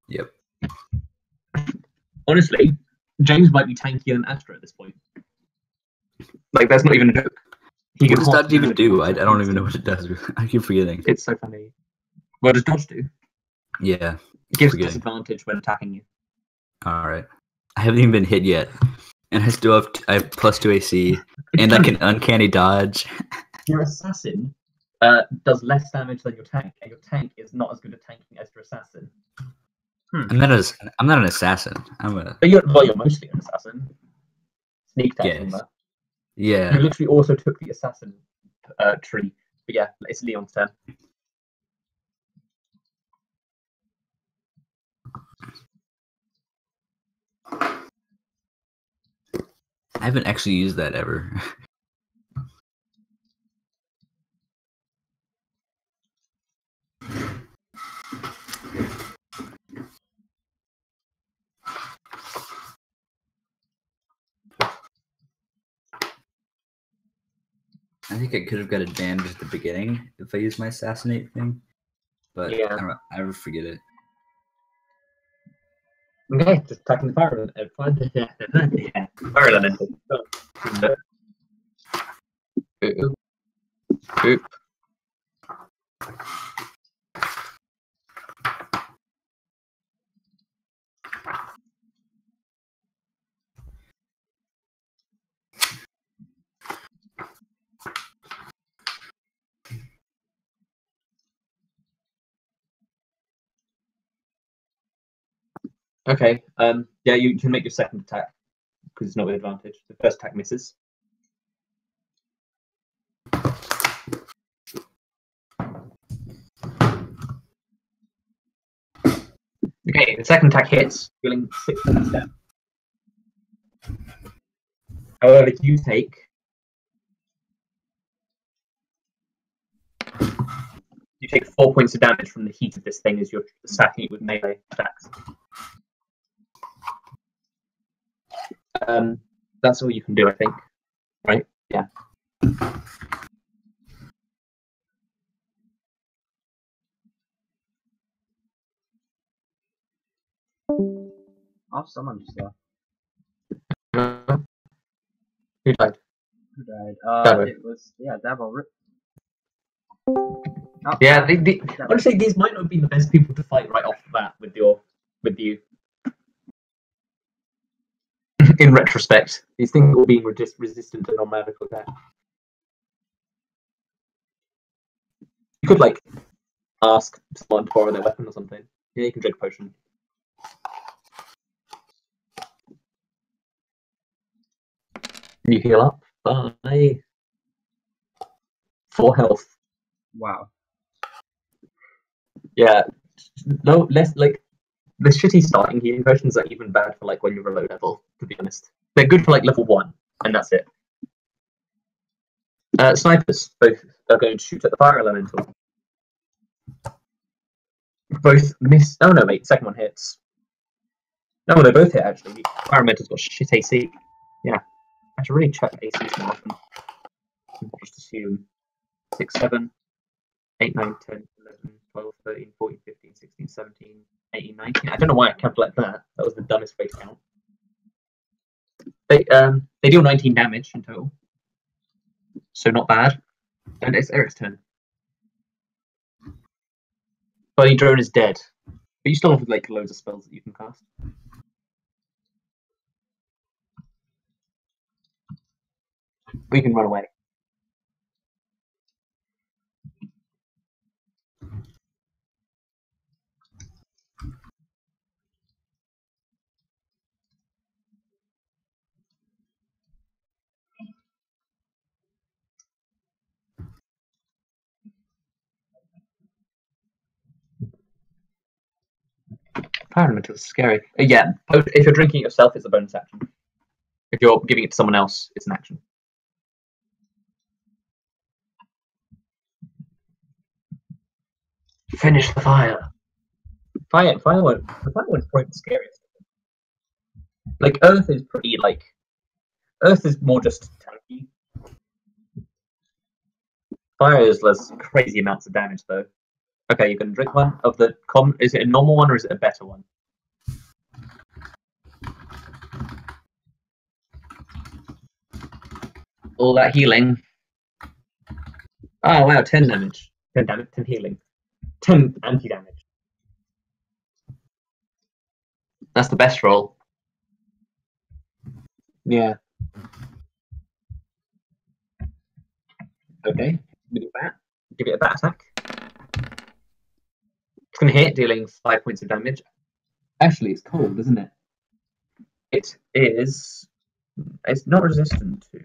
Yep. Honestly, James might be tankier than Astra at this point. Like, that's not even a joke. What does dodge even do? I don't even know what it does. I keep forgetting. It's so funny. What does dodge do? Yeah. It gives disadvantage when attacking you. Alright. I haven't even been hit yet. And I have plus 2 AC. And I can uncanny dodge. Your assassin does less damage than your tank, and your tank is not as good at tanking as your assassin. I'm not an assassin. But you're mostly an assassin. Sneak attack and that. Yeah. You literally also took the assassin tree. But yeah, it's Leon's turn. I haven't actually used that ever. I think I could have got advantage at the beginning if I used my assassinate thing, but Yeah. I never forget it. Okay, just attacking the fire elemental. Oop. Oop. Okay. Yeah, you can make your second attack because it's not with advantage. The first attack misses. Okay, the second attack hits, dealing 6 points down. However, you take 4 points of damage from the heat of this thing as you're stacking it with melee attacks. That's all you can do, I think. Right? Yeah. Oh, someone just left. Who died? Who died? Dabo. It was Dabo. Oh, Yeah, honestly, these might not have been the best people to fight right off the bat with you. In retrospect, these things all being resistant to non-magical attack. You could ask someone to borrow their weapon or something. Yeah, you can drink a potion. You heal up by 4 health. Wow. Yeah, no less the shitty starting healing potions are even bad for when you're a low level. To be honest, they're good for level 1, and that's it. Snipers both are going to shoot at the fire elemental. Both miss. Oh no, wait, second one hits. No, they both hit actually. The fire elemental's got shit AC. Yeah, I should really check ACs more often. I'll just assume 6, 7, 8, 9, 10, 11, 12, 13, 14, 15, 16, 17, 18, 19. I don't know why I calculated that. That was the dumbest base count. They deal 19 damage in total. So not bad. And it's Eric's turn. Buddy Drone is dead. But you still have loads of spells that you can cast. We can run away. Fire elemental is scary. Yeah, if you're drinking it yourself, it's a bonus action. If you're giving it to someone else, it's an action. Finish the fire. The fire one's probably the scariest. Earth is pretty Earth is more just tanky. Fire is less crazy amounts of damage though. Okay, you can drink one of the is it a normal one or is it a better one? All that healing. Oh wow, 10 damage. 10 damage, 10 healing. 10 anti-damage. That's the best roll. Yeah. Okay, give it a bat attack. It's going to hit, dealing 5 points of damage. Actually, it's cold, isn't it? It is. It's not resistant to.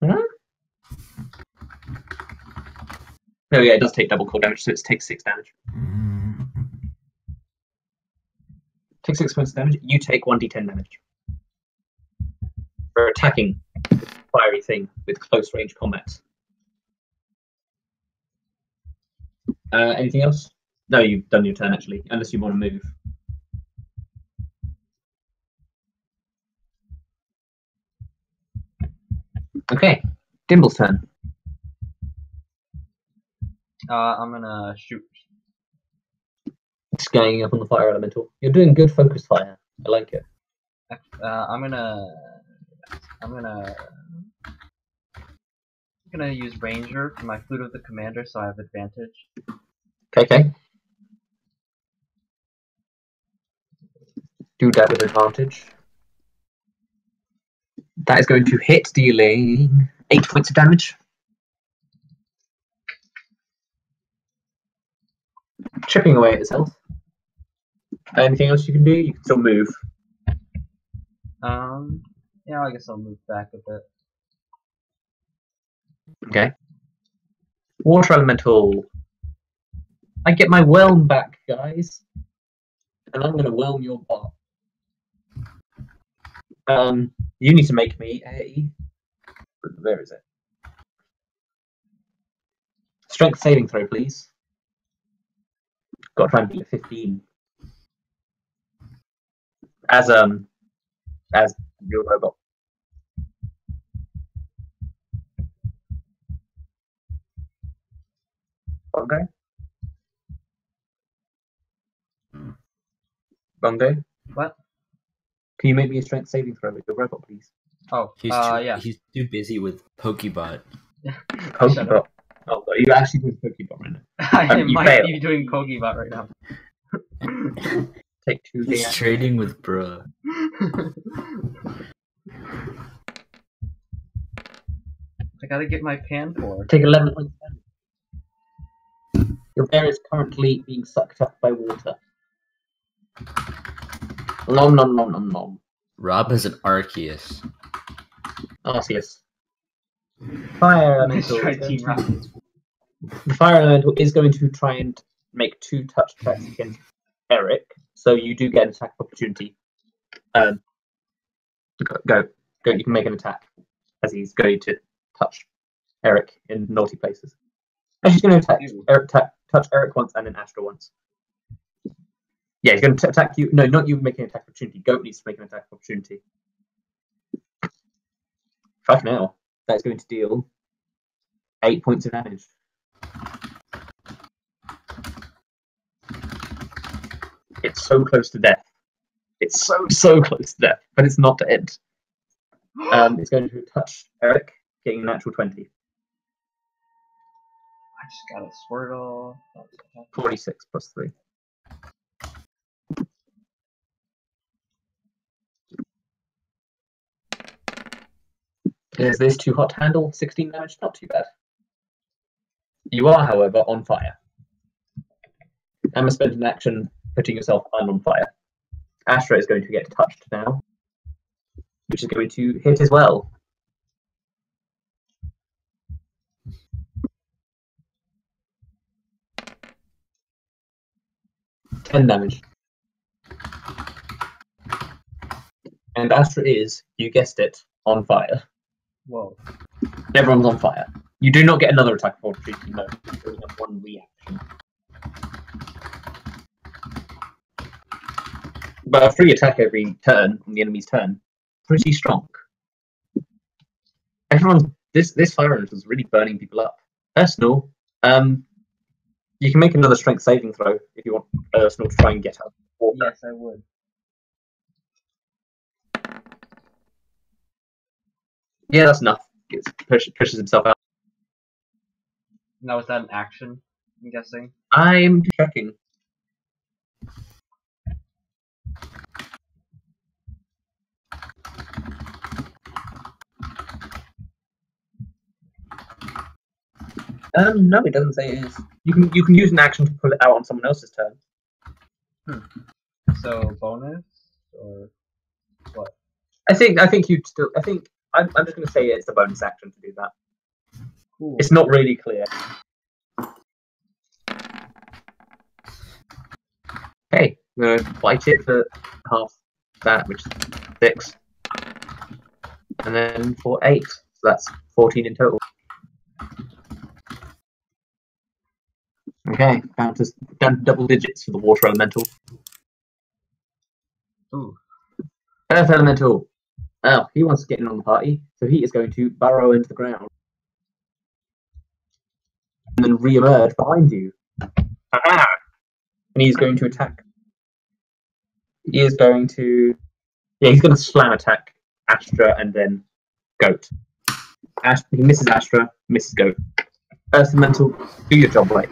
Huh? Oh yeah, it does take double cold damage, so it takes 6 damage. Take 6 points of damage. You take 1d10 damage for attacking this fiery thing with close range combat. Anything else? No, you've done your turn actually, unless you want to move. Okay, Dimble's turn. I'm gonna shoot. Just going up on the fire elemental. You're doing good focus fire. I like it. I'm gonna use Ranger for my Flute of the Commander, so I have advantage. Okay. Do that with advantage. That is going to hit, dealing 8 points of damage. Chipping away at his health. Anything else you can do? You can still move. Yeah, I guess I'll move back a bit. Okay. Water elemental. I get my whelm back, guys. And I'm going to whelm your bot. You need to make me a... Where is it? Strength saving throw, please. Got to try and beat a 15. As your robot. Bongo? Bongo? What? Can you make me a strength saving throw with your robot, please? Oh, yeah. He's too busy with Pokebot. Pokebot? Oh, are you actually doing Pokebot right now? I might be doing Pokebot right now. Take 2 He's trading with bruh. I gotta get my pan for. Take 11 points of damage. Your bear is currently being sucked up by water. Nom nom nom nom nom. Rob has an Arceus. Arceus. Fire elemental. The fire elemental is going to try and make 2 touch attacks against Erik, so you do get an attack opportunity. Go. You can make an attack as he's going to touch Erik in naughty places. She's going to touch Erik once and then Astra once. Yeah, he's going to attack you. No, not you making an attack opportunity. Goat needs to make an attack opportunity. Fuck now. That's going to deal 8 points of damage. It's so close to death. It's so close to death, but it's not dead. It's going to touch Erik, getting a natural 20. I just got a Squirtle. 46 plus 3. Is this too hot to handle? 16 damage? Not too bad. You are, however, on fire. Emma spent an action putting yourself on fire. Astra is going to get touched now, which is going to hit as well. $10 damage. And Astra is, you guessed it, on fire. Whoa. Everyone's on fire. You do not get another attack of opportunity, no. You only have 1 reaction. But a free attack every turn on the enemy's turn. Pretty strong. This fire elemental is really burning people up. Personal, you can make another strength saving throw if you want Personal to try and get out. Yes, I would. Yeah, that's enough. Pushes himself out. Now is that an action, I'm guessing? I'm checking. No, it doesn't say it is. You can use an action to pull it out on someone else's turn. So bonus or what? I think you'd still. I'm just going to say it's a bonus action to do that. Cool. It's not really clear. Okay, I'm going to bite it for half that, which is 6, and then for 8, so that's 14 in total. Okay, down to double digits for the water elemental. Ooh. Earth elemental. Oh, he wants to get in on the party, so he is going to burrow into the ground and then re-emerge behind you. Aha! And he's going to attack. He is going to... Yeah, he's going to slam attack Astra and then Goat. He misses Astra, misses Goat. Earth Elemental, do your job right.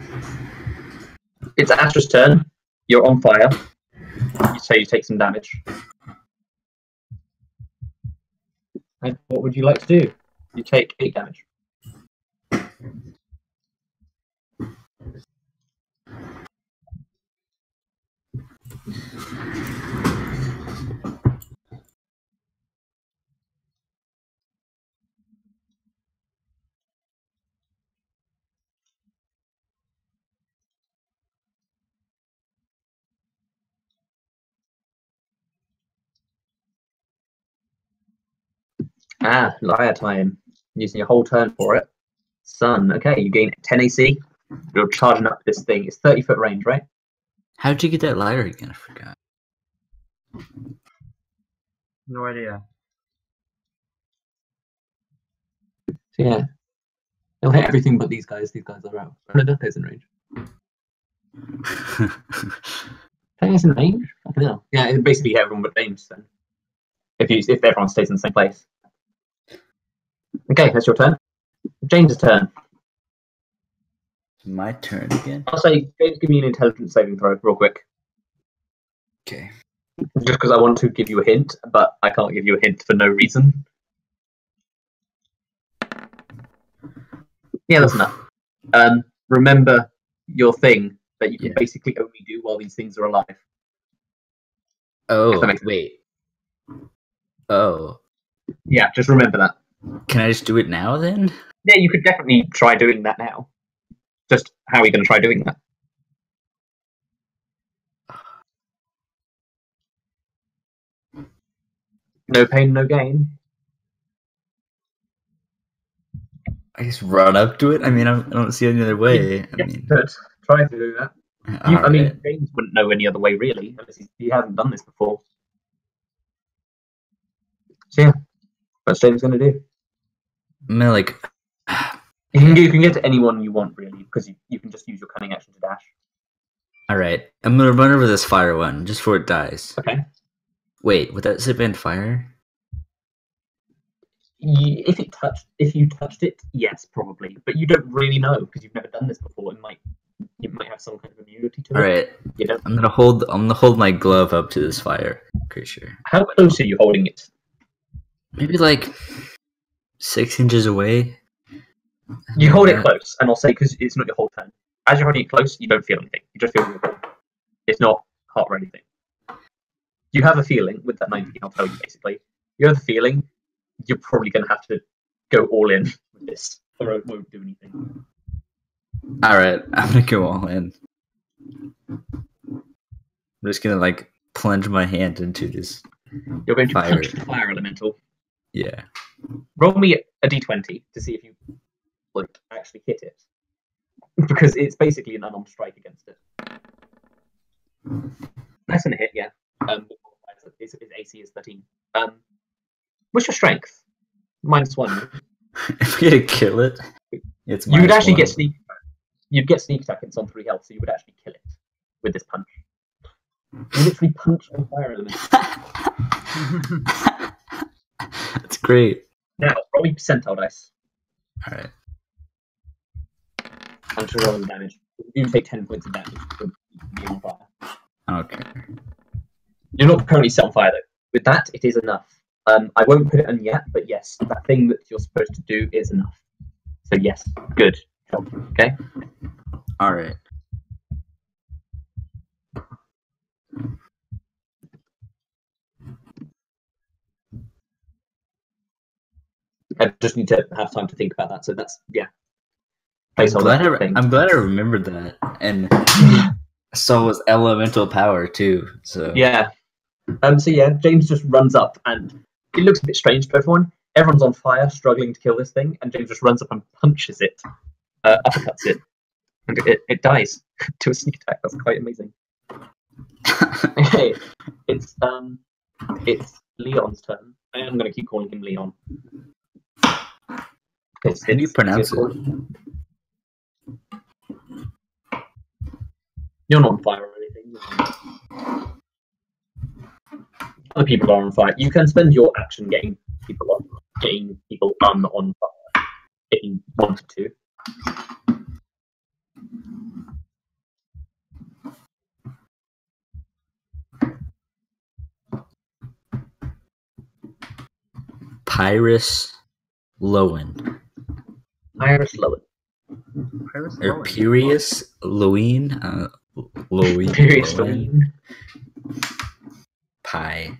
It's Astra's turn. You're on fire. So you take some damage. And what would you like to do? You take 8 damage. Ah, liar time. Using your whole turn for it. Sun. Okay, you gain 10 AC. You're charging up this thing. It's 30-foot range, right? How'd you get that liar again? I forgot. No idea. So yeah. It'll hit everything but these guys. These guys are out. No, that guy's in range. That guy's in range? I don't know. Yeah, it basically everyone but James then. If everyone stays in the same place. Okay, that's your turn. James' turn. My turn again? I'll say, James, give me an intelligence saving throw real quick. Okay. Just because I want to give you a hint, but I can't give you a hint for no reason. Yeah, that's enough. Remember your thing that you can basically only do while these things are alive. Oh, wait. Oh. Yeah, just remember that. Can I just do it now then? Yeah, you could definitely try doing that now. Just how are you going to try doing that? No pain, no gain. I just run up to it? I mean, I don't see any other way. I mean, try to do that. I mean, James wouldn't know any other way, really, unless he hasn't done this before. So yeah, what's James going to do? I mean, like... You can get to anyone you want, really, because you can just use your cunning action to dash. Alright, I'm going to run over this fire one, just before it dies. Okay. Wait, would that zip in fire? If you touched it, yes, probably. But you don't really know, because you've never done this before. You might have some kind of immunity to it. Alright, You don't. I'm gonna hold my glove up to this fire creature. How close are you holding it? Maybe like 6 inches away. You hold it close, and I'll say because it's not your whole turn. As you're holding it close, you don't feel anything. You just feel your ball. It's not hot or anything. You have a feeling with that 19. I'll tell you basically. You have a feeling you're probably going to have to go all in with this, or it won't do anything. Alright, I'm gonna go all in. I'm just gonna like plunge my hand into this. You're going to fire. punch the fire elemental. Yeah. Roll me a d20 to see if you actually hit it, because it's basically an unarmed strike against it. That's gonna hit, yeah. His AC is 13. What's your strength? -1. If we had to kill it, it's you would actually -1. get sneak. You'd get sneak attack. It's on 3 health, so you would actually kill it with this punch. You literally punch a fire element. That's great. Now, roll me percentile dice. All right. And to roll the damage. You take 10 points of damage from being on fire. Okay. You're not currently set on fire though. With that, it is enough. I won't put it on yet, but yes, that thing that you're supposed to do is enough. So yes, good job. Okay. All right. I just need to have time to think about that. So that's I'm glad I remembered that, and so was elemental power too. So yeah. So yeah, James just runs up, and it looks a bit strange to everyone. Everyone's on fire, struggling to kill this thing, and James just runs up and punches it, uppercuts it, and it dies to a sneak attack. That's quite amazing. Okay, it's Leon's turn. I am going to keep calling him Leon. How do you pronounce it? You're not on fire or anything. Other people are on fire. You can spend your action getting people on fire if you wanted to. Pierus-Loen. Pierus-Loen. Or Pierus-Loen. Pierus-Loen. Pyro.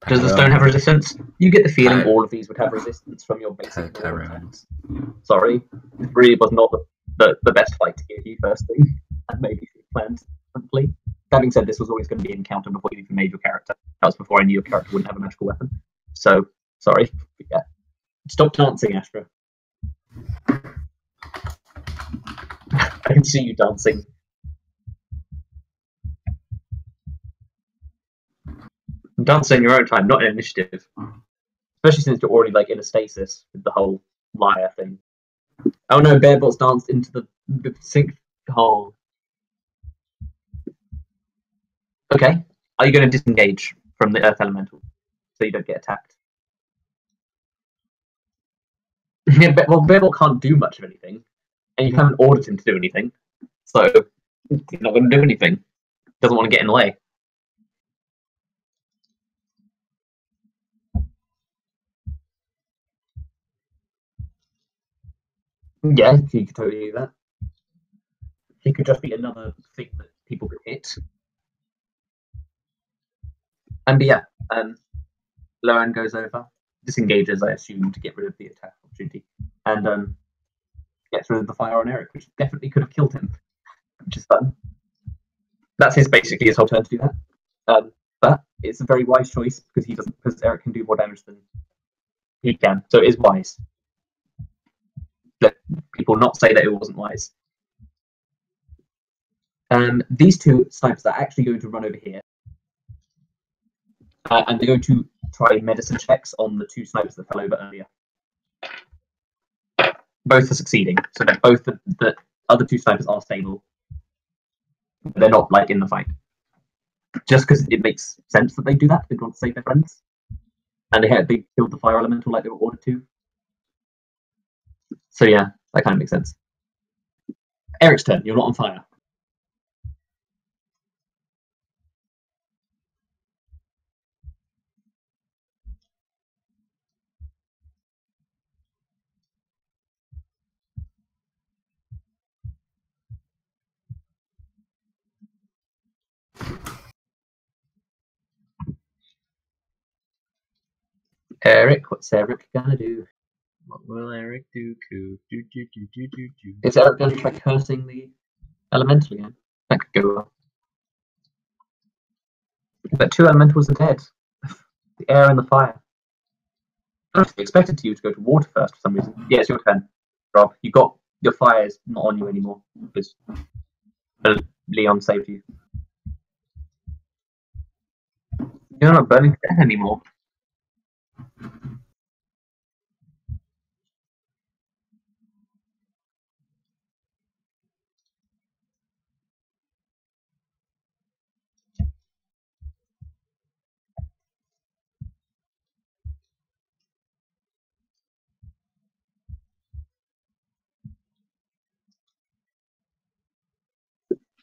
Does the stone have resistance? You get the feeling all of these would have resistance from your basic attacks. Sorry, it really was not the best fight to give you first thing, and maybe if you planned differently. Having said, this was always going to be an encounter before you even made your character. That was before I knew your character wouldn't have a magical weapon. So, sorry. But yeah. Stop dancing, Astra. I can see you dancing. Dance in your own time, not in initiative. Especially since you're already like in a stasis with the whole liar thing. Oh no, Bearbolt's danced into the sink hole. Okay. Are you going to disengage from the earth elemental so you don't get attacked? Yeah, well, Bearbolt can't do much of anything, and you haven't ordered him to do anything, so he's not going to do anything. Doesn't want to get in the way. Yeah, he could totally do that. He could just be another thing that people could hit. And yeah, Loan goes over, disengages, I assume, to get rid of the attack opportunity, and gets rid of the fire on Erik, which definitely could have killed him, which is fun. That's basically his whole turn to do that. But it's a very wise choice because Erik can do more damage than he can, so it is wise. Let people not say that it wasn't wise. These two snipers are actually going to run over here. And they're going to try medicine checks on the two snipers that fell over earlier. Both are succeeding, so they're both the other two snipers are stable. They're not like in the fight. Just because it makes sense that they do that, they want to save their friends. And they killed the fire elemental like they were ordered to. So yeah, that kind of makes sense. Erik's turn, you're not on fire. Erik, what's Erik gonna do? What will Erik do? Is Erik gonna try cursing the elemental again? That could go well. But two elementals are dead. The air and the fire. I expected you to go to water first for some reason. Yeah, it's your turn, Rob. You got your fire is not on you anymore because Leon saved you. You're not burning to death anymore.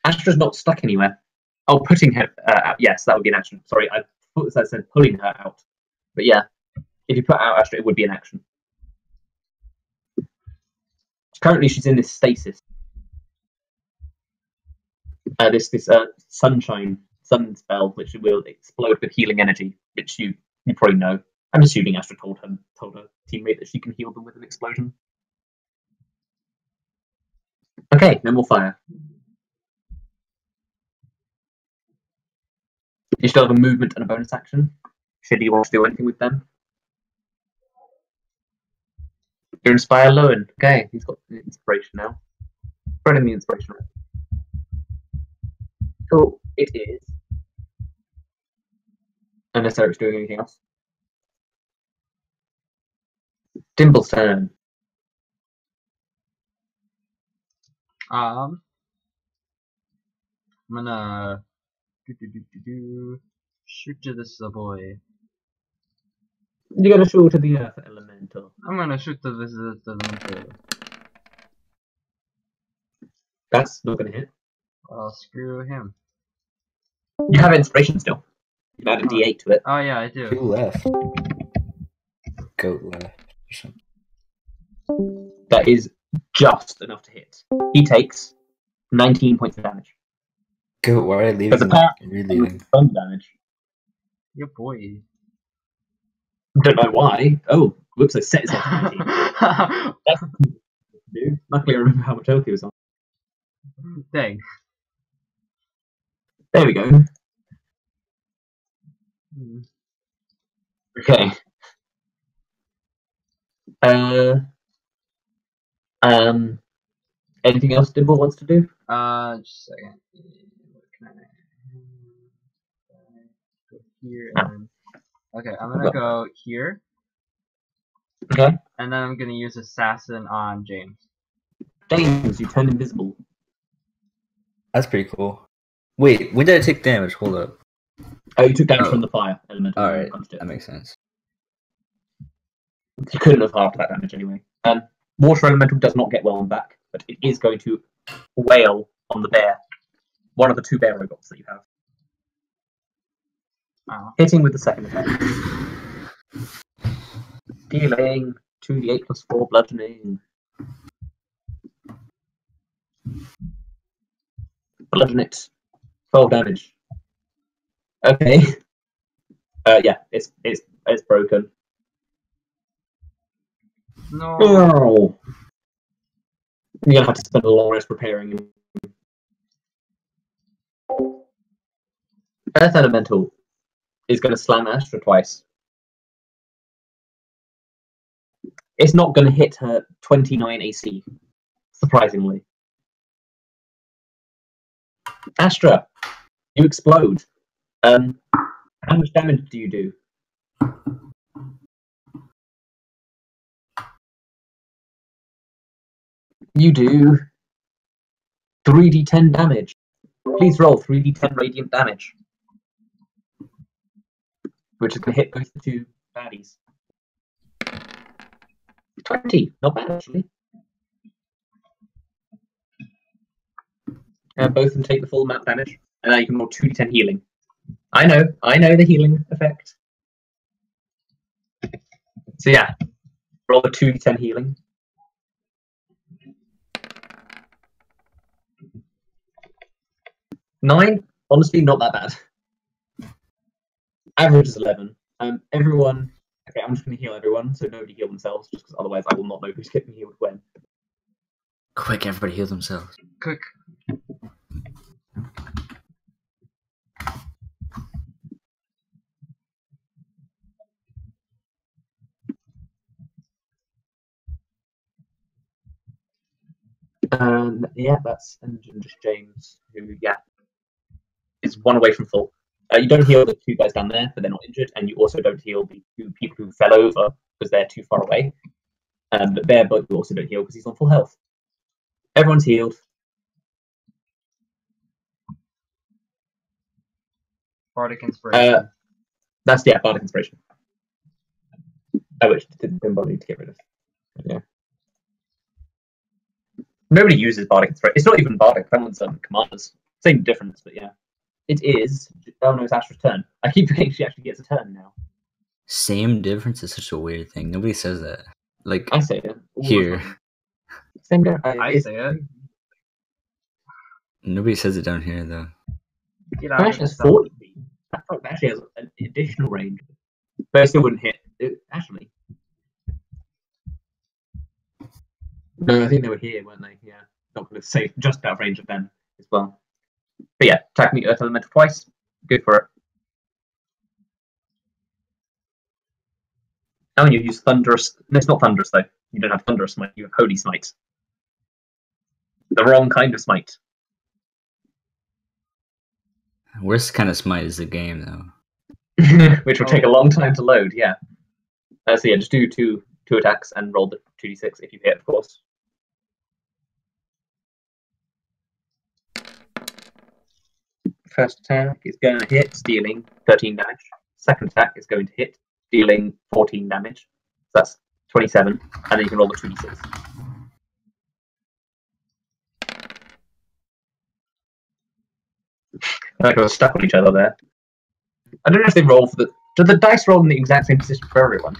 Astra's not stuck anywhere. Oh, putting her out. Yes, that would be an action. Sorry, I thought that said pulling her out. But yeah, if you put out Astra, it would be an action. Currently, she's in this stasis. This sunshine sun spell, which will explode with healing energy, which you probably know. I'm assuming Astra told her teammate that she can heal them with an explosion. Okay, no more fire. You still have a movement and a bonus action. Should you want to do anything with them? You inspire Loen. Okay, he's got the inspiration now. Spreading the inspiration. Cool. It is Unless Eric's doing anything else. Dimble's turn. I'm gonna shoot to this boy. You're gonna shoot to the Earth Elemental. I'm gonna shoot to this elemental. That's not gonna hit. Well, screw him. You have inspiration still. You can add a D8 to it. Oh yeah, I do. Who left? Goat left. Or something. That is just enough to hit. He takes 19 points of damage. Goat, why are you leaving? Re-leaving. Thunder damage. Your boy. Don't know why. Oh, whoops! I set his health to 19. That's dude. Luckily, I remember how much health he was on. Dang. There we go. Okay. Anything else Dimble wants to do? Just a second. What can I go here and okay, I'm gonna go here. Okay. And then I'm gonna use Assassin on James. James, you turn invisible. That's pretty cool. Wait, when did I take damage? Hold up. Oh, you took damage from the fire element. Alright, that makes sense. You couldn't have halved that damage anyway. Water elemental does not get whelmed back, but it is going to wail on the bear. One of the 2 bear robots that you have. Oh. Hitting with the second attack. Dealing 2d8 plus 4 bludgeoning. Bludgeon it. 12 damage. Okay. Yeah, it's broken. No. Oh. You're gonna have to spend a long rest repairing him. Earth Elemental is gonna slam Astra twice. It's not gonna hit her 29 AC, surprisingly. Astra, you explode. How much damage do you do? You do 3d10 damage. Please roll 3d10 radiant damage. Which is going to hit both the 2 baddies. 20, not bad actually. Both of them take the full amount of damage, and now you can roll 2d10 healing. I know the healing effect. So yeah, roll the 2d10 healing. 9, honestly, not that bad. Average is 11. Everyone. Okay, I'm just going to heal everyone, so nobody heal themselves, just because otherwise I will not know who's getting healed when. Quick, everybody heal themselves. Quick. Yeah, that's and just James, who is 1 away from full. You don't heal the 2 guys down there, but they're not injured, and you also don't heal the 2 people who fell over because they're too far away. But you also don't heal because he's on full health. Everyone's healed. Bardic Inspiration. That's Bardic Inspiration. Which Dimble need to get rid of. Yeah. Nobody uses Bardic Inspiration. It's not even Bardic. That one's Commanders. Same difference, but yeah. It is. Oh no, it's Astra's turn. I keep forgetting she actually gets a turn now. Same difference is such a weird thing. Nobody says that. Like I say it here. Same difference. I say it. Nobody says it down here though. It actually has 40 feet. That actually has an additional range, but it still wouldn't hit. Actually, no, I think they were here, weren't they? Yeah, not going to say just out of range of them as well. But yeah, attack me Earth Elemental twice. Good for it. Oh, and you use Thunderous. No, it's not Thunderous though. You don't have Thunderous Smite. You have Holy Smite. The wrong kind of smite. Worst kind of smite is the game though. which will take a long time to load. Yeah. So yeah, just do two attacks and roll the 2d6 if you hit, of course. First attack is going to hit, dealing 13 damage. Second attack is going to hit, dealing 14 damage. So that's 27, and then you can roll the 2d6. I think we're stuck on each other there. I don't know if they roll for the. Do the dice roll in the exact same position for everyone?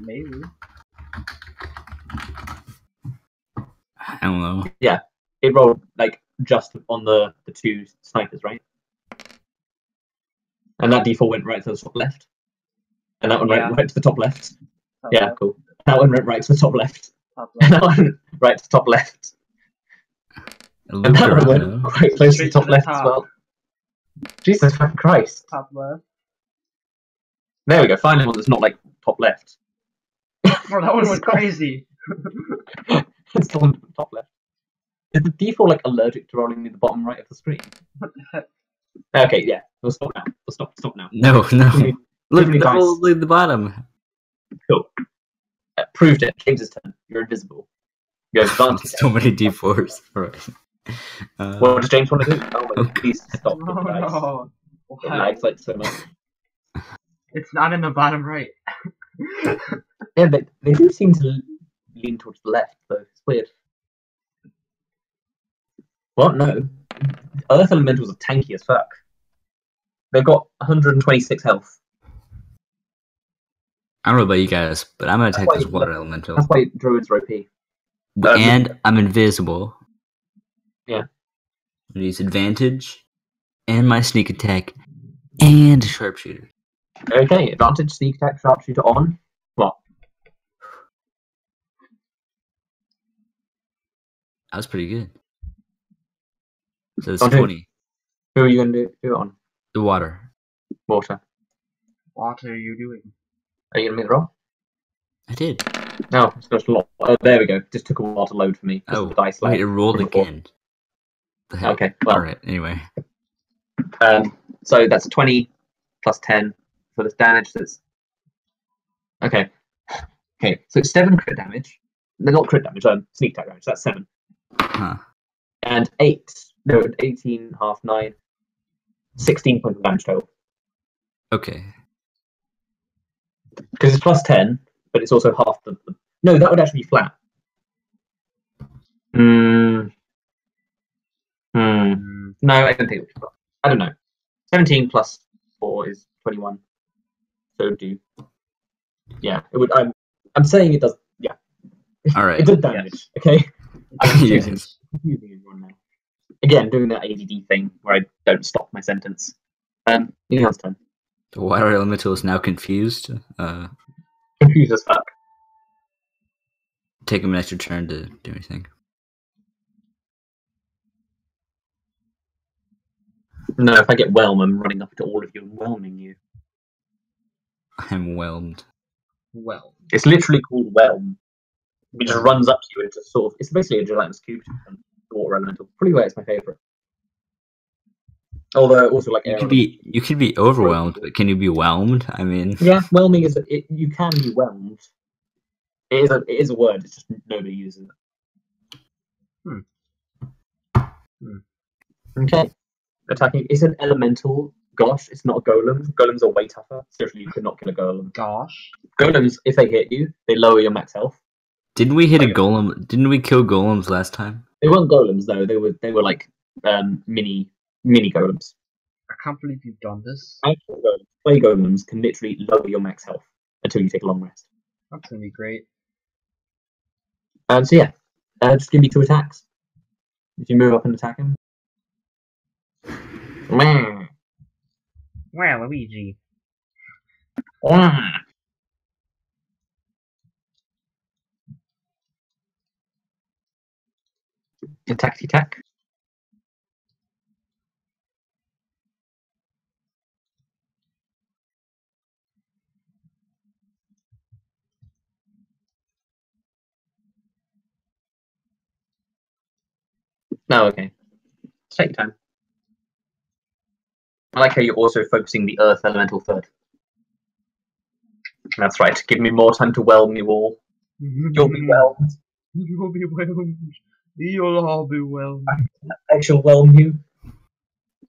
Maybe. I don't know. Yeah, it rolled like just on the two snipers, right? And that d4 went right to the top left, and that one right to the top left. Yeah, cool. That one went right to the top left, and that one right to the top left. And that one went quite close to the top left as well. Jesus fucking Christ! Top left. There we go. Finally, one that's not like top left. Oh, that one went crazy. It's the one top left. Is the d4 like allergic to rolling in the bottom right of the screen? What the heck? Okay, yeah. We'll stop now. We'll stop now. No. Look, many dice. Look at the bottom. Cool. Proved it. James's turn. You're invisible. You have advantage. So many d4s. Right. What does James want to do? Oh, Okay. please stop the dice. No. It lags like so much. It's not in the bottom right. Yeah, they do seem to lean towards the left, though. It's weird. What? No. Earth Elementals are tanky as fuck. They've got 126 health. I don't know about you guys, but I'm gonna take this water elemental. That's why druids are OP. And I'm invisible. Yeah. Use advantage, and my sneak attack, and sharpshooter. Okay, advantage, sneak attack, sharpshooter on. What? That was pretty good. So it's 20. Who are you going to do it on? The water. Water. What are you doing? Are you going to make the roll? I did. No, it's just a lot. Oh, there we go. Just took a while to load for me. Oh, the dice wait, it rolled again. Okay, well. Alright, anyway. So that's 20 plus 10 for this damage. That's okay. Okay, so it's 7 crit damage. No, not crit damage, sneak attack damage. That's 7. Huh. And 18, half 9, 16 points of damage total. Okay. Because it's plus 10, but it's also half the. No, that would actually be flat. No, I don't think it would be flat. I don't know. 17 plus 4 is 21. So do. Yeah, it would. I'm saying it does. Yeah. Alright. It does damage, okay? I'm confusing everyone now. Again, doing that ADD thing where I don't stop my sentence. Neon's turn. The water elemental is now confused. Confused as fuck. Take him an extra turn to do anything. No, if I get whelm, I'm running up to all of you and whelming you. I'm whelmed. Well. It's literally called whelm. It just runs up to you and just sort of. It's basically a gelatinous cube. The water elemental. Pretty well, it's my favorite. Although also like you could be overwhelmed, but can you be whelmed? I mean, yeah, whelming is you can be whelmed. It is a word. It's just nobody uses it. Okay, attacking. It's an elemental. Gosh, it's not a golem. Golems are way tougher. Seriously, you could not kill a golem. Gosh. Golems, if they hit you, they lower your max health. Didn't we hit a golem? Didn't we kill golems last time? They weren't golems though. They were like mini golems. I can't believe you've done this. Actual golems, play golems can literally lower your max health until you take a long rest. That's gonna be great. So yeah, just give me 2 attacks. If you move up and attack him. Well, Luigi. Attack. No, okay. Take your time. I like how you're also focusing the Earth Elemental third. That's right. Give me more time to whelm you all. You'll be whelmed. You'll be whelmed. You'll all be whelmed. I shall whelm you.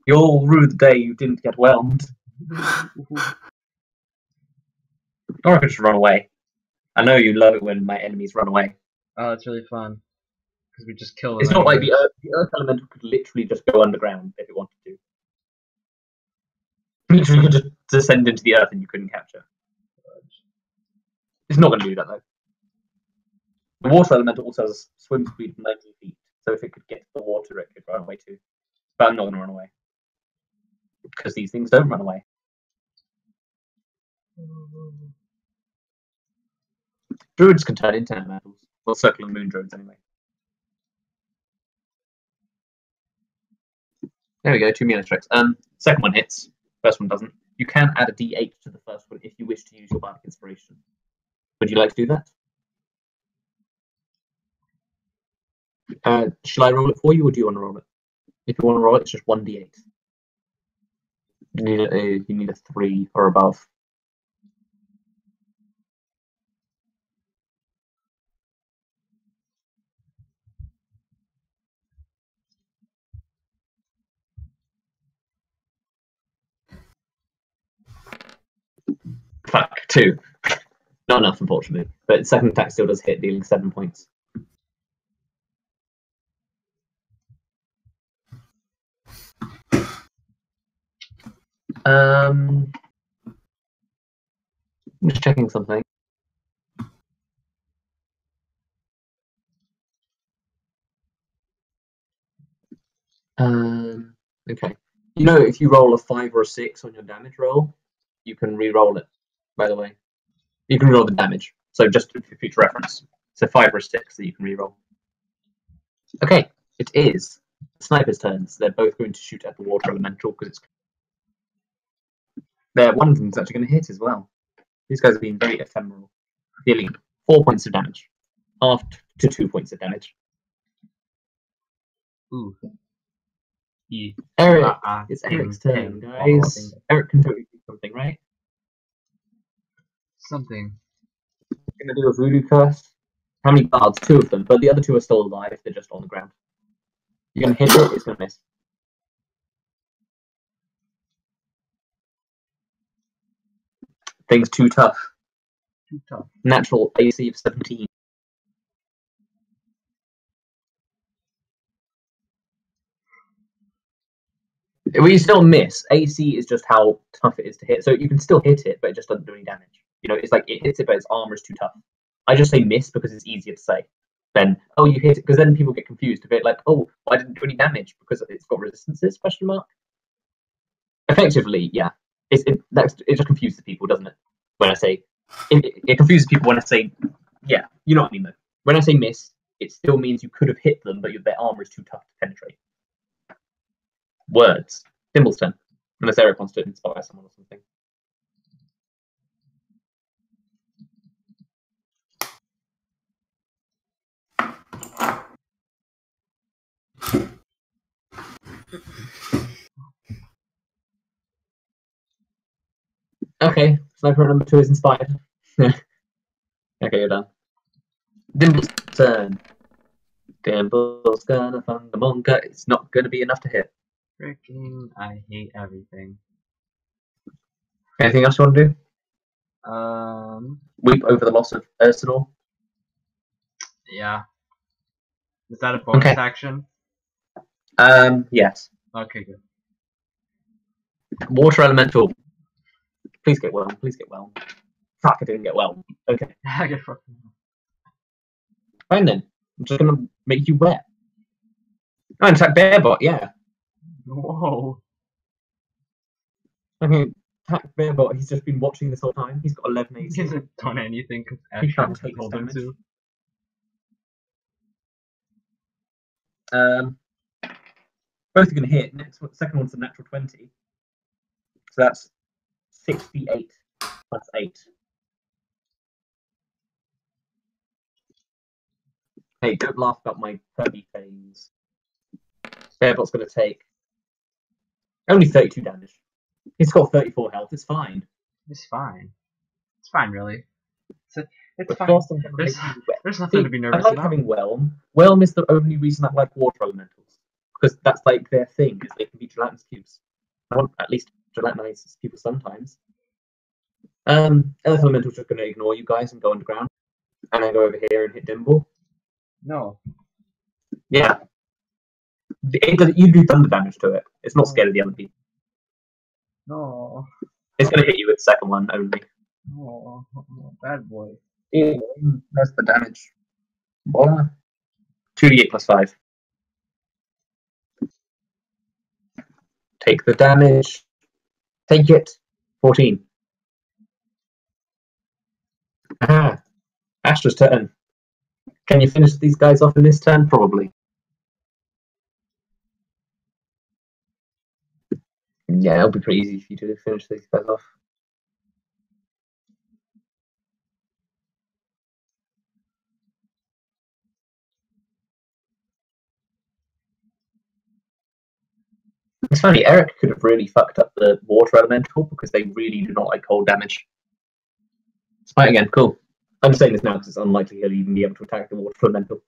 You'll rue the day you didn't get whelmed. Or I could just run away. I know you love it when my enemies run away. Oh, it's really fun. Because we just kill them. It's not like the Earth Elemental could literally just go underground if it wanted to. Literally, you could just descend into the Earth and you couldn't capture. It's not going to do that though. The Water Elemental also has a swim speed of 90 feet, so if it could get to the water, it could run away too. But I'm not going to run away. Because these things don't run away. Druids can turn into elementals. Well, Circle and Moon Druids anyway. There we go, 2 mana tricks. Second one hits, first one doesn't. You can add a d8 to the first one if you wish to use your Bardic Inspiration. Would you like to do that? Shall I roll it for you, or do you want to roll it? If you want to roll it, it's just 1d8. You need a 3 or above. Fuck, 2. Not enough, unfortunately. But second attack still does hit, dealing 7 points. I'm just checking something. Okay. You know, if you roll a 5 or a 6 on your damage roll, you can re-roll it, by the way. You can re-roll the damage. So just for future reference. So 5 or 6 that you can re-roll. Okay, it is Sniper's turns. They're both going to shoot at the Water Elemental because it's... One of them's actually going to hit as well. These guys have been very ephemeral. Dealing 4 points of damage. Half to 2 points of damage. Ooh. Erik, it's Erik's turn, guys. Erik can do something, right? Something. You're going to do a voodoo curse. How many guards? 2 of them, but the other 2 are still alive. They're just on the ground. You're going to hit it, it's going to miss. Thing's too tough. Too tough. Natural AC of 17. We still miss. AC is just how tough it is to hit. So you can still hit it, but it just doesn't do any damage. You know, it's like it hits it, but its armor is too tough. I just say miss because it's easier to say. Then, oh, you hit it, because then people get confused a bit like, oh, I didn't do any damage because it's got resistances, question mark. Effectively, yeah. It just confuses people, doesn't it? When I say, it confuses people when I say, yeah, you know what I mean though. When I say miss, it still means you could have hit them, but their armor is too tough to penetrate. Words. Dimble's turn. Unless Erik wants to inspire someone or something. Okay, Sniper number 2 is inspired. Okay, you're done. Dimble's turn. Dimble's gonna find the Bongo. It's not gonna be enough to hit. Freaking, I hate everything. Anything else you want to do? Weep over the loss of Arsenal. Yeah. Is that a bonus action? Yes. Okay, good. Water Elemental. Please get well. Please get well. Fuck, I didn't get well. Okay. I get fucking. Fine then. I'm just gonna make you wet. Oh, in fact, Bearbot, yeah. Whoa. Okay, attack Bearbot. He's just been watching this whole time. He's got 11 AC. He hasn't done anything because He Astra can't take told this him damage. to. Both are going to hit. Second one's a natural 20. So that's 68 plus 8. Hey, don't laugh about my Kirby phase. Bearbot's going to take only 32 damage. He's got 34 health. It's fine. It's fine. It's fine, really. It's But fine. Frost and There's nothing to be nervous I like about. having Whelm. Whelm is the only reason I like water elementals. Because that's like their thing, is they can be gelatinous cubes. I want at least gelatinized people sometimes. Earth elemental's just going to ignore you guys and go underground. And then go over here and hit Dimble. No. Yeah. You do thunder damage to it. It's not scared of the other people. No. It's going to hit you with the second one only. Oh, bad boy. Yeah, that's the damage. 2d8 plus 5. Take the damage. Take it. 14. Ah. Astra's turn. Can you finish these guys off in this turn? Probably. Yeah, it'll be pretty easy for you to finish these guys off. It's funny, Erik could have really fucked up the water elemental because they really do not like cold damage. Fight again, cool. I'm saying this now because it's unlikely he'll even be able to attack the water elemental.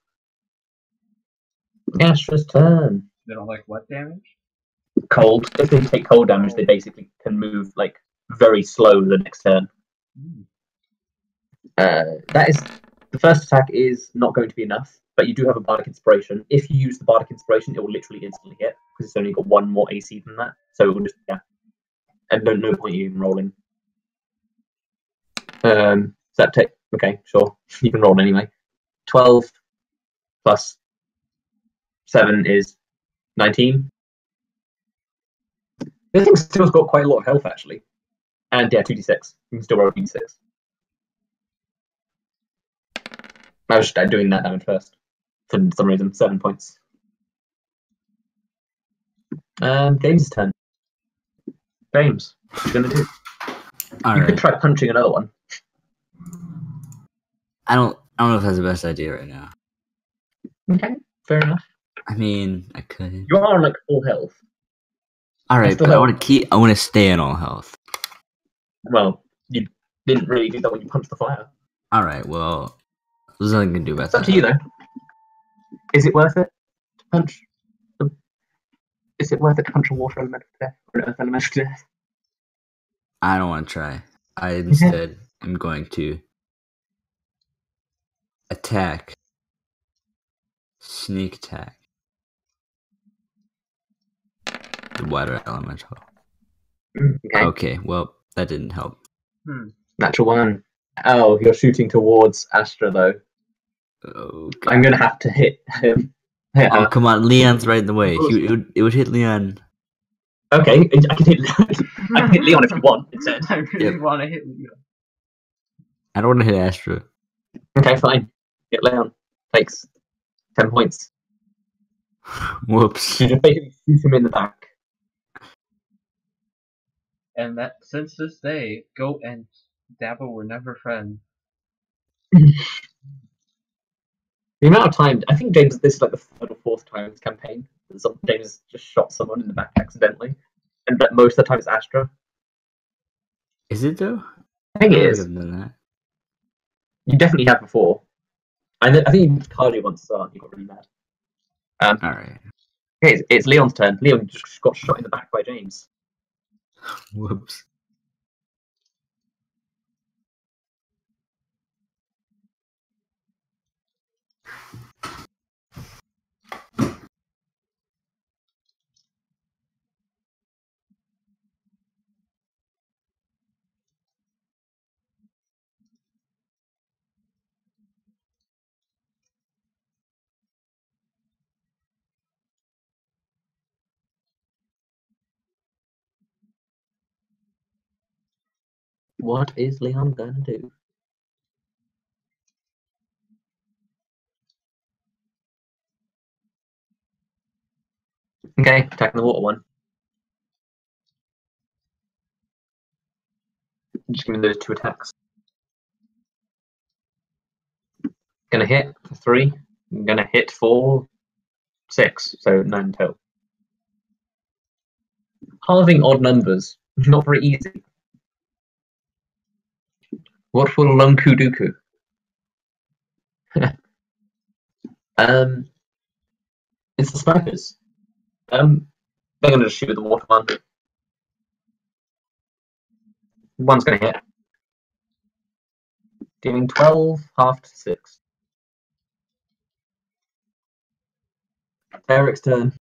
Astra's turn. They don't like what damage? Cold. If they take cold damage, they basically can move like very slow the next turn. That is the first attack is not going to be enough, but you do have a Bardic Inspiration. If you use the Bardic Inspiration, it will literally instantly hit because it's only got one more AC than that. So it will just and no point you even rolling. Does that take? Okay, sure. You can roll anyway. 12 plus 7 is 19. This thing still's got quite a lot of health actually, and yeah, 2d6. You can still roll 2d6. I was just doing that damage first for some reason. 7 points. James' turn. James, what are you gonna do? You could try punching another one. I don't know if that's the best idea right now. Okay, fair enough. I mean, I could. You are on like full health. All right, but I want to stay in all health. Well, you didn't really do that when you punched the fire. All right, well, there's nothing I can do about that. It's up to you though. Is it worth it to punch? Is it worth it to punch a water elemental to death or an earth elemental to death? I don't want to try. I instead am going to attack. Sneak attack. The water elemental. Okay, well, that didn't help. Natural 1. Oh, you're shooting towards Astra though. Okay. I'm gonna have to hit him. Oh, come on, Leon's right in the way. It would hit Leon. Okay, I can hit Leon if you want, instead. I really want to hit Leon. I don't want to hit Astra. Okay, fine. Hit Leon. Takes 10 points. Whoops. You just basically shoot him in the back. And that since this day, Goat and Dabo were never friends. The amount of time, I think James, this is like the 3rd or 4th time in this campaign that James just shot someone in the back accidentally, and that most of the time it's Astra. Is it though? I think it is. Done that. You definitely have before. I think you did cardio once as well. You got really mad. All right. Okay, it's Leon's turn. Leon just got shot in the back by James. Whoops. What is Leon gonna do? Okay, attacking the water one. Just giving those 2 attacks. Gonna hit for 3. Gonna hit for 6, so 9 total. Halving odd numbers Not very easy. What will Lunku Duku? It's the snipers. They're going to shoot with the water one. One's going to hit. Dealing 12, half to 6. Eric's turn.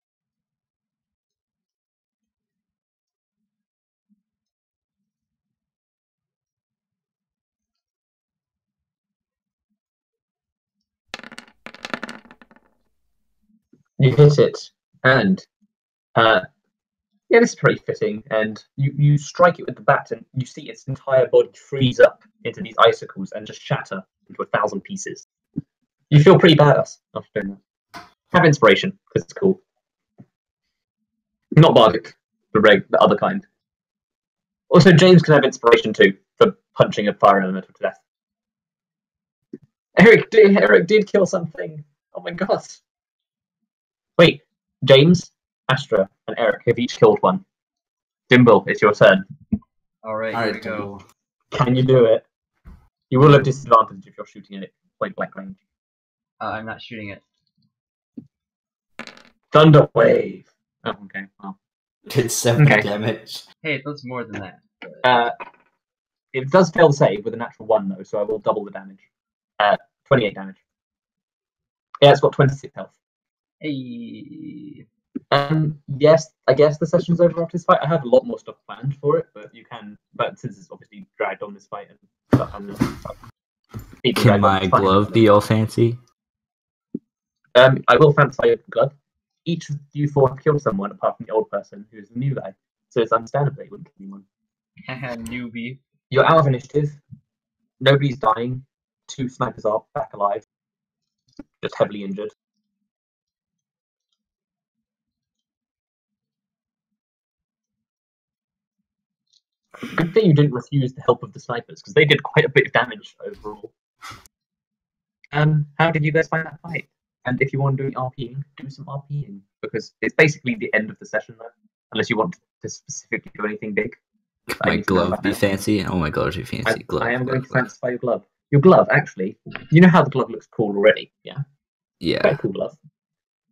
You hit it, and yeah, this is pretty fitting. And you strike it with the bat, and you see its entire body freeze up into these icicles and just shatter into 1,000 pieces. You feel pretty badass after doing that. Have inspiration because it's cool. Not bardic, the other kind. Also, James can have inspiration too for punching a fire elemental to death. Erik did kill something. Oh my god. Wait, James, Astra, and Erik have each killed one. Dimble, it's your turn. Alright, here we go. Can you do it? You will have disadvantage if you're shooting it point blank range. I'm not shooting it. Thunder Wave. Oh, okay. Well. Did 70 damage. Hey, it does more than that. It does fail the save with a natural 1 though, so I will double the damage. 28 damage. Yeah, it's got 26 health. Hey. Yes, I guess the session's over after this fight. I have a lot more stuff planned for it, but you can. But since it's obviously dragged on this fight and stuff, I'm just. Can my glove be all fancy? I will fancy your glove. Each of you 4 have killed someone apart from the old person who's the new guy, so it's understandable you wouldn't kill anyone. Newbie. You're out of initiative. Nobody's dying. 2 snipers are back alive, just heavily injured. Good thing you didn't refuse the help of the snipers, because they did quite a bit of damage overall. How did you guys find that fight? And if you want to do RPing, do some RPing, because it's basically the end of the session, though, unless you want to specifically do anything big. My glove be fancy? Oh my god, be fancy. Glove, I am going to fancy your glove. Your glove, actually, you know how the glove looks cool already, yeah? Yeah. Very cool glove.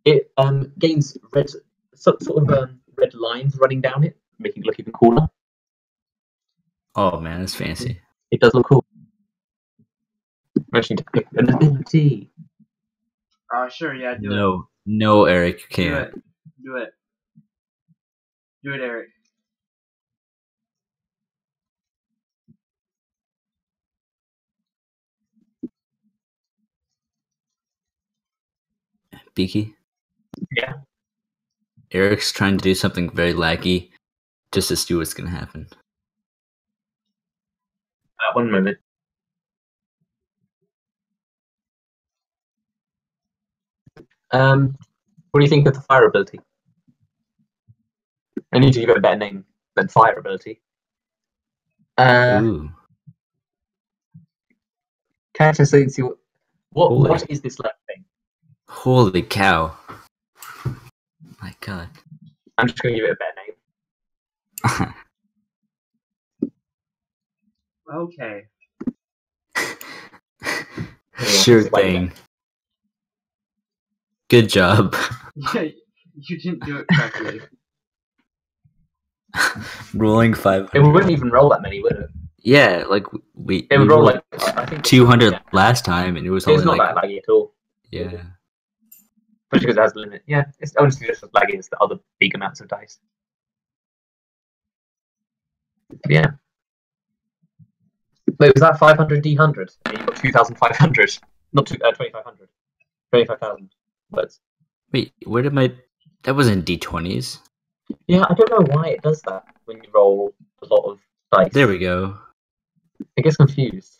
It gains red, sort of red lines running down it, making it look even cooler. Oh man, that's fancy. It does look cool. Actually, to pick an ability. Sure, yeah, do it. No, Erik, you can't. Do it, Erik. Beaky? Yeah. Eric's trying to do something very laggy, just to see what's gonna happen. 1 moment. What do you think of the fire ability? I need to give it a better name than fire ability. Ooh. Character see what is this like thing? Holy cow. My god. I'm just going to give it a better name. Okay. Sure thing. Good job. You didn't do it correctly. Rolling 500. It wouldn't even roll that many, would it? Yeah, like it would roll like I think 200 last time, and it was only not like that laggy at all. Yeah. Especially because it has a limit. Yeah, it's honestly just as laggy as the other big amounts of dice. Yeah. Wait, was that 500 D100? And you got 2,500. Not 2,500. 25,000 words. Wait, where did my... That wasn't D20s. Yeah, I don't know why it does that when you roll a lot of dice. There we go. It gets confused.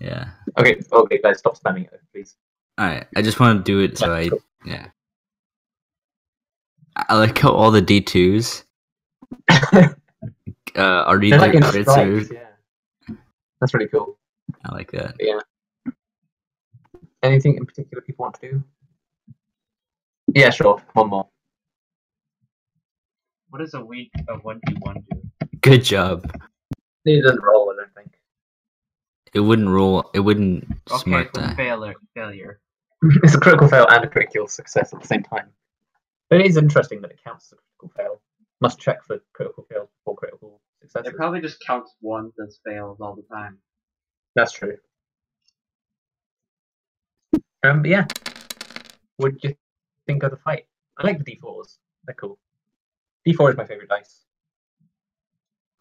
Yeah. Okay, guys, stop spamming it, please. Alright, I just want to do it so yeah. I like how all the D2s are either like in crits stripes, or... Yeah. That's really cool. I like that. But yeah. Anything in particular people want to do? Yeah, sure. One more. What does a weak 1v1 do? Good job. It doesn't roll, I don't think. It wouldn't roll. It wouldn't Okay, smart for die. failure. It's a critical fail and a critical success at the same time. But it is interesting that it counts as a critical fail. Must check for critical fails before critical successes. It probably just counts ones as fails all the time. That's true. But yeah. What do you think of the fight? I like the D4s. They're cool. D4 is my favorite dice.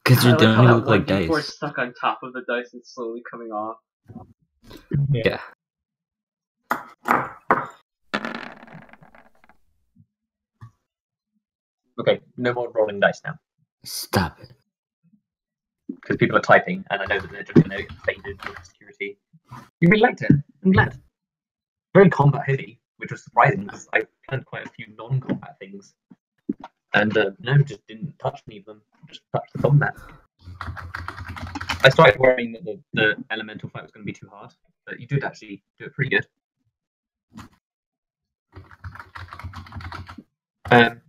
Because I they like don't how even that look one like D4 is dice. stuck on top of the dice and slowly coming off. Yeah. Okay, no more rolling dice now. Stop it. Because people are typing, and I know that they're just going to fade into security. You really liked it. I'm glad. Very combat heavy, which was surprising because I planned quite a few non-combat things. And no, just didn't touch any of them. Just touched the combat. I started worrying that the elemental fight was going to be too hard, but you did actually do it pretty good.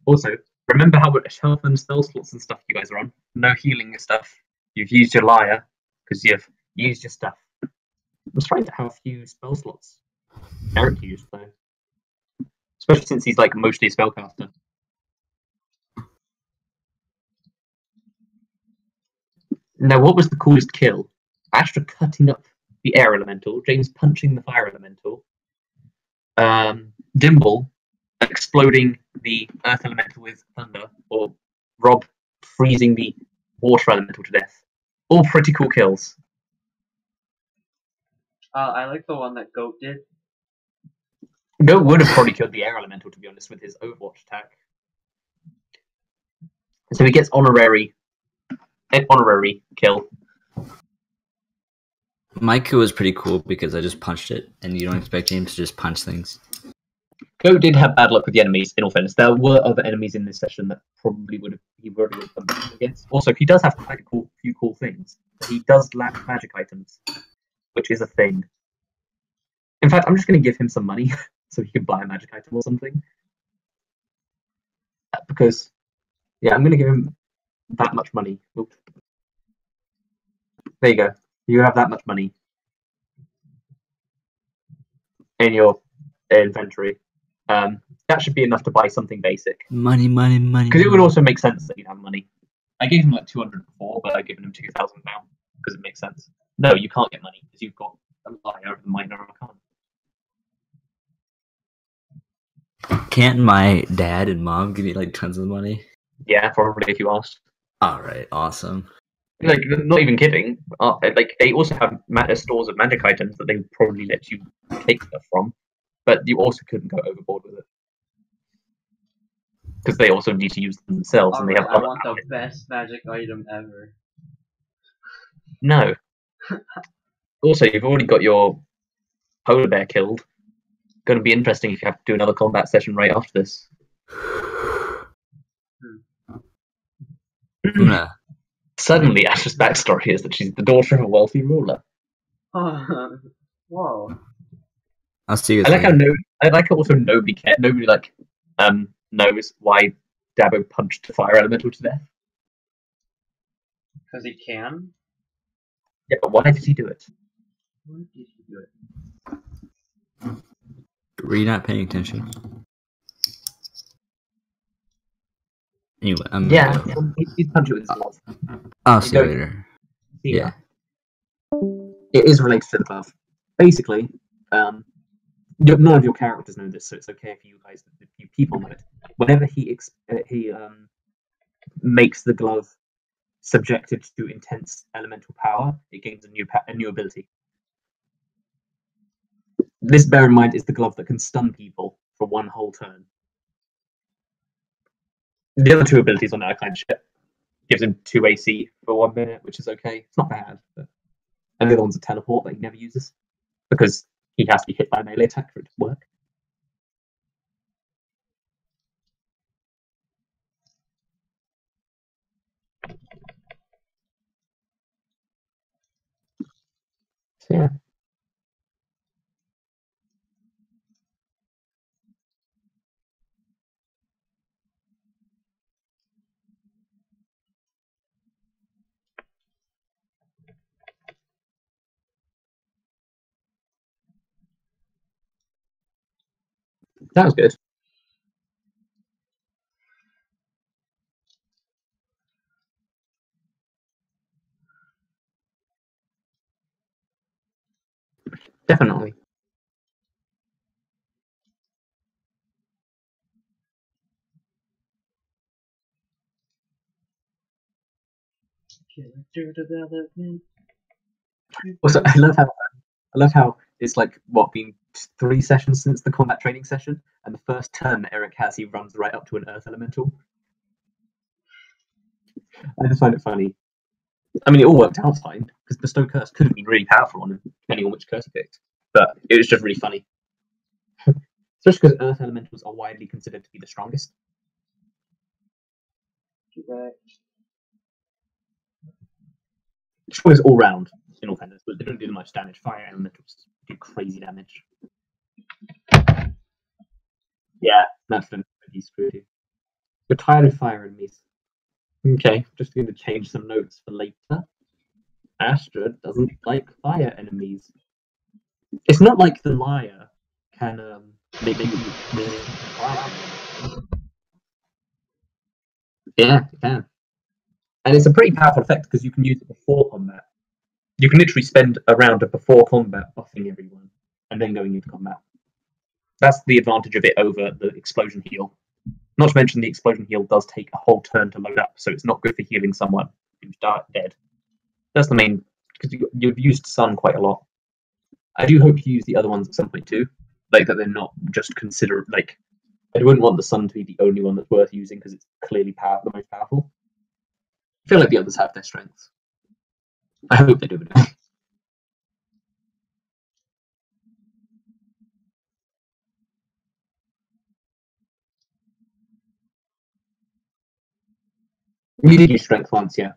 Also, remember how much health and spell slots and stuff you guys are on? No healing stuff. You've used your lyre because you've used your stuff. I'm surprised at how few spell slots Erik used though, especially since he's like mostly a spellcaster. Now, what was the coolest kill? Astra cutting up the air elemental, James punching the fire elemental, Dimble exploding the earth elemental with thunder, or Rob freezing the water elemental to death. All pretty cool kills. I like the one that Goat did. Goat would have probably killed the air elemental, to be honest, with his Overwatch attack. So he gets honorary kill. My kill was pretty cool because I just punched it, and you don't expect James to just punch things. Goat did have bad luck with the enemies, in all fairness. There were other enemies in this session that probably would have come back against. Also, he does have quite a few cool things. He does lack magic items, which is a thing. In fact, I'm just going to give him some money so he can buy a magic item or something. Because, yeah, I'm going to give him that much money. Oops. There you go. You have that much money in your inventory. That should be enough to buy something basic. Money. Because it would also make sense that he'd have money. I gave him like 200 before, but I've given him 2,000 now because it makes sense. No, you can't get money because you've got a liar of the minor arcana. Can't my dad and mom give me like tons of money? Yeah, probably if you asked. All right, awesome. Like, not even kidding. Like, they also have stores of magic items that they would probably let you take stuff from, but you also couldn't go overboard with it because they also need to use them themselves, and they have. I want the best magic item ever. No. Also, you've already got your polar bear killed. Going to be interesting if you have to do another combat session right after this. Suddenly, Ash's backstory is that she's the daughter of a wealthy ruler. Whoa! I'll see you. I like how also nobody cares. Nobody knows why Dabo punched the fire elemental to death. Because he can. Yeah, but why did he do it? Why did he do it? Were you not paying attention? Anyway, he's punched it with his glove. I'll see you later. Yeah. It is related to the glove. Basically, none of your characters know this, so it's okay if you guys, if you people know it. Whenever he makes the glove subjected to intense elemental power, it gains a new ability. This, bear in mind, is the glove that can stun people for one whole turn. The other two abilities on that are kind of shit. Gives him 2 AC for 1 minute, which is okay. It's not bad. And the other one's a teleport that he never uses because he has to be hit by a melee attack for it to work. So, yeah. That was good. Definitely. Character development. Also, I love how it's like what been 3 sessions since the combat training session, and the first turn that Erik has, he runs right up to an Earth Elemental. I just find it funny. I mean, it all worked out fine because Bestow Curse could have been really powerful on him, depending on which curse he picked. But it was just really funny, especially because Earth Elementals are widely considered to be the strongest. Strongest all round in all fairness, but they don't do that much damage. Fire Elementals do crazy damage. Yeah, that's been pretty screwed. You're tired of fire enemies. Okay, just going to change some notes for later. Astra doesn't like fire enemies. It's not like the liar can make you. Yeah, it can. And it's a pretty powerful effect because you can use it before combat. You can literally spend a round of before combat buffing everyone and then going into combat. That's the advantage of it over the explosion heal. Not to mention the explosion heal does take a whole turn to load up, so it's not good for healing someone who's dead. That's the main, because you've used Sun quite a lot. I do hope you use the other ones at some point too, like that they're not just considered, like, I wouldn't want the Sun to be the only one that's worth using because it's clearly the most powerful. I feel like the others have their strengths. I hope they do. You did use strength once, yeah.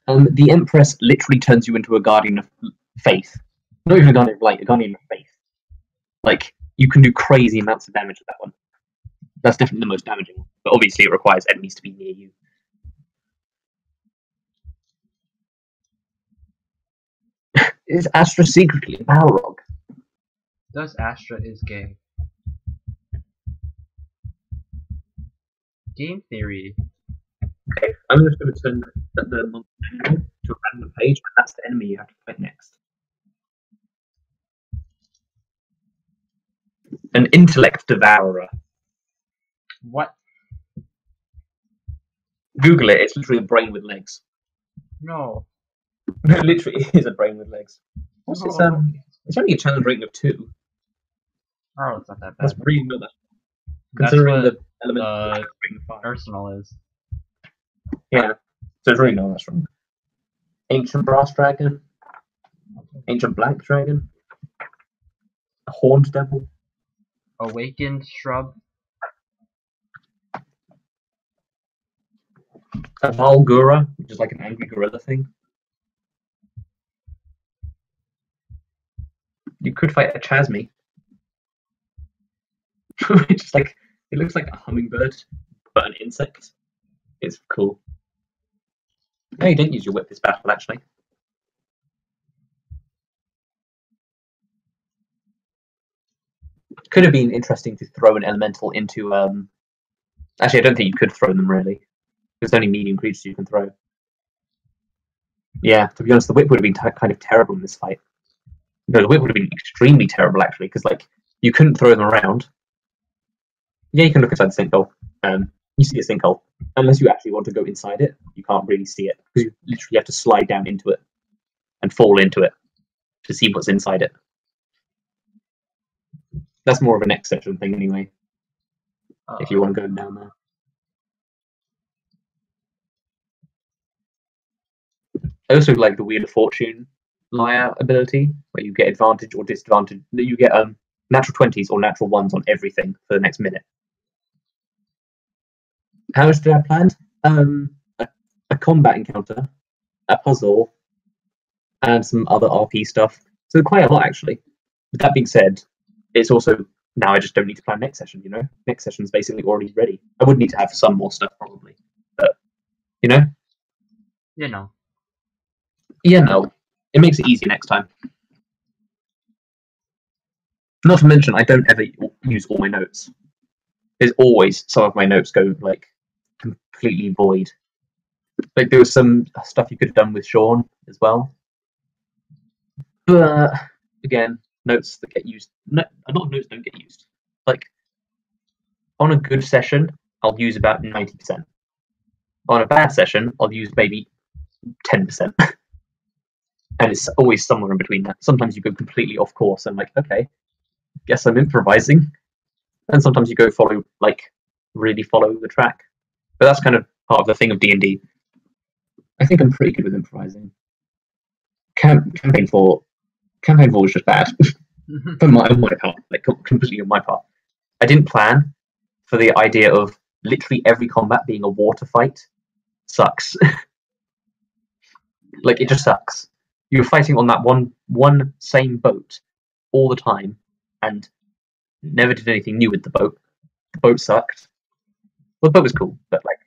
The Empress literally turns you into a Guardian of Faith. Not even a Guardian of Light, a Guardian of Faith. Like, you can do crazy amounts of damage with that one. That's definitely the most damaging one. But obviously it requires enemies to be near you. Is Astra secretly a Balrog? Thus Astra is gay. Game theory. Okay, I'm just going to turn the monster to a random page, and that's the enemy you have to fight next. An intellect devourer. What? Google it. It's literally a brain with legs. No. It literally is a brain with legs. What's its It's only a challenge rating of 2. Oh, it's not that bad. That's pretty good. Considering That's what, the element of Arsenal is. Yeah, so it's really not that strong. Ancient brass dragon, ancient black dragon, a horned devil, Awakened shrub. a Valgura, which is like an angry gorilla thing. You could fight a Chasme, which is like, it looks like a hummingbird, but an insect. It's cool. No, you didn't use your whip this battle, actually. Could have been interesting to throw an elemental into. Actually, I don't think you could throw them really. There's only medium creatures you can throw. Yeah, to be honest, the whip would have been kind of terrible in this fight. No, the whip would have been extremely terrible actually, because like you couldn't throw them around. Yeah, you can look inside the sinkhole. You see a sinkhole. Unless you actually want to go inside it, you can't really see it because you literally have to slide down into it and fall into it to see what's inside it. That's more of a next session thing anyway. If you want to go down there. I also like the Wheel of Fortune liar ability, where you get advantage or disadvantage. You get natural 20s or natural 1s on everything for the next minute. How much did I have planned? A combat encounter, a puzzle, and some other RP stuff. So quite a lot actually. With that being said, it's also now I just don't need to plan next session. You know, next session's basically already ready. I would need to have some more stuff probably, but you know. You know. Yeah, no, it makes it easier next time. Not to mention, I don't ever use all my notes. There's always some of my notes go like completely void. Like there was some stuff you could have done with Sean as well, but again, notes that get used. No, a lot of notes don't get used. Like on a good session, I'll use about 90%. On a bad session, I'll use maybe 10%. And it's always somewhere in between that. Sometimes you go completely off course and like, okay, guess I'm improvising. And sometimes you go really follow the track. But that's kind of part of the thing of D&D. I think I'm pretty good with improvising. Campaign 4 was just bad. on my part, like completely on my part. I didn't plan for the idea of literally every combat being a water fight. Sucks. Like it just sucks. You're fighting on that one same boat all the time, and never did anything new with the boat. The boat sucked. Well, the boat was cool, but like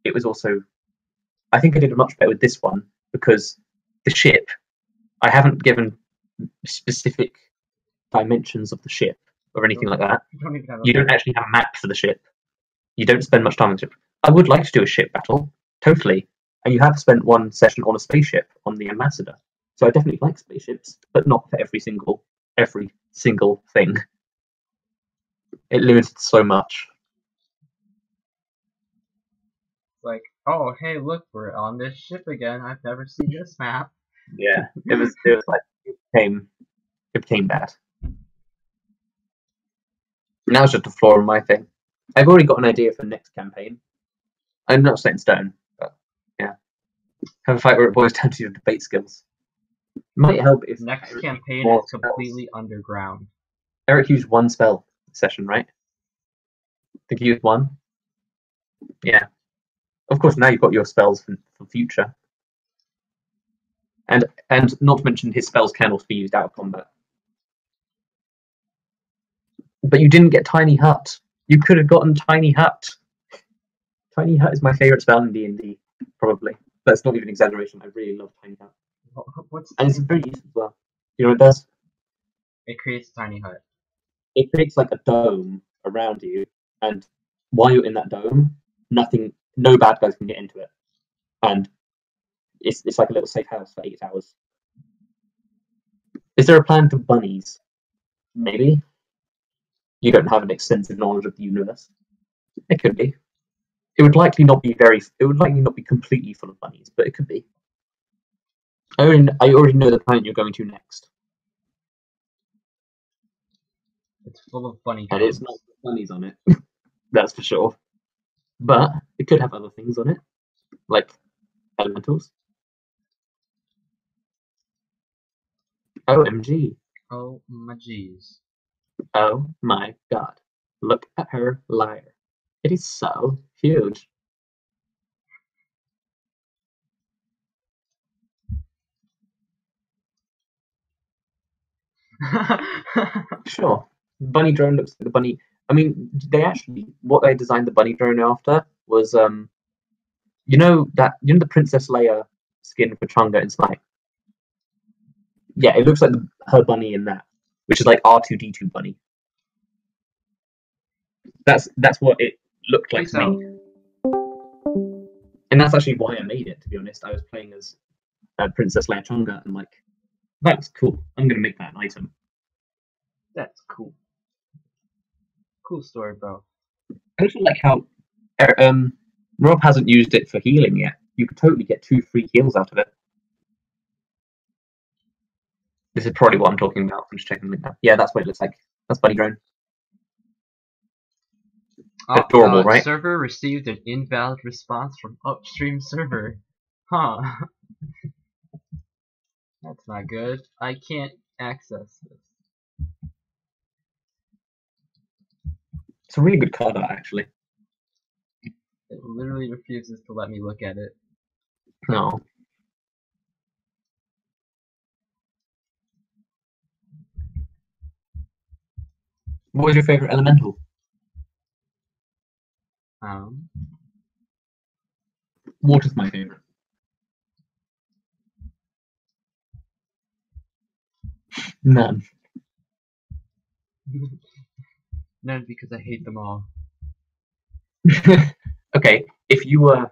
it was also. I think I did much better with this one because the ship. I haven't given specific dimensions of the ship or anything like that. You don't actually have a map for the ship. You don't spend much time on the ship. I would like to do a ship battle, totally. And you have spent one session on a spaceship on the Ambassador. So I definitely like spaceships, but not for every single thing. It limited so much. Like, oh hey, look, we're on this ship again. I've never seen this map. Yeah, it was like it became bad. Now it's just a flaw in my thing. I've already got an idea for next campaign. I'm not set in stone, but yeah. Have a fight where it boils down to your debate skills. Might help if next campaign is completely underground. Erik used one spell session, right? I think he used one. Yeah. Of course, now you've got your spells for future. And not to mention his spells can also be used out of combat. But you didn't get Tiny Hut. You could have gotten Tiny Hut. Tiny Hut is my favourite spell in D&D, probably. That's not even an exaggeration. I really love Tiny Hut. And it's very useful as well. You know what it does? It creates a tiny hut. It creates like a dome around you, and while you're in that dome, no bad guys can get into it. And it's like a little safe house for 8 hours. Is there a plan for bunnies? Maybe. You don't have an extensive knowledge of the universe. It could be. It would likely not be completely full of bunnies, but it could be. I already know the planet you're going to next. It's full of bunny and it's not bunnies on it. That's for sure. But it could have other things on it, like elementals. OMG. Oh my jeez. Oh my god. Look at her lyre. It is so huge. Sure. Bunny drone looks like the bunny. I mean, what they designed the bunny drone after was you know the Princess Leia skin for Chunga in Smite. Yeah, it looks like her bunny in that, which is like R2D2 bunny. That's what it looked like to me. And that's actually why I made it, to be honest. I was playing as Princess Leia Chunga and like, that's cool. I'm gonna make that an item. That's cool. Cool story, bro. I also like how Rob hasn't used it for healing yet. You could totally get 2 free heals out of it. This is probably what I'm talking about. I'm just checking the link now. Yeah, that's what it looks like. That's Bunny Drone. Adorable, right? Server received an invalid response from upstream server. Huh. That's not good. I can't access this. It's a really good card art, actually. It literally refuses to let me look at it. No. What was your favorite elemental? Water's my favorite. None. No, because I hate them all. Okay, if you were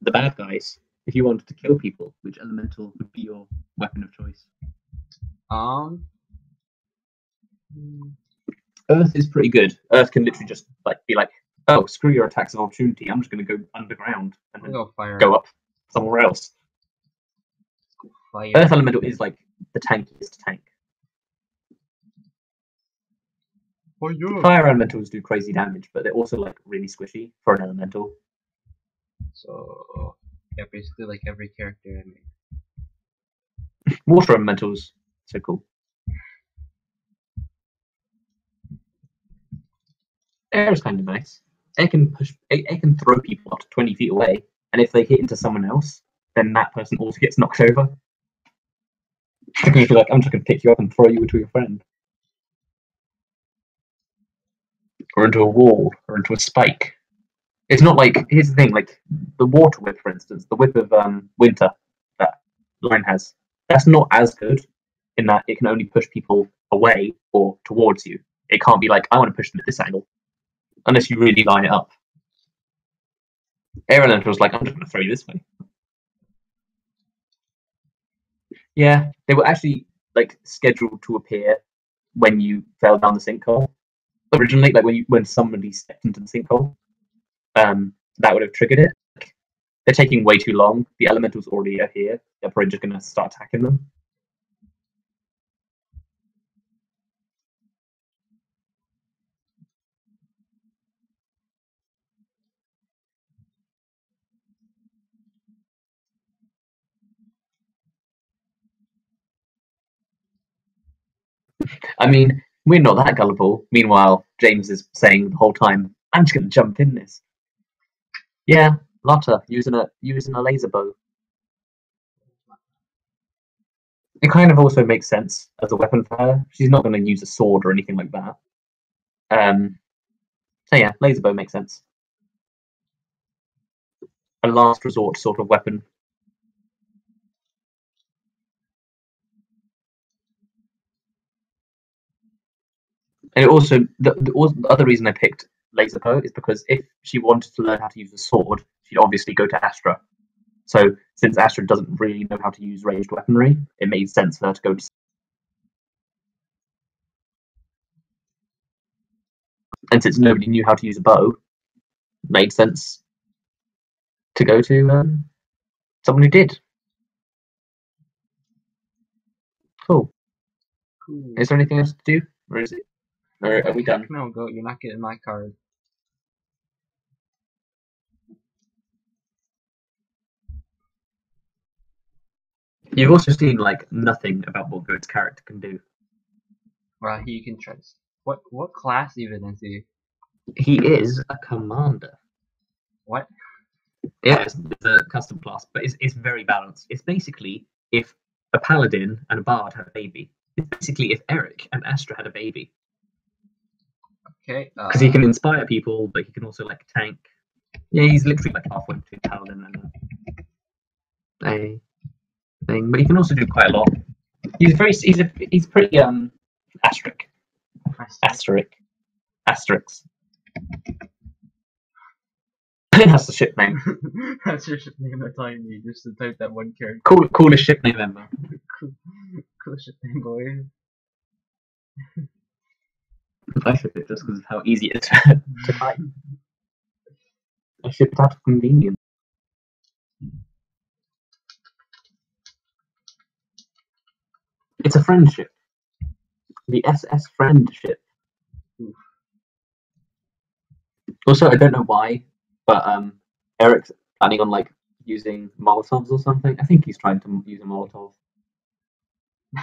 the bad guys, if you wanted to kill people, which elemental would be your weapon of choice? Earth is pretty good. Earth can literally just be like, oh, screw your attacks of opportunity. I'm just going to go underground and then go up somewhere else. Fire. Earth elemental is like the tankiest tank. Fire elementals do crazy damage, but they're also like really squishy for an elemental. So yeah, basically like every character I made. Water elementals, so cool. Air is kind of nice. Air can throw people up to 20 feet away, and if they hit into someone else, then that person also gets knocked over. You can be like, I'm just going to pick you up and throw you into your friend. Or into a wall, or into a spike. It's not like, here's the thing, like, the water whip, for instance, the whip of winter that Line has, that's not as good in that it can only push people away or towards you. It can't be like, I want to push them at this angle. Unless you really line it up. Air Elemental was like, I'm just going to throw you this way. Yeah, they were actually like scheduled to appear when you fell down the sinkhole. Originally, like when somebody stepped into the sinkhole, that would have triggered it. They're taking way too long. The elementals already are here. They're probably just going to start attacking them. I mean, we're not that gullible. Meanwhile, James is saying the whole time, I'm just going to jump in this. Yeah, Lotta using a laser bow. It kind of also makes sense as a weapon for her. She's not going to use a sword or anything like that. So yeah, laser bow makes sense. A last resort sort of weapon. And it also the other reason I picked laser bow is because if she wanted to learn how to use a sword, she'd obviously go to Astra. So since Astra doesn't really know how to use ranged weaponry, it made sense for her to go to. And since nobody knew how to use a bow, it made sense to go to someone who did. Cool. Is there anything else to do, or is it? Or are we done? No, go. You're not getting my card. You've also seen like nothing about what Goat's character can do. Well, he can trust. What class even is he? He is a commander. What? Yeah, it's a custom class, but it's very balanced. It's basically if a paladin and a bard had a baby. It's basically if Erik and Astra had a baby. Okay. Because he can inspire people, but he can also like tank. Yeah, he's literally like halfway between paladin and a thing, but he can also do quite a lot. He's pretty Asterix. That's the ship name. That's your ship name. That's all you need, just to type that one character. Coolest ship name ever. Coolest ship name, boy. I ship it just because of how easy it is to type. I ship it out of convenience. It's a friendship. The SS friendship. Oof. Also, I don't know why, but Erik's planning on like using Molotovs or something. I think he's trying to use a Molotov.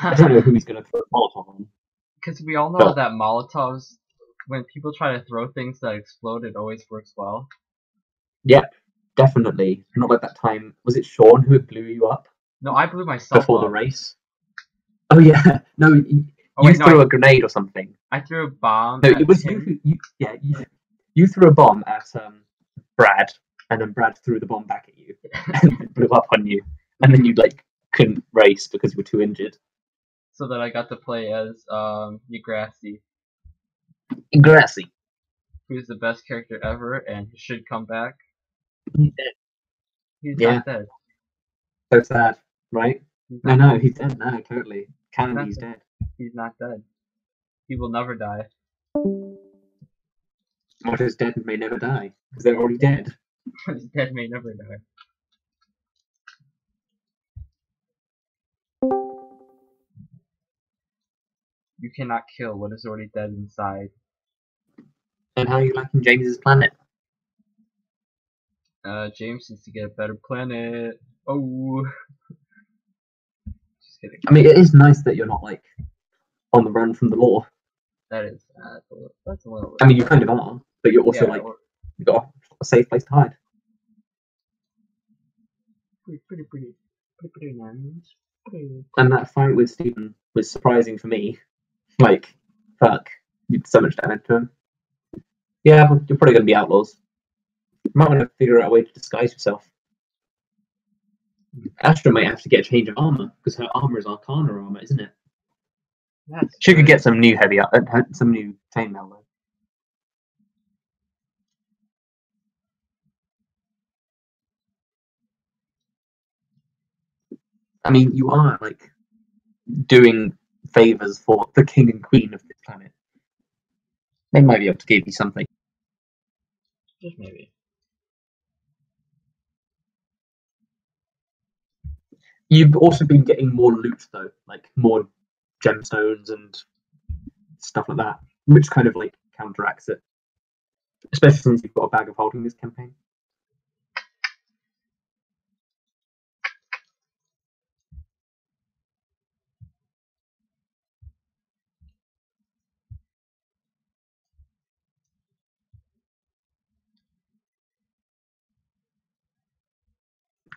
I don't know who he's going to throw a Molotov on. Because we all know that Molotovs, when people try to throw things that explode, it always works well. Yep, definitely. Not like that time. Was it Sean who blew you up? No, I blew myself before up. The race. Oh yeah, no, you threw a grenade or something. I threw a bomb. No, it was him. You threw a bomb at Brad, and then Brad threw the bomb back at you, and it blew up on you, and then you like couldn't race because you were too injured. So that I got to play as Yggdrasil. Grassy. Who's the best character ever and should come back. He's dead. He's not dead. So sad, right? No, he's dead now, totally. He's dead. He's not dead. He will never die. What is dead may never die, because they're already dead. What is dead may never die. You cannot kill what is already dead inside. And how are you liking James's planet? James needs to get a better planet. Oh. Just kidding. I mean, it is nice that you're not, like, on the run from the law. That is, that's a little... I mean, you kind of are, but you're also, you've got a safe place to hide. Pretty nice. And that fight with Stephen was surprising for me. Like, fuck, you did so much damage to him. Yeah, but you're probably going to be outlaws. You might want to figure out a way to disguise yourself. Astra might have to get a change of armor, because her armor is Arcana armor, isn't it? She could get some new some new chainmail though. I mean, you are like doing favors for the king and queen of this planet. They might be able to give you something. Just maybe. You've also been getting more loot though, like more gemstones and stuff like that, which kind of like counteracts it. Especially since you've got a bag of holding this campaign.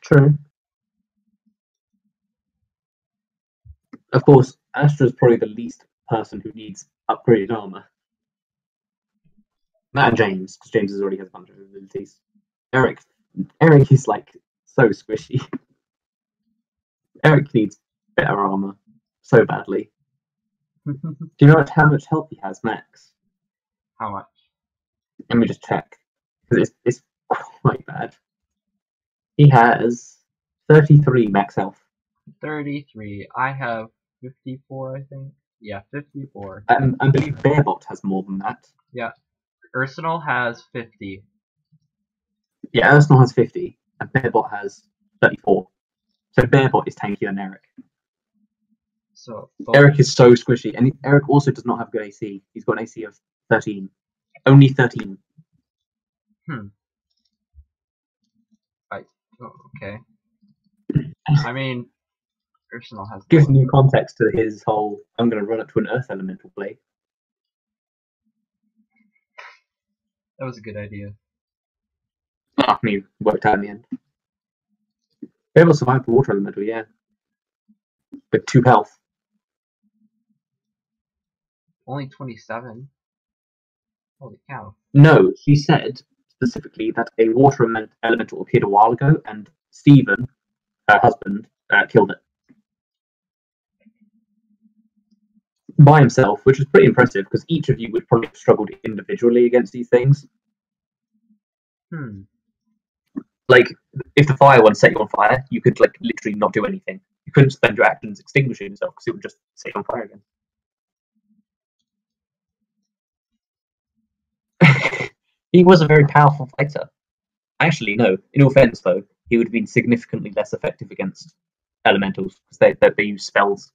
True. Of course, Astra's probably the least person who needs upgraded armor. That and James, because James already has a bunch of abilities. Erik is like so squishy. Erik needs better armor so badly. Do you know how much health he has, max? How much? Let me just check, because it's quite bad. He has 33 max health. 33. I have 54, I think. Yeah, 54. I believe Bearbot has more than that. Yeah. Arsenal has 50. Yeah, Arsenal has 50, and Bearbot has 34. So Bearbot is tankier than Erik. So Erik is so squishy, and Erik also does not have good AC. He's got an AC of 13. Only 13. Oh, okay. I mean, Arsenal has... Gives new context to his whole, I'm going to run up to an Earth Elemental play. That was a good idea. I mean, worked out in the end. Bearbot survived the Water Elemental, yeah. With 2 health. Only 27? Holy cow. No, she said specifically that a Water Elemental appeared a while ago, and Stephen, her husband, killed it. By himself, which was pretty impressive, because each of you would probably have struggled individually against these things. Like, if the fire one set you on fire, you could like literally not do anything. You couldn't spend your actions extinguishing yourself, because it would just set you on fire again. He was a very powerful fighter. Actually, no. In all fairness, though, he would have been significantly less effective against elementals, because they use spells.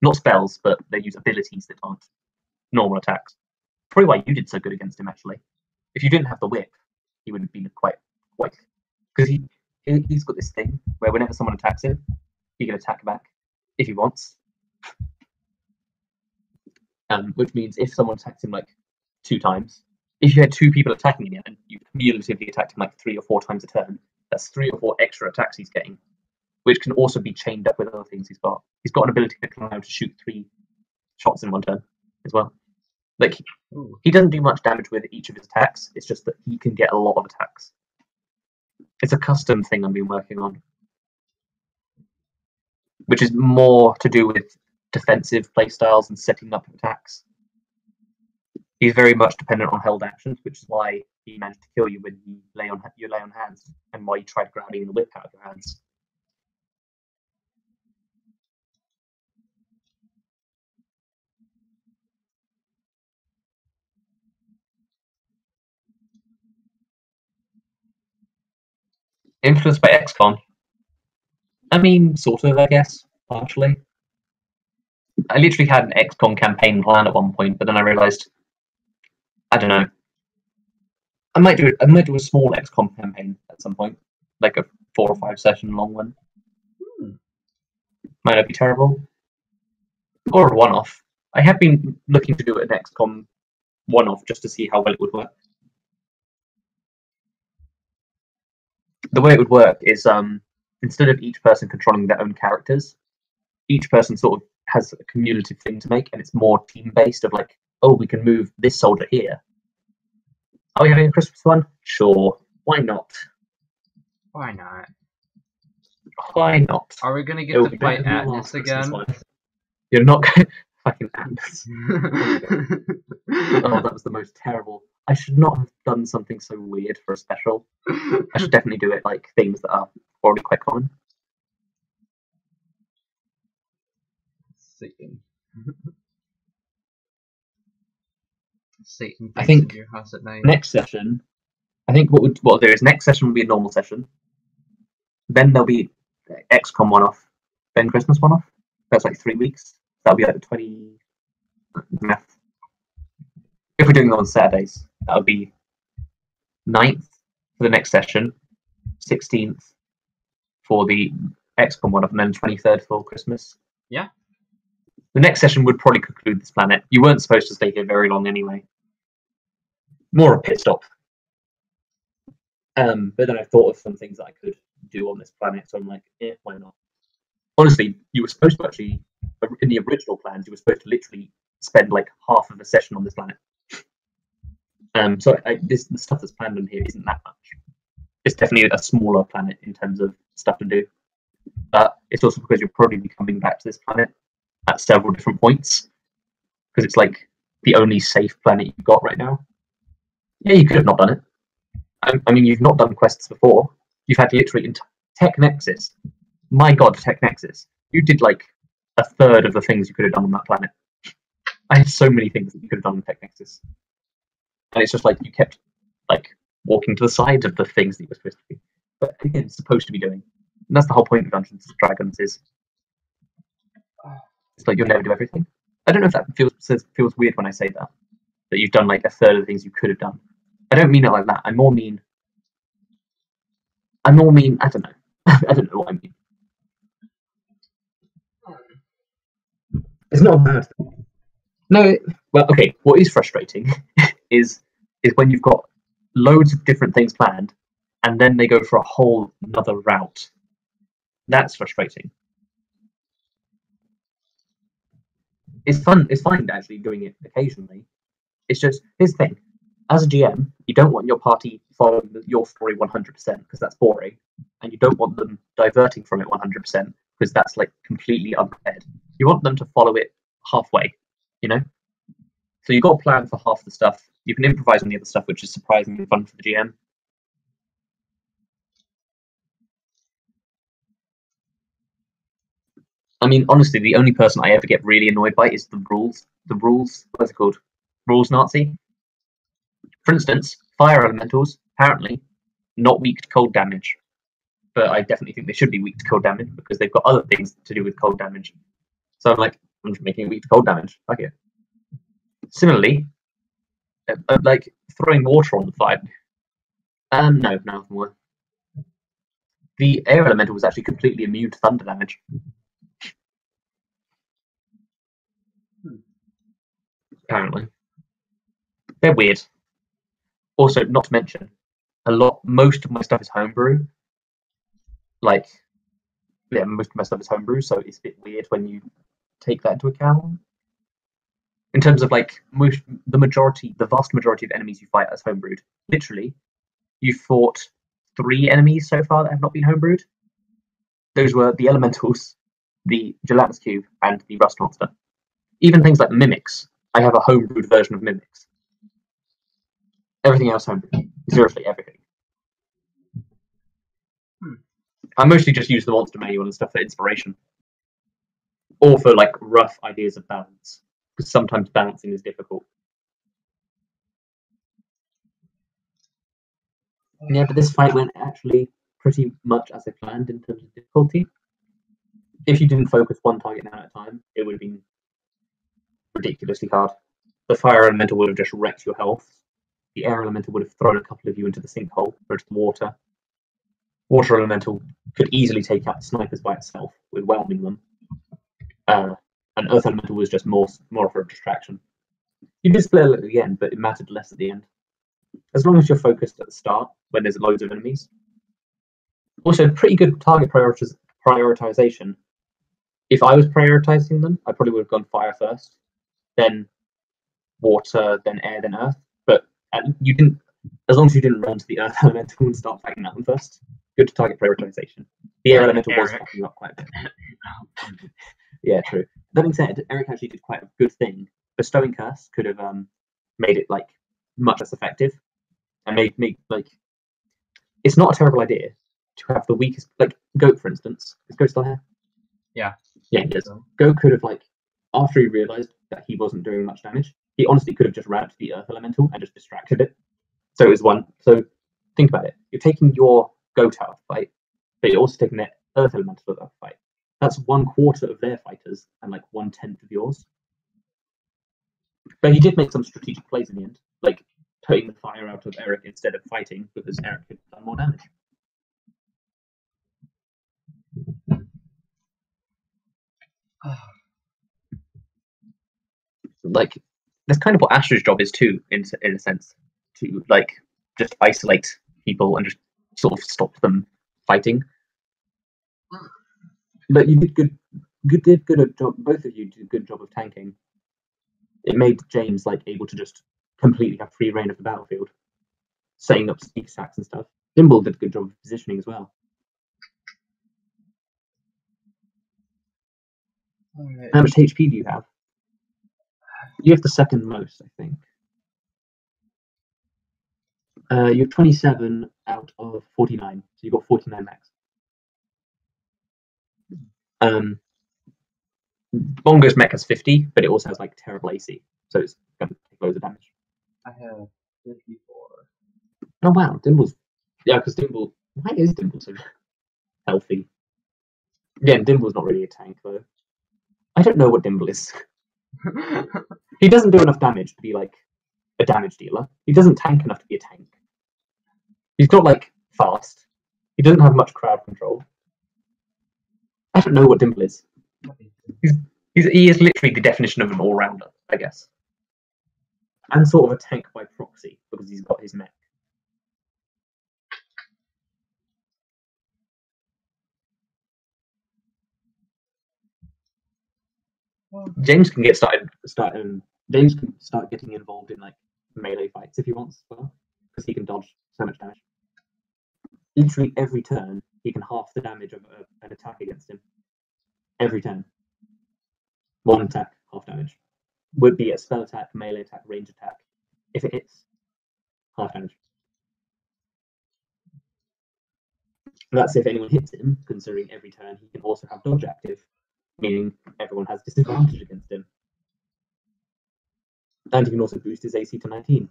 Not spells, but they use abilities that aren't normal attacks. Probably why you did so good against him, actually. If you didn't have the whip, he would have been quite... Because he's got this thing where whenever someone attacks him, he can attack back if he wants. Which means if someone attacks him like 2 times, if you had 2 people attacking him and you cumulatively attacked him like 3 or 4 times a turn, that's 3 or 4 extra attacks he's getting, which can also be chained up with other things he's got. He's got an ability that can allow him to shoot 3 shots in one turn as well. Like, he doesn't do much damage with each of his attacks, it's just that he can get a lot of attacks. It's a custom thing I've been working on, which is more to do with defensive playstyles and setting up attacks. He's very much dependent on held actions, which is why he managed to kill you when you lay on hands, and why you tried grabbing the whip out of your hands. Influenced by XCOM? I mean, sort of, I guess, partially. I literally had an XCOM campaign planned at one point, but then I realised, I don't know. I might do a small XCOM campaign at some point, like a 4 or 5 session long one. Might not be terrible. Or a one-off. I have been looking to do an XCOM one-off just to see how well it would work. The way it would work is instead of each person controlling their own characters, each person sort of has a cumulative thing to make, and it's more team-based of like, oh, we can move this soldier here. Are we having a Christmas one? Sure. Why not? Why not? Why not? Are we gonna get to fight Atlas again? You're not going to fucking Atlas. Oh, that was the most terrible. I should not have done something so weird for a special. I should definitely do it like things that are already quite common. Satan. Satan. I think your house at night. Next session. I think what we'll do is next session will be a normal session. Then there'll be XCOM one-off. Then Christmas one-off. That's like 3 weeks. That'll be like the 20. Math. If we're doing it on Saturdays, that would be 9th for the next session, 16th for the XCOM one-off, and then 23rd for Christmas. Yeah. The next session would probably conclude this planet. You weren't supposed to stay here very long anyway. More a pit stop. But then I thought of some things that I could do on this planet, so I'm like, why not? Honestly, you were supposed to actually, in the original plans, you were supposed to literally spend like half of a session on this planet. So the stuff that's planned on here isn't that much. It's definitely a smaller planet in terms of stuff to do. But it's also because you'll probably be coming back to this planet at several different points, because it's like the only safe planet you've got right now. Yeah, you could have not done it. I mean, you've not done quests before. You've had literally Tech Nexus. My God, Tech Nexus. You did like a third of the things you could have done on that planet. I had so many things that you could have done on Tech Nexus. And it's just like you kept like walking to the side of the things that you were supposed to be. But again, it's supposed to be doing. And that's the whole point of Dungeons and Dragons is it's like you'll never do everything. I don't know if that feels weird when I say that you've done like a third of the things you could have done. I don't mean it like that. I more mean I don't know. I don't know what I mean. It's not a bad thing. No, well, okay. What is frustrating is when you've got loads of different things planned, and then they go for a whole another route. That's frustrating. It's fun. It's fine actually doing it occasionally. It's just here's the thing: as a GM, you don't want your party following your story 100% because that's boring, and you don't want them diverting from it 100% because that's like completely unprepared. You want them to follow it halfway, you know. So you've got a plan for half the stuff. You can improvise on the other stuff, which is surprisingly fun for the GM. I mean, honestly, the only person I ever get really annoyed by is the rules. The rules, what's it called? Rules Nazi. For instance, fire elementals, apparently, not weak to cold damage. But I definitely think they should be weak to cold damage because they've got other things to do with cold damage. So I'm like, I'm just making it weak to cold damage. Fuck it. Similarly, like throwing water on the fire. No, nothing more. The air elemental was actually completely immune to thunder damage. Apparently. They're weird. Also, not to mention, most of my stuff is homebrew. Like, yeah, most of my stuff is homebrew, so it's a bit weird when you take that into account. In terms of like the vast majority of enemies you fight as homebrewed. Literally, you fought 3 enemies so far that have not been homebrewed. Those were the elementals, the gelatinous cube, and the rust monster. Even things like mimics. I have a homebrewed version of mimics. Everything else, homebrew. Seriously, everything. I mostly just use the monster manual and stuff for inspiration, or for like rough ideas of balance, because sometimes balancing is difficult. Yeah, but this fight went actually pretty much as I planned in terms of difficulty. If you didn't focus one target at a time, it would have been ridiculously hard. The fire elemental would have just wrecked your health. The air elemental would have thrown a couple of you into the sinkhole, whereas the water elemental could easily take out the snipers by itself, with whelming them. And earth elemental was just more of a distraction. You did split a little at the end, but it mattered less at the end. As long as you're focused at the start, when there's loads of enemies. Also, pretty good target prioritization. If I was prioritizing them, I probably would have gone fire first, then water, then air, then earth. But you didn't. As long as you didn't run to the earth elemental and start fighting that one first. Good target prioritization. The air elemental was fucking you up quite a bit. Yeah, true. That being said, Erik actually did quite a good thing. Bestowing curse could have made it like much less effective, and made like it's not a terrible idea to have the weakest, like Goat, for instance. Is Goat still here? Yeah. Yeah, he is. Goat could have, like, after he realized that he wasn't doing much damage, he honestly could have just ran to the Earth Elemental and just distracted it. So it was one. So think about it. You're taking your Goat out of the fight, but you're also taking their Earth Elemental out of the fight. That's 1/4 of their fighters and like 1/10 of yours. But he did make some strategic plays in the end, like putting the fire out of Erik instead of fighting, because Erik had done more damage. Like, that's kind of what Astra's job is too, in a sense, to like just isolate people and just sort of stop them fighting. But you did good job. Both of you did a good job of tanking. It made James like able to just completely have free reign of the battlefield, setting up sneak attacks and stuff. Dimble did a good job of positioning as well. Right. How much HP do you have? You have the second most, I think. You're 27 out of 49, so you've got 49 max. Bongo's mech has 50, but it also has like terrible AC, so it's going to take loads of damage. I have 54. Oh wow, Dimble's... Yeah, because Dimble... Why is Dimble so healthy? Yeah, Dimble's not really a tank, though. I don't know what Dimble is. He doesn't do enough damage to be, like, a damage dealer. He doesn't tank enough to be a tank. He's not, like, fast. He doesn't have much crowd control. I don't know what Dimble is. He is literally the definition of an all-rounder, I guess. And sort of a tank by proxy, because he's got his mech. James can get James can start getting involved in like melee fights if he wants as well, because he can dodge so much damage. Literally every turn, he can half the damage of an attack against him. Every turn. One attack, half damage. Would be a spell attack, melee attack, range attack. If it hits, half damage. And that's if anyone hits him, considering every turn he can also have dodge active, meaning everyone has disadvantage against him. And he can also boost his AC to 19.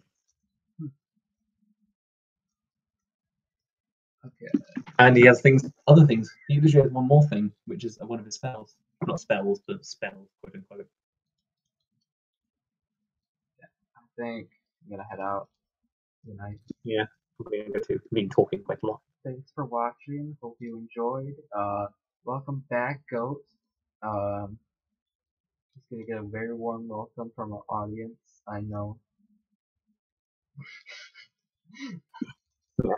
Okay. And he has other things. He usually has one more thing, which is one of his spells. Not spells, but spells, quote unquote. Yeah, I think I'm gonna head out tonight. Yeah, probably gonna go to. I've been talking quite a lot. Thanks for watching. Hope you enjoyed. Welcome back, Goat. Just gonna get a very warm welcome from our audience. I know. Yeah.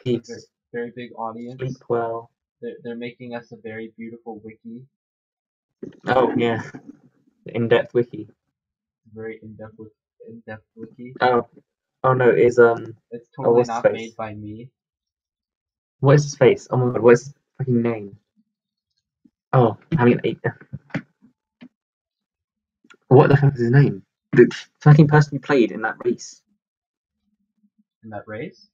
Peace. Very big audience. Sleep well. They're making us a very beautiful wiki. Oh yeah, in-depth wiki. Very in-depth wiki. Oh no, it's totally not made by me. What is his face? Oh my god, what is his fucking name? Oh, having an 8. What the fuck is his name? The fucking person who played in that race. In that race?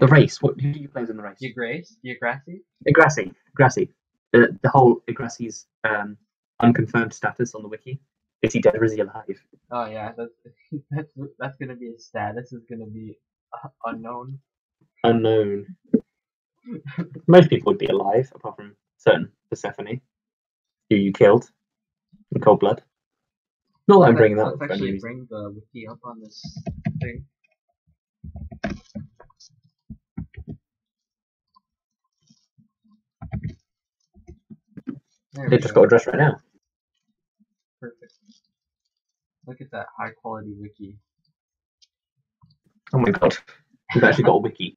The race. Who do you play as in the race? Degrassi? Degrassi. The whole Degrassi's unconfirmed status on the wiki. Is he dead or is he alive? Oh yeah, that's gonna be his status. Is gonna be unknown. Unknown. Most people would be alive, apart from certain Persephone, who you killed in cold blood. Not that I'm bringing that up. Let's actually bring the wiki up on this thing. They just got addressed right now. Perfect. Look at that high quality wiki. Oh my god, we've actually got a wiki.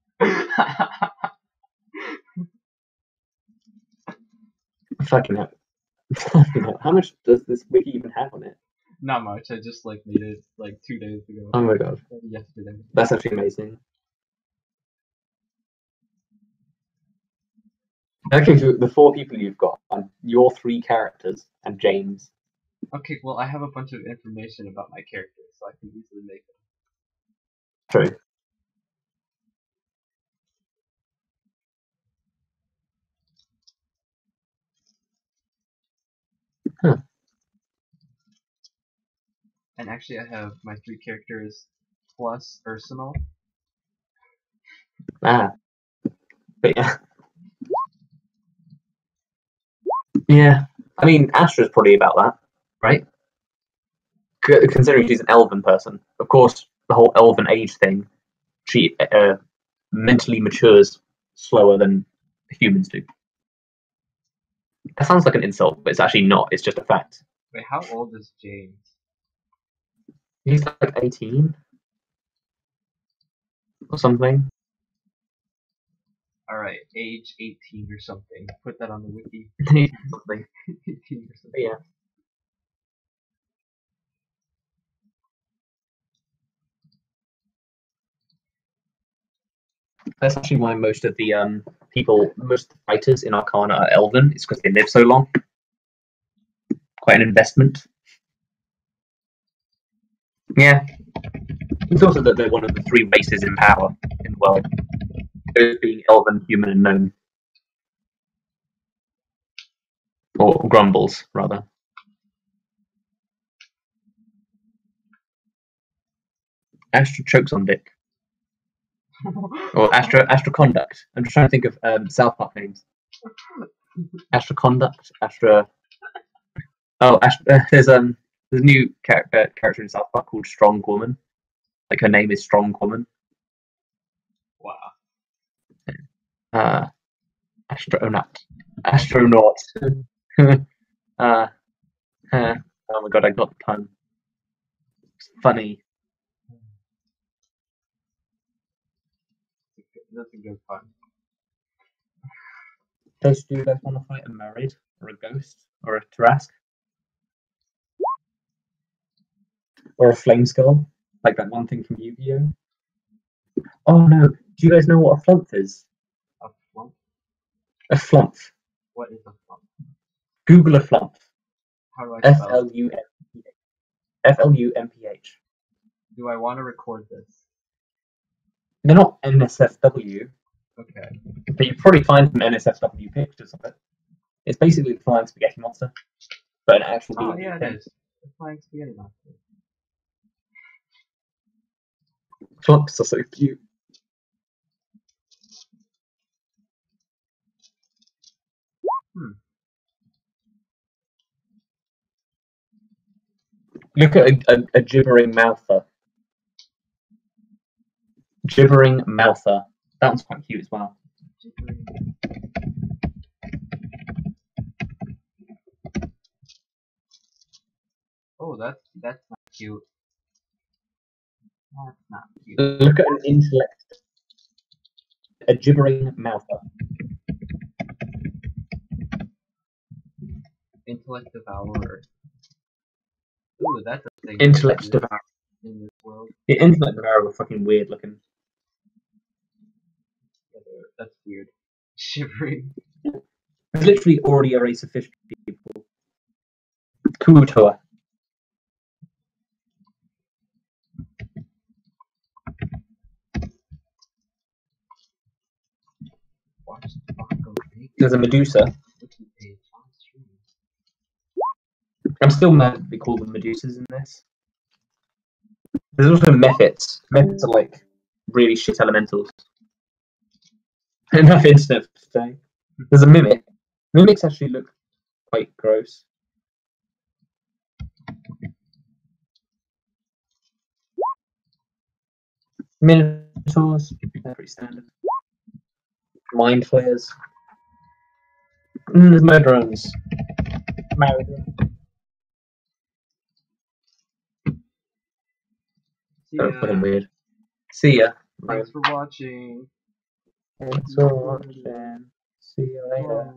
Fucking hell. How much does this wiki even have on it? Not much. I just made it 2 days ago. Oh my god. Yesterday. That's actually amazing. Okay, so the 4 people you've got are your 3 characters and James. Okay, well I have a bunch of information about my characters, so I can easily make them. True. Huh. And actually I have my 3 characters plus Arsenal. Ah. But yeah. Yeah. I mean, Astra's probably about that, right? Considering she's an elven person. Of course, the whole elven age thing, she mentally matures slower than humans do. That sounds like an insult, but it's actually not. It's just a fact. Wait, how old is James? He's like 18 or something. Alright, age 18 or something. Put that on the wiki. 18 or something. Yeah. That's actually why most of the most fighters in Arcana are elven. It's because they live so long. Quite an investment. Yeah. It's also that they're one of the 3 races in power in the world. Those being elven, human, and gnome. Or grumbles, rather. Astra chokes on dick. Or Astra Conduct. I'm just trying to think of South Park names. Astra Conduct, Astra. Oh, there's a new character in South Park called Strong Woman. Like her name is Strong Woman. Wow. Astronaut. Oh my god, I got the pun. It's funny. That's a good pun. Do you guys want to fight a Merid or a Ghost or a Tarask? Or a Flame Skull? Like that one thing from Yu-Gi-Oh? Oh no, do you guys know what a flump is? A flump? A flump. What is a flump? Google a flump. How do I spell F-L-U-M-P-H. Do I want to record this? They're not NSFW. Okay. But you probably find some NSFW pictures of it. It's basically the Flying Spaghetti Monster. But an actual Oh D&D yeah, thing. it is. The Flying Spaghetti Monster. Flumps are so cute. Look at a gibbering mouther. Gibbering mouther. That one's quite cute as well. Oh, that's not cute. That's not cute. Look at an intellect. A gibbering mouther. Intellect Devourer. Ooh, that's a thing. Intellect Devourer. In this world. The Intellect Devourer were fucking weird looking. That's weird. Shivering. There's literally already a race of fish people. Kutoa. There's a Medusa. I'm still mad that they call them Medusas in this. There's also Mephits. Mephits are like really shit elementals. Enough internet for today. There's a Mimic. Mimics actually look quite gross. Minotaurs, they're pretty standard. Mind Flayers. There's Murderons. That's fucking weird. See ya. Thanks for watching. Thanks for watching. See you later.